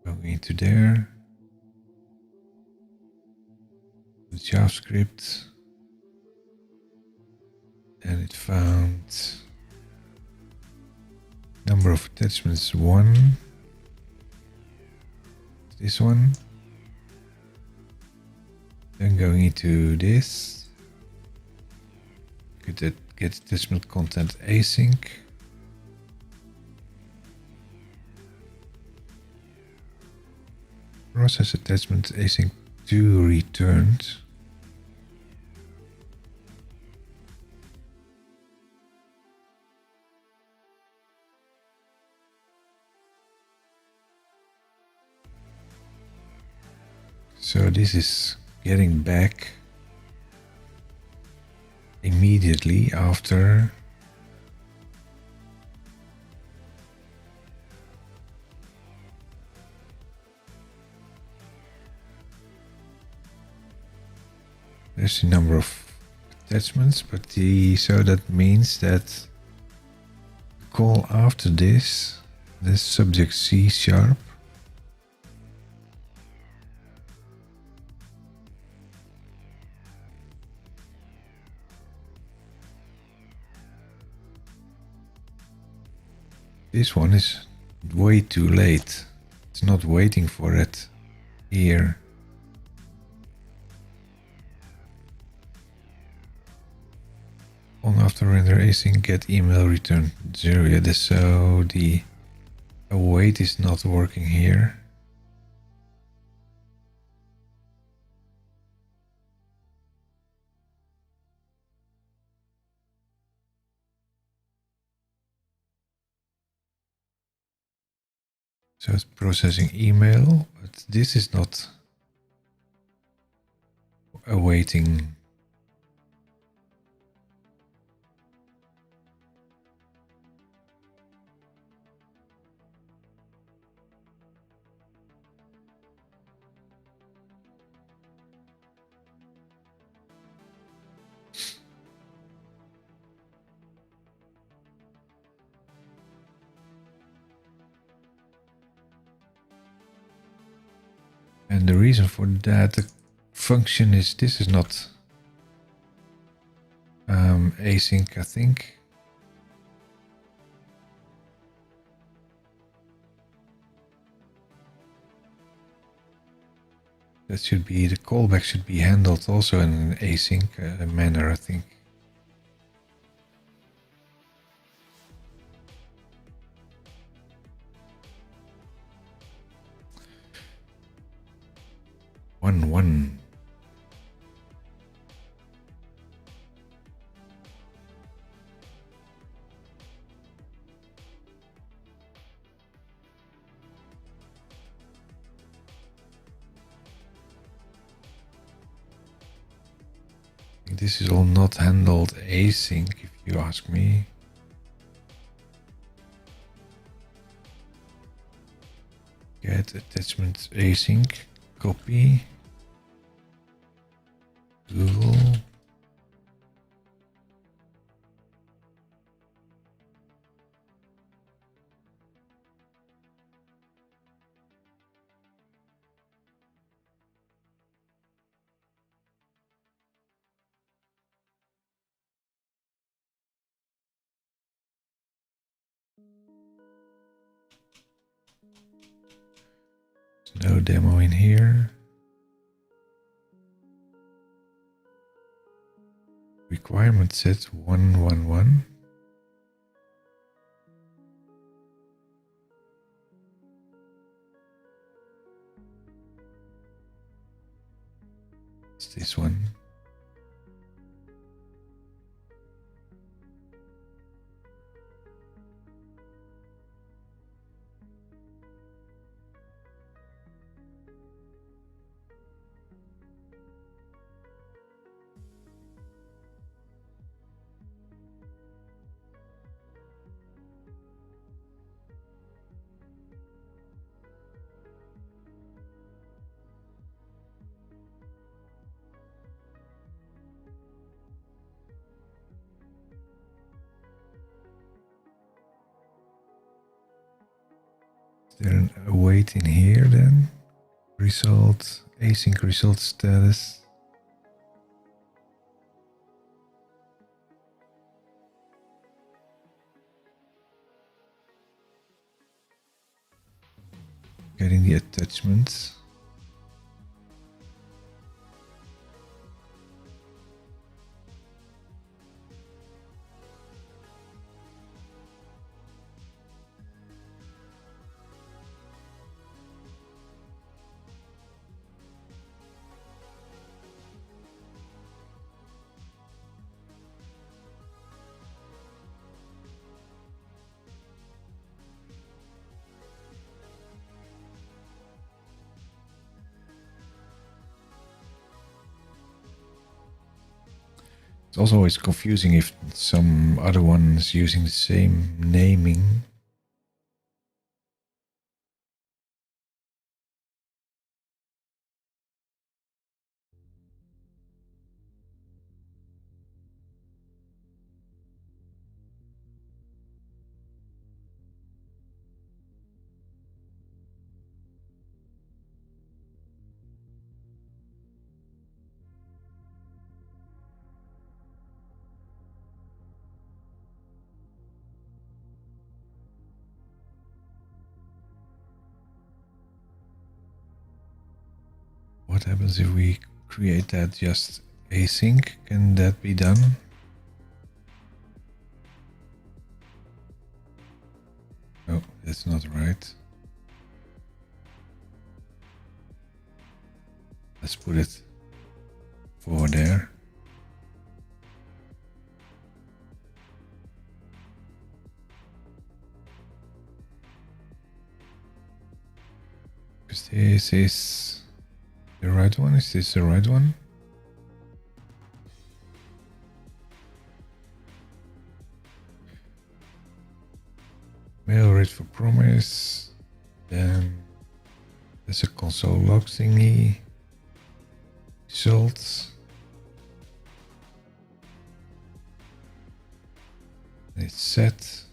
Going into there. The JavaScript. And it found number of attachments 1. This one. Then going into this. Get attachment content async. Process attachment async to returned. So this is getting back immediately after there's the number of attachments, but so that means that the call after this subject C#. This one is way too late. It's not waiting for it here. On after render async get email return 0. Yeah, so the await is not working here. So it's processing email, but this is not awaiting. And the reason for that, the function is, this is not async, I think. That should be, the callback should be handled also in an async manner, I think. One. This is all not handled async, if you ask me. Get attachment async, copy, Google. There's no demo in here. Requirement set 111. It's this one. Is there an await in here then? Result, async result status. Getting the attachments. It's also always confusing if some other one is using the same naming. What happens if we create that just async? Can that be done? No, that's not right. Let's put it forward there. Because this is the right one. Is this the right one? Mail read for promise. Then there's a console log thingy. Results. It's set.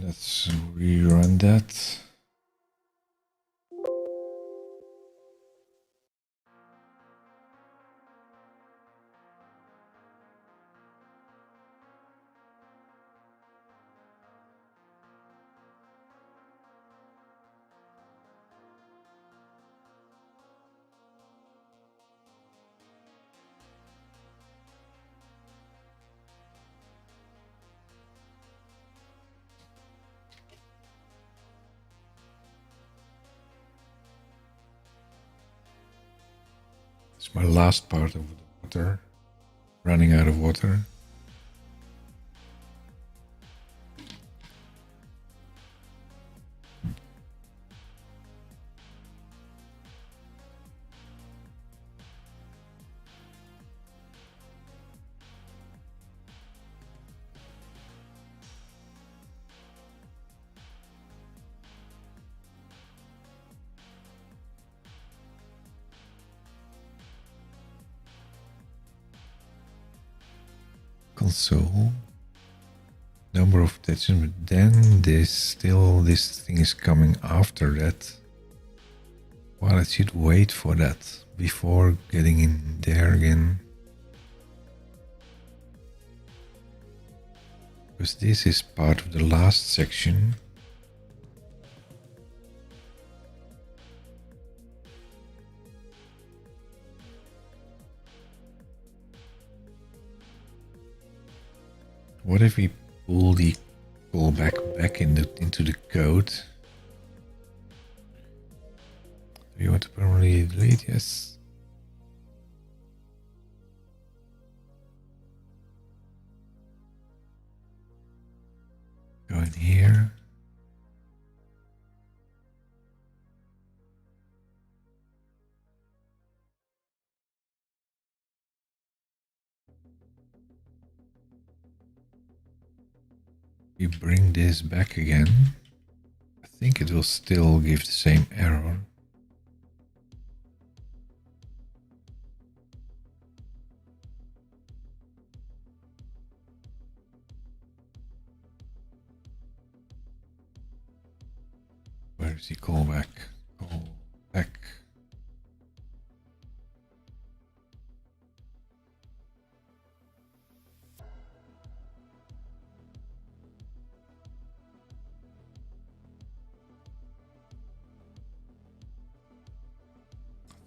Let's rerun that. It's my last part of the water. Running out of water. Console. Number of attachments, but then this thing is coming after that. Well, I should wait for that before getting in there again. Because this is part of the last section. What if we pull the callback back into the code? Do you want to permanently delete? Yes. Go in here. We bring this back again. I think it will still give the same error. Where is the callback? Callback.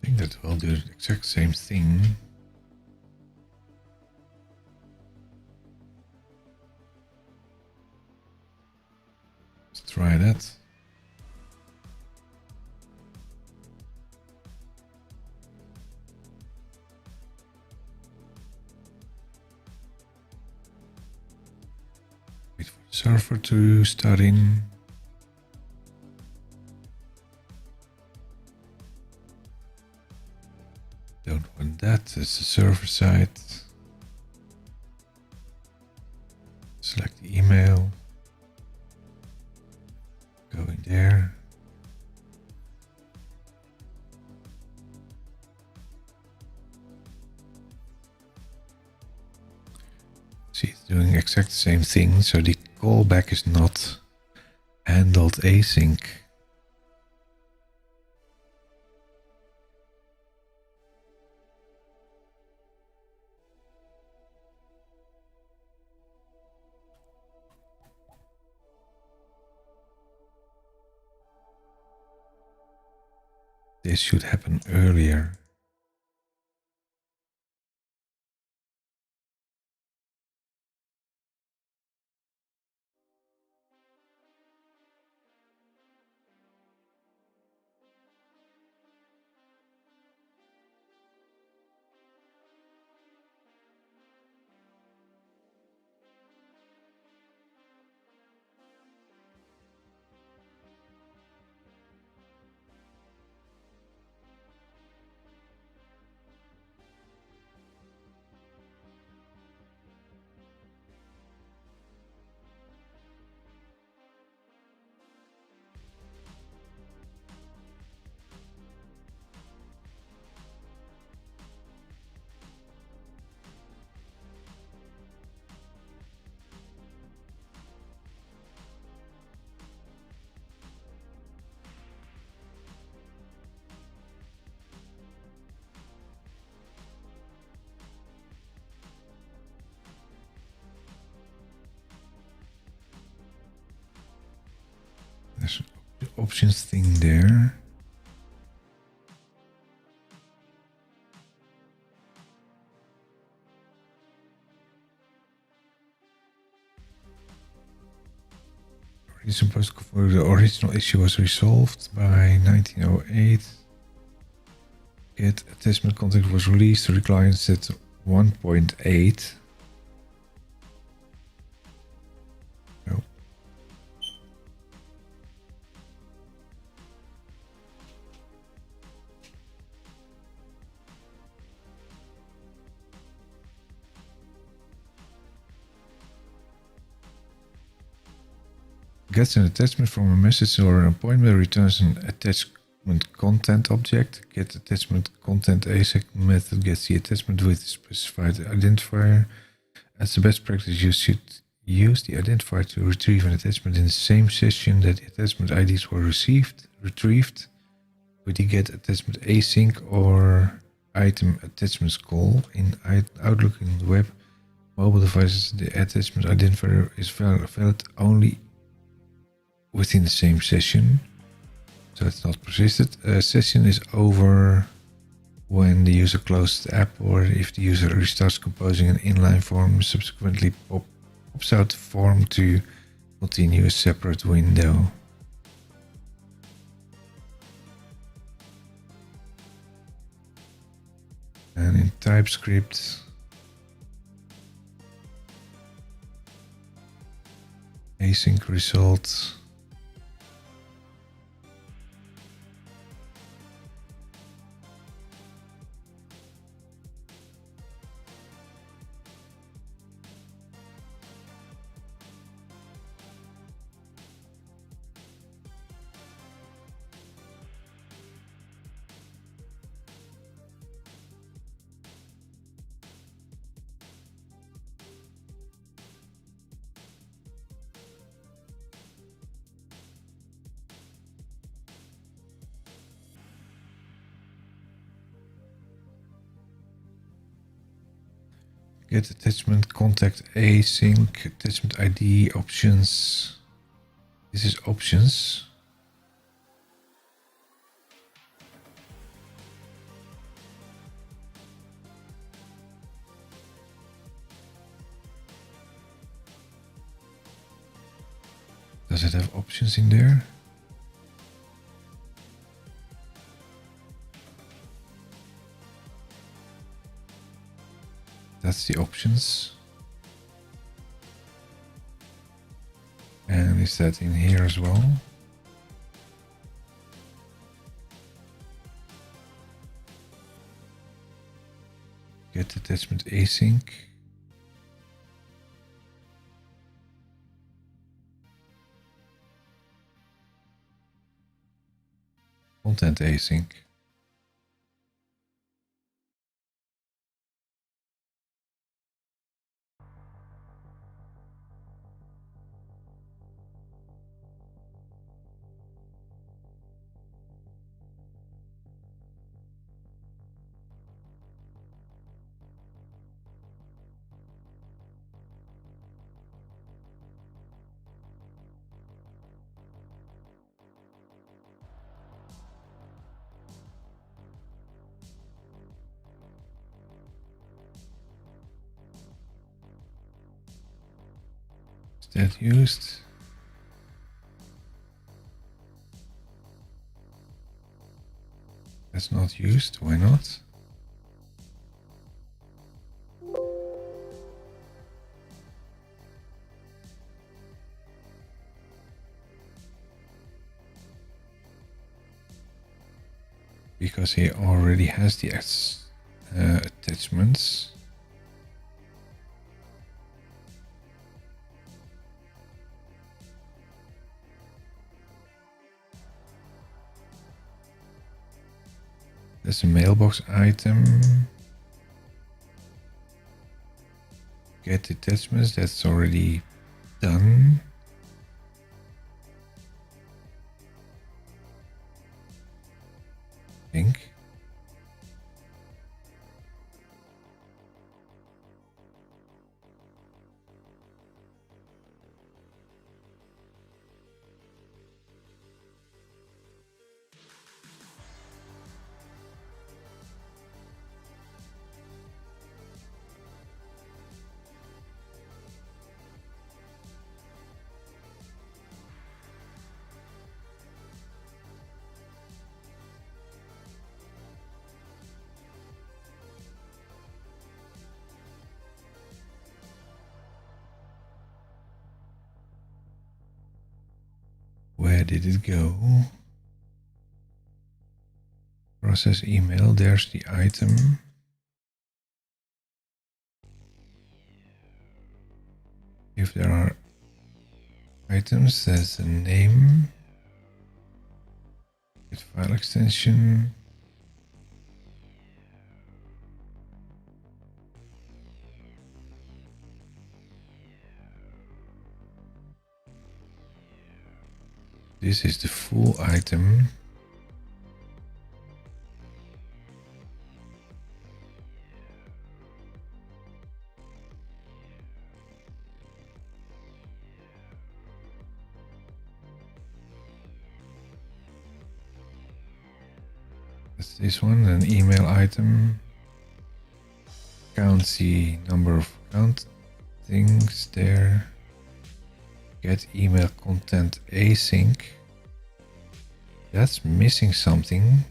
I think that will do the exact same thing. Let's try that. Wait for the server to start in. Don't want that, it's the server side. Select the email. Go in there. See, it's doing exact the same thing, so the callback is not handled async. This should happen earlier. There's an options thing there. The original issue was resolved by 1908. Get attachment content was released to the client set 1.8. No. Gets an attachment from a message or an appointment, returns an attachment content object. Get attachment content async method gets the attachment with the specified identifier. As the best practice, you should use the identifier to retrieve an attachment in the same session that the attachment IDs were retrieved with the get attachment async or item attachments call. In Outlook in the web mobile devices, the attachment identifier is valid only within the same session, so it's not persisted. A session is over when the user closes the app or if the user restarts composing an inline form, subsequently pops out the form to continue a separate window. And in TypeScript, async results. Get attachment contact async attachment ID options. This is options. Does it have options in there? That's the options. And is that in here as well? Get attachment async. Content async. That used. That's not used. Why not? Because he already has the attachments. There's a mailbox item. Get attachments, that's already done. I think. Where did it go? Process email, there's the item. If there are items, there's a name. Get file extension. This is the full item. That's this one, an email item. Count the number of count things there. Get email content async. That's missing something.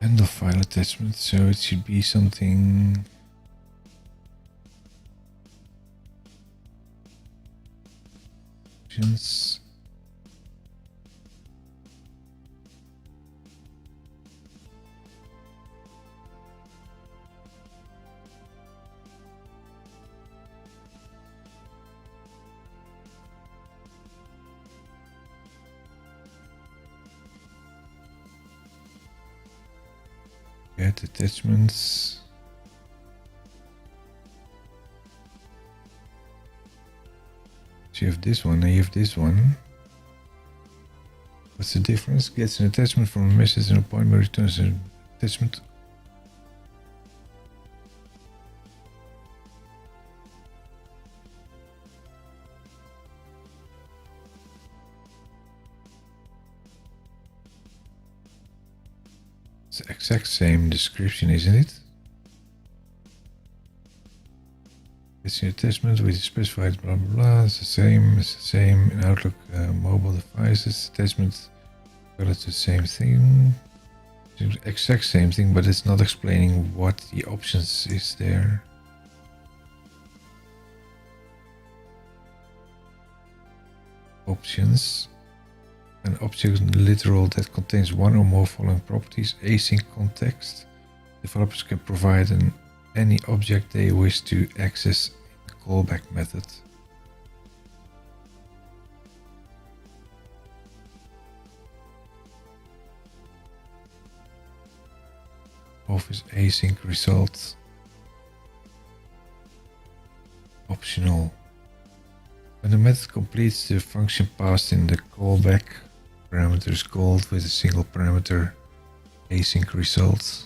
Handle file attachment, so it should be something. Options. Get attachments. So you have this one and you have this one. What's the difference? Gets an attachment from a message and appointment, returns an attachment. It's the exact same description, isn't it? It's an attachment with specified blah blah blah. It's the same. It's the same in Outlook mobile devices. Attachment, well, it's the same thing. It's the exact same thing, but it's not explaining what the options is there. Options. An object literal that contains one or more following properties. Async context. Developers can provide any object they wish to access in the callback method. Office async result. Optional. When the method completes the function passed in the callback, parameter is called with a single parameter async result.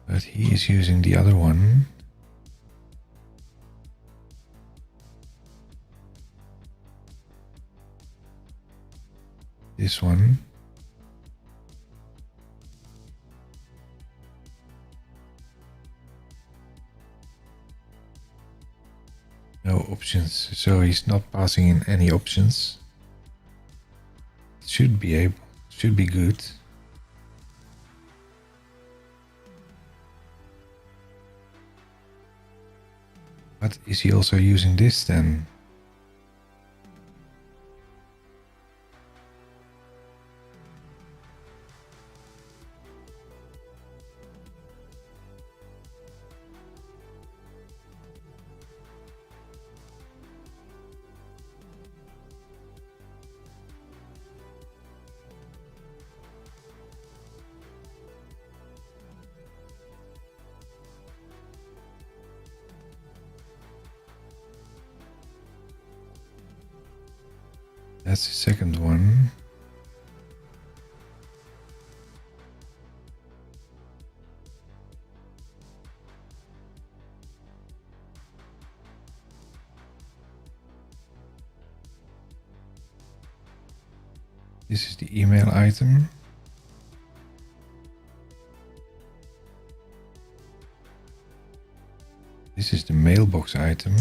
But he is using the other one. This one. No options, so he's not passing in any options. Should be good. But is he also using this then? That's the second one. This is the email item. This is the mailbox item.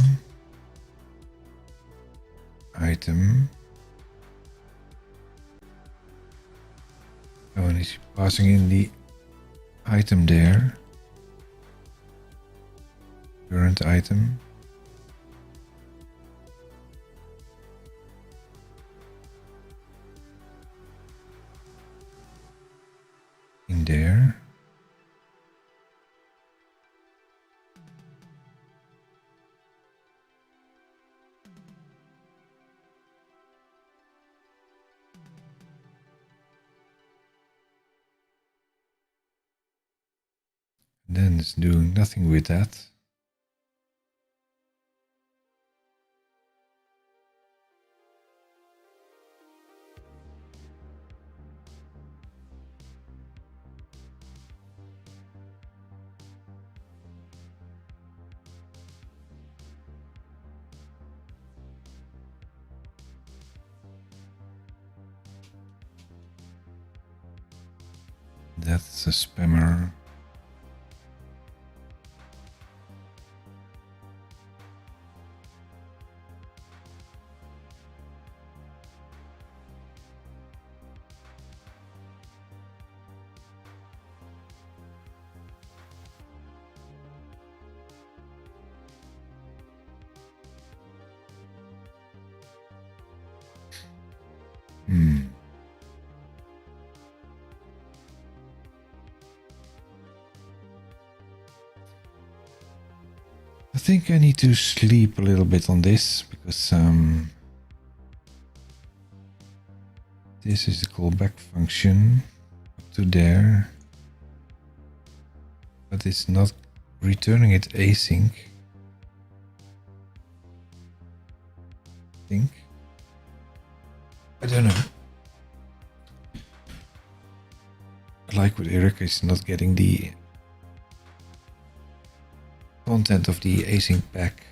Oh, and he's passing in the item there. Current item. In there. Then it's doing nothing with that. That's a spammer. I think I need to sleep a little bit on this because this is the callback function up to there, but it's not returning it async. I think. I don't know. Like with Eric, it's not getting the content of the async pack.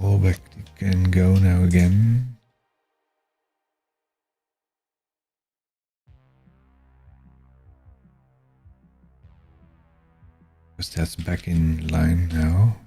Callback can go now again. Because that's back in line now.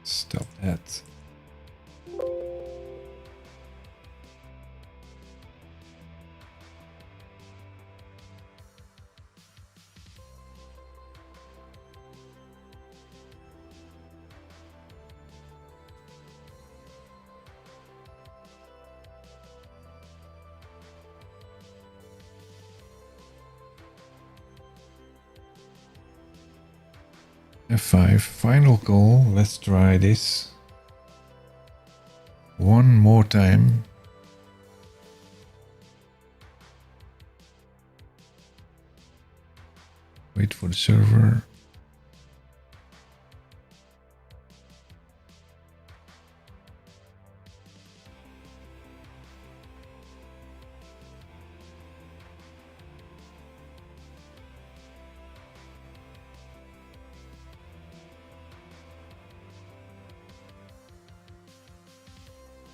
Stop that. F5, final call. Let's try this one more time. Wait for the server.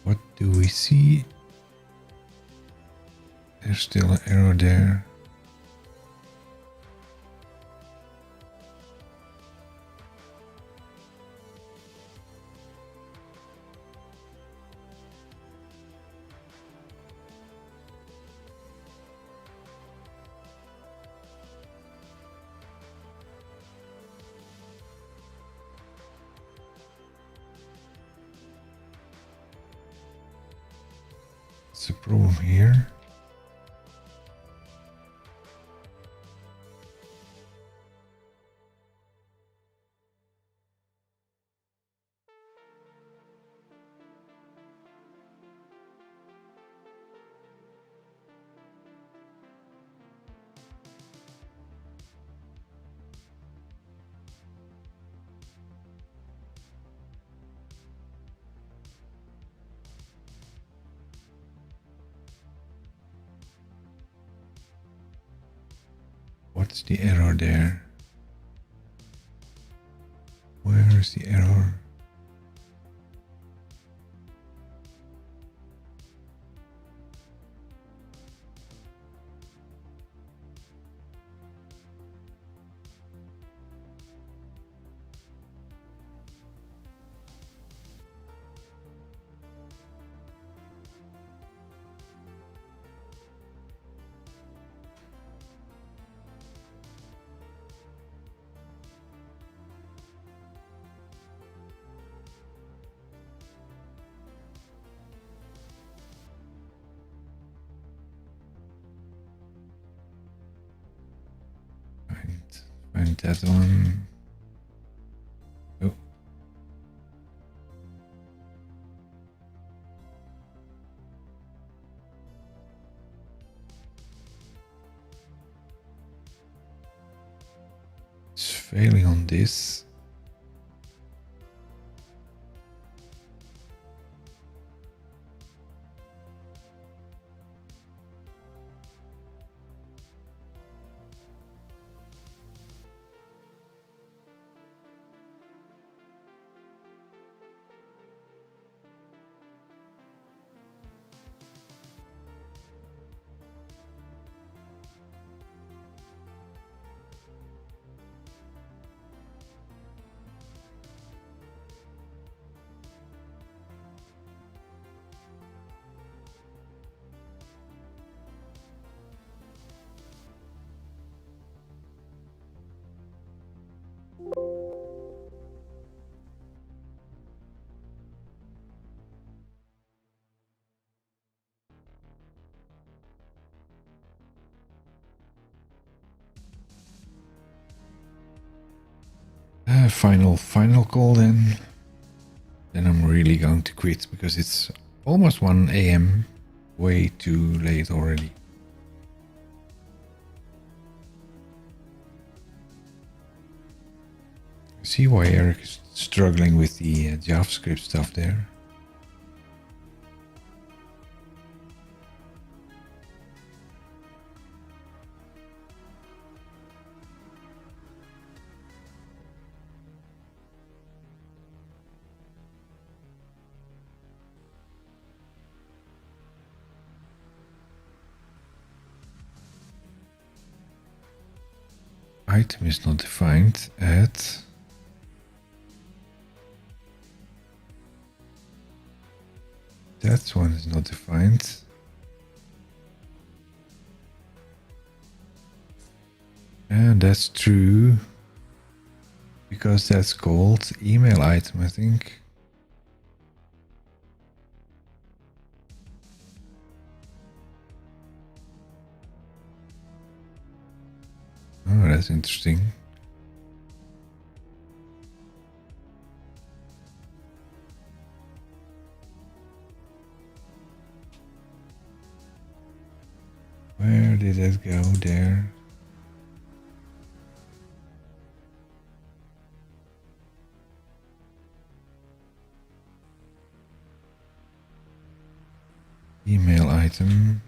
What do we see? There's still an error there. What's the problem here? What's the error there? Where is the error? Find that one. Oh. It's failing on this. Final call then. Then I'm really going to quit because it's almost 1 AM. Way too late already. See why Eric is struggling with the JavaScript stuff there. Item is not defined at that one is not defined. And that's true because that's called email item, I think. Oh, that's interesting. did it go there? Email item.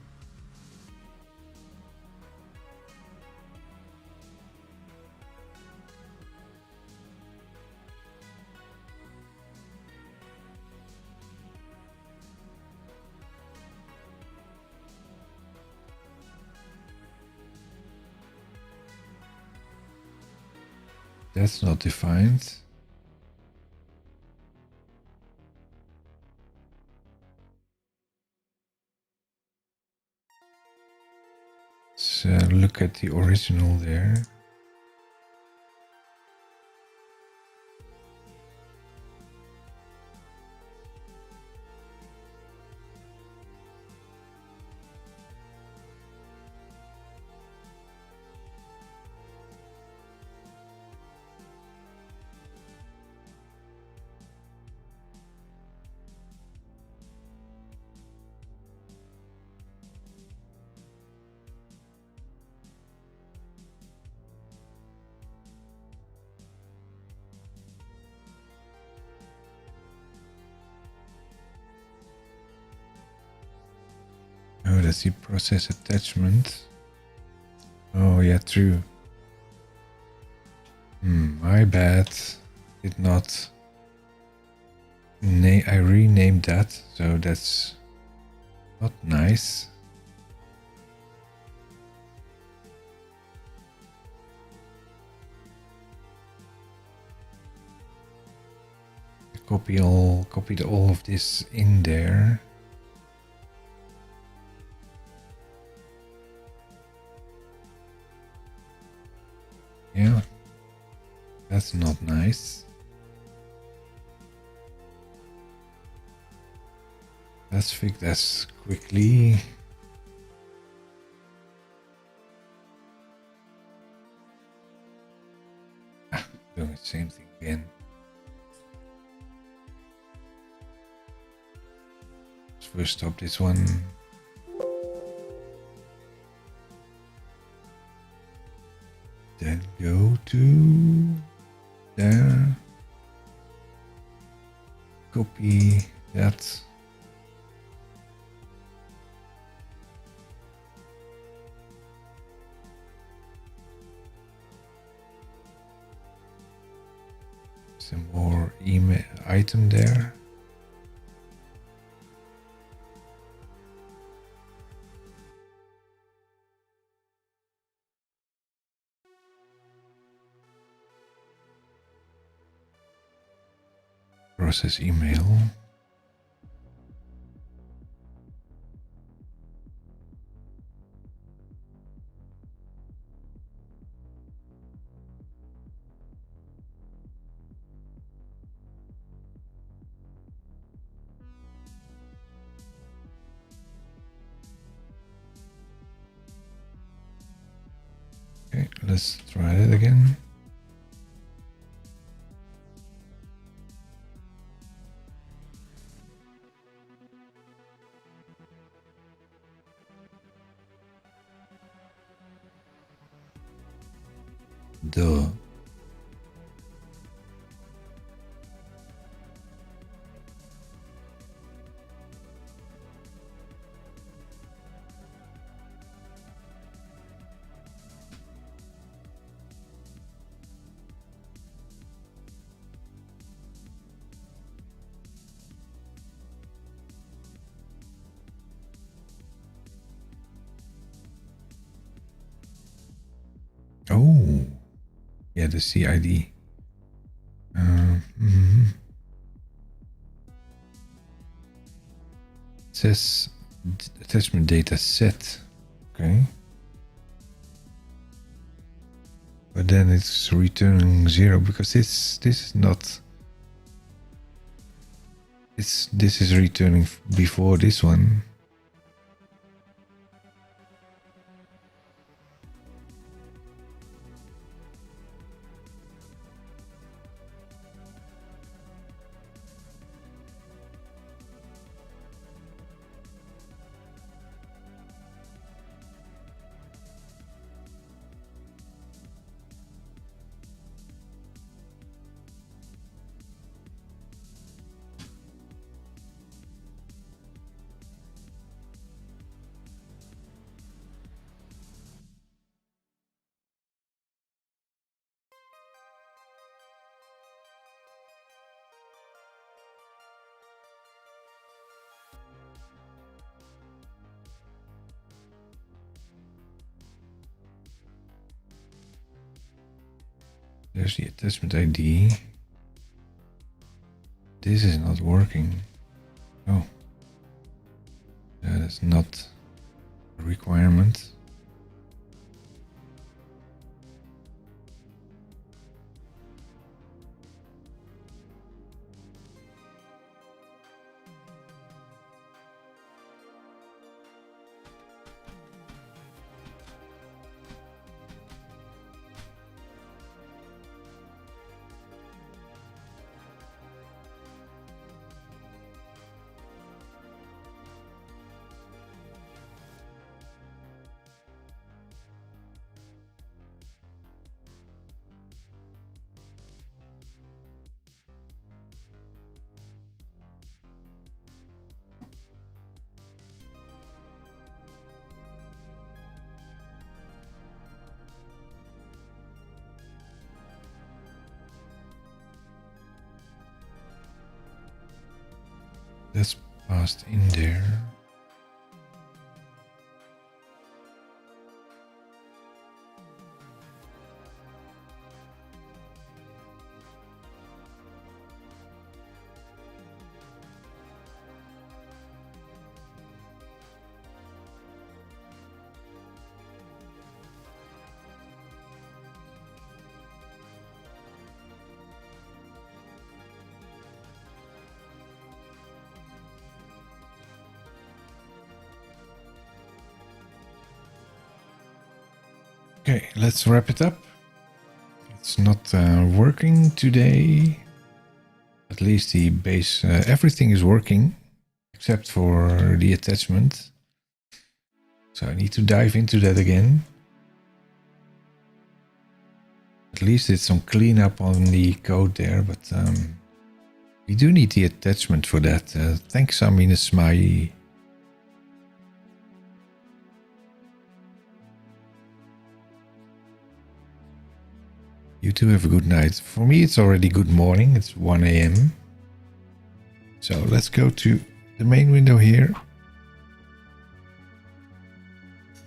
That's not defined. So look at the original there. Oh, that's the process attachment. Oh, yeah, true. My bad. Did not. I renamed that, so that's not nice. Copied all of this in there. Yeah, that's not nice. Let's fix this quickly. Doing the same thing again. Let's first stop this one. Then go to there. Copy that. Some more email item there. Process email. Okay, let's try that again. Duh. Oh, yeah, the CID. It says attachment data set. Okay. But then it's returning 0 because this is not. This is returning before this one. There's the attachment ID. This is not working. Oh, that is not a requirement. That's passed in there. Okay, let's wrap it up. It's not working today. At least the base, everything is working except for the attachment. So I need to dive into that again. At least it's some cleanup on the code there, but we do need the attachment for that. Thanks, Amina Smai. You too have a good night. For me, it's already good morning. It's 1 a.m. So let's go to the main window here.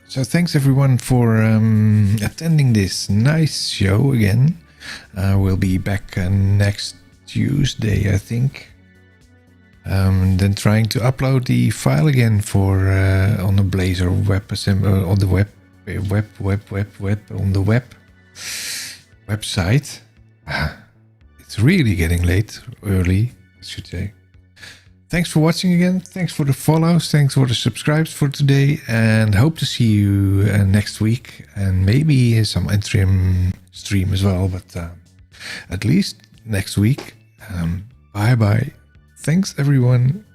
So thanks everyone for attending this nice show again. We'll be back next Tuesday, I think. Then trying to upload the file again for on the Blazor web assembly on the website. It's really getting late, early, I should say. Thanks for watching again. Thanks for the follows. Thanks for the subscribes for today, and hope to see you next week, and maybe some interim stream as well, but at least next week. Bye bye. Thanks everyone.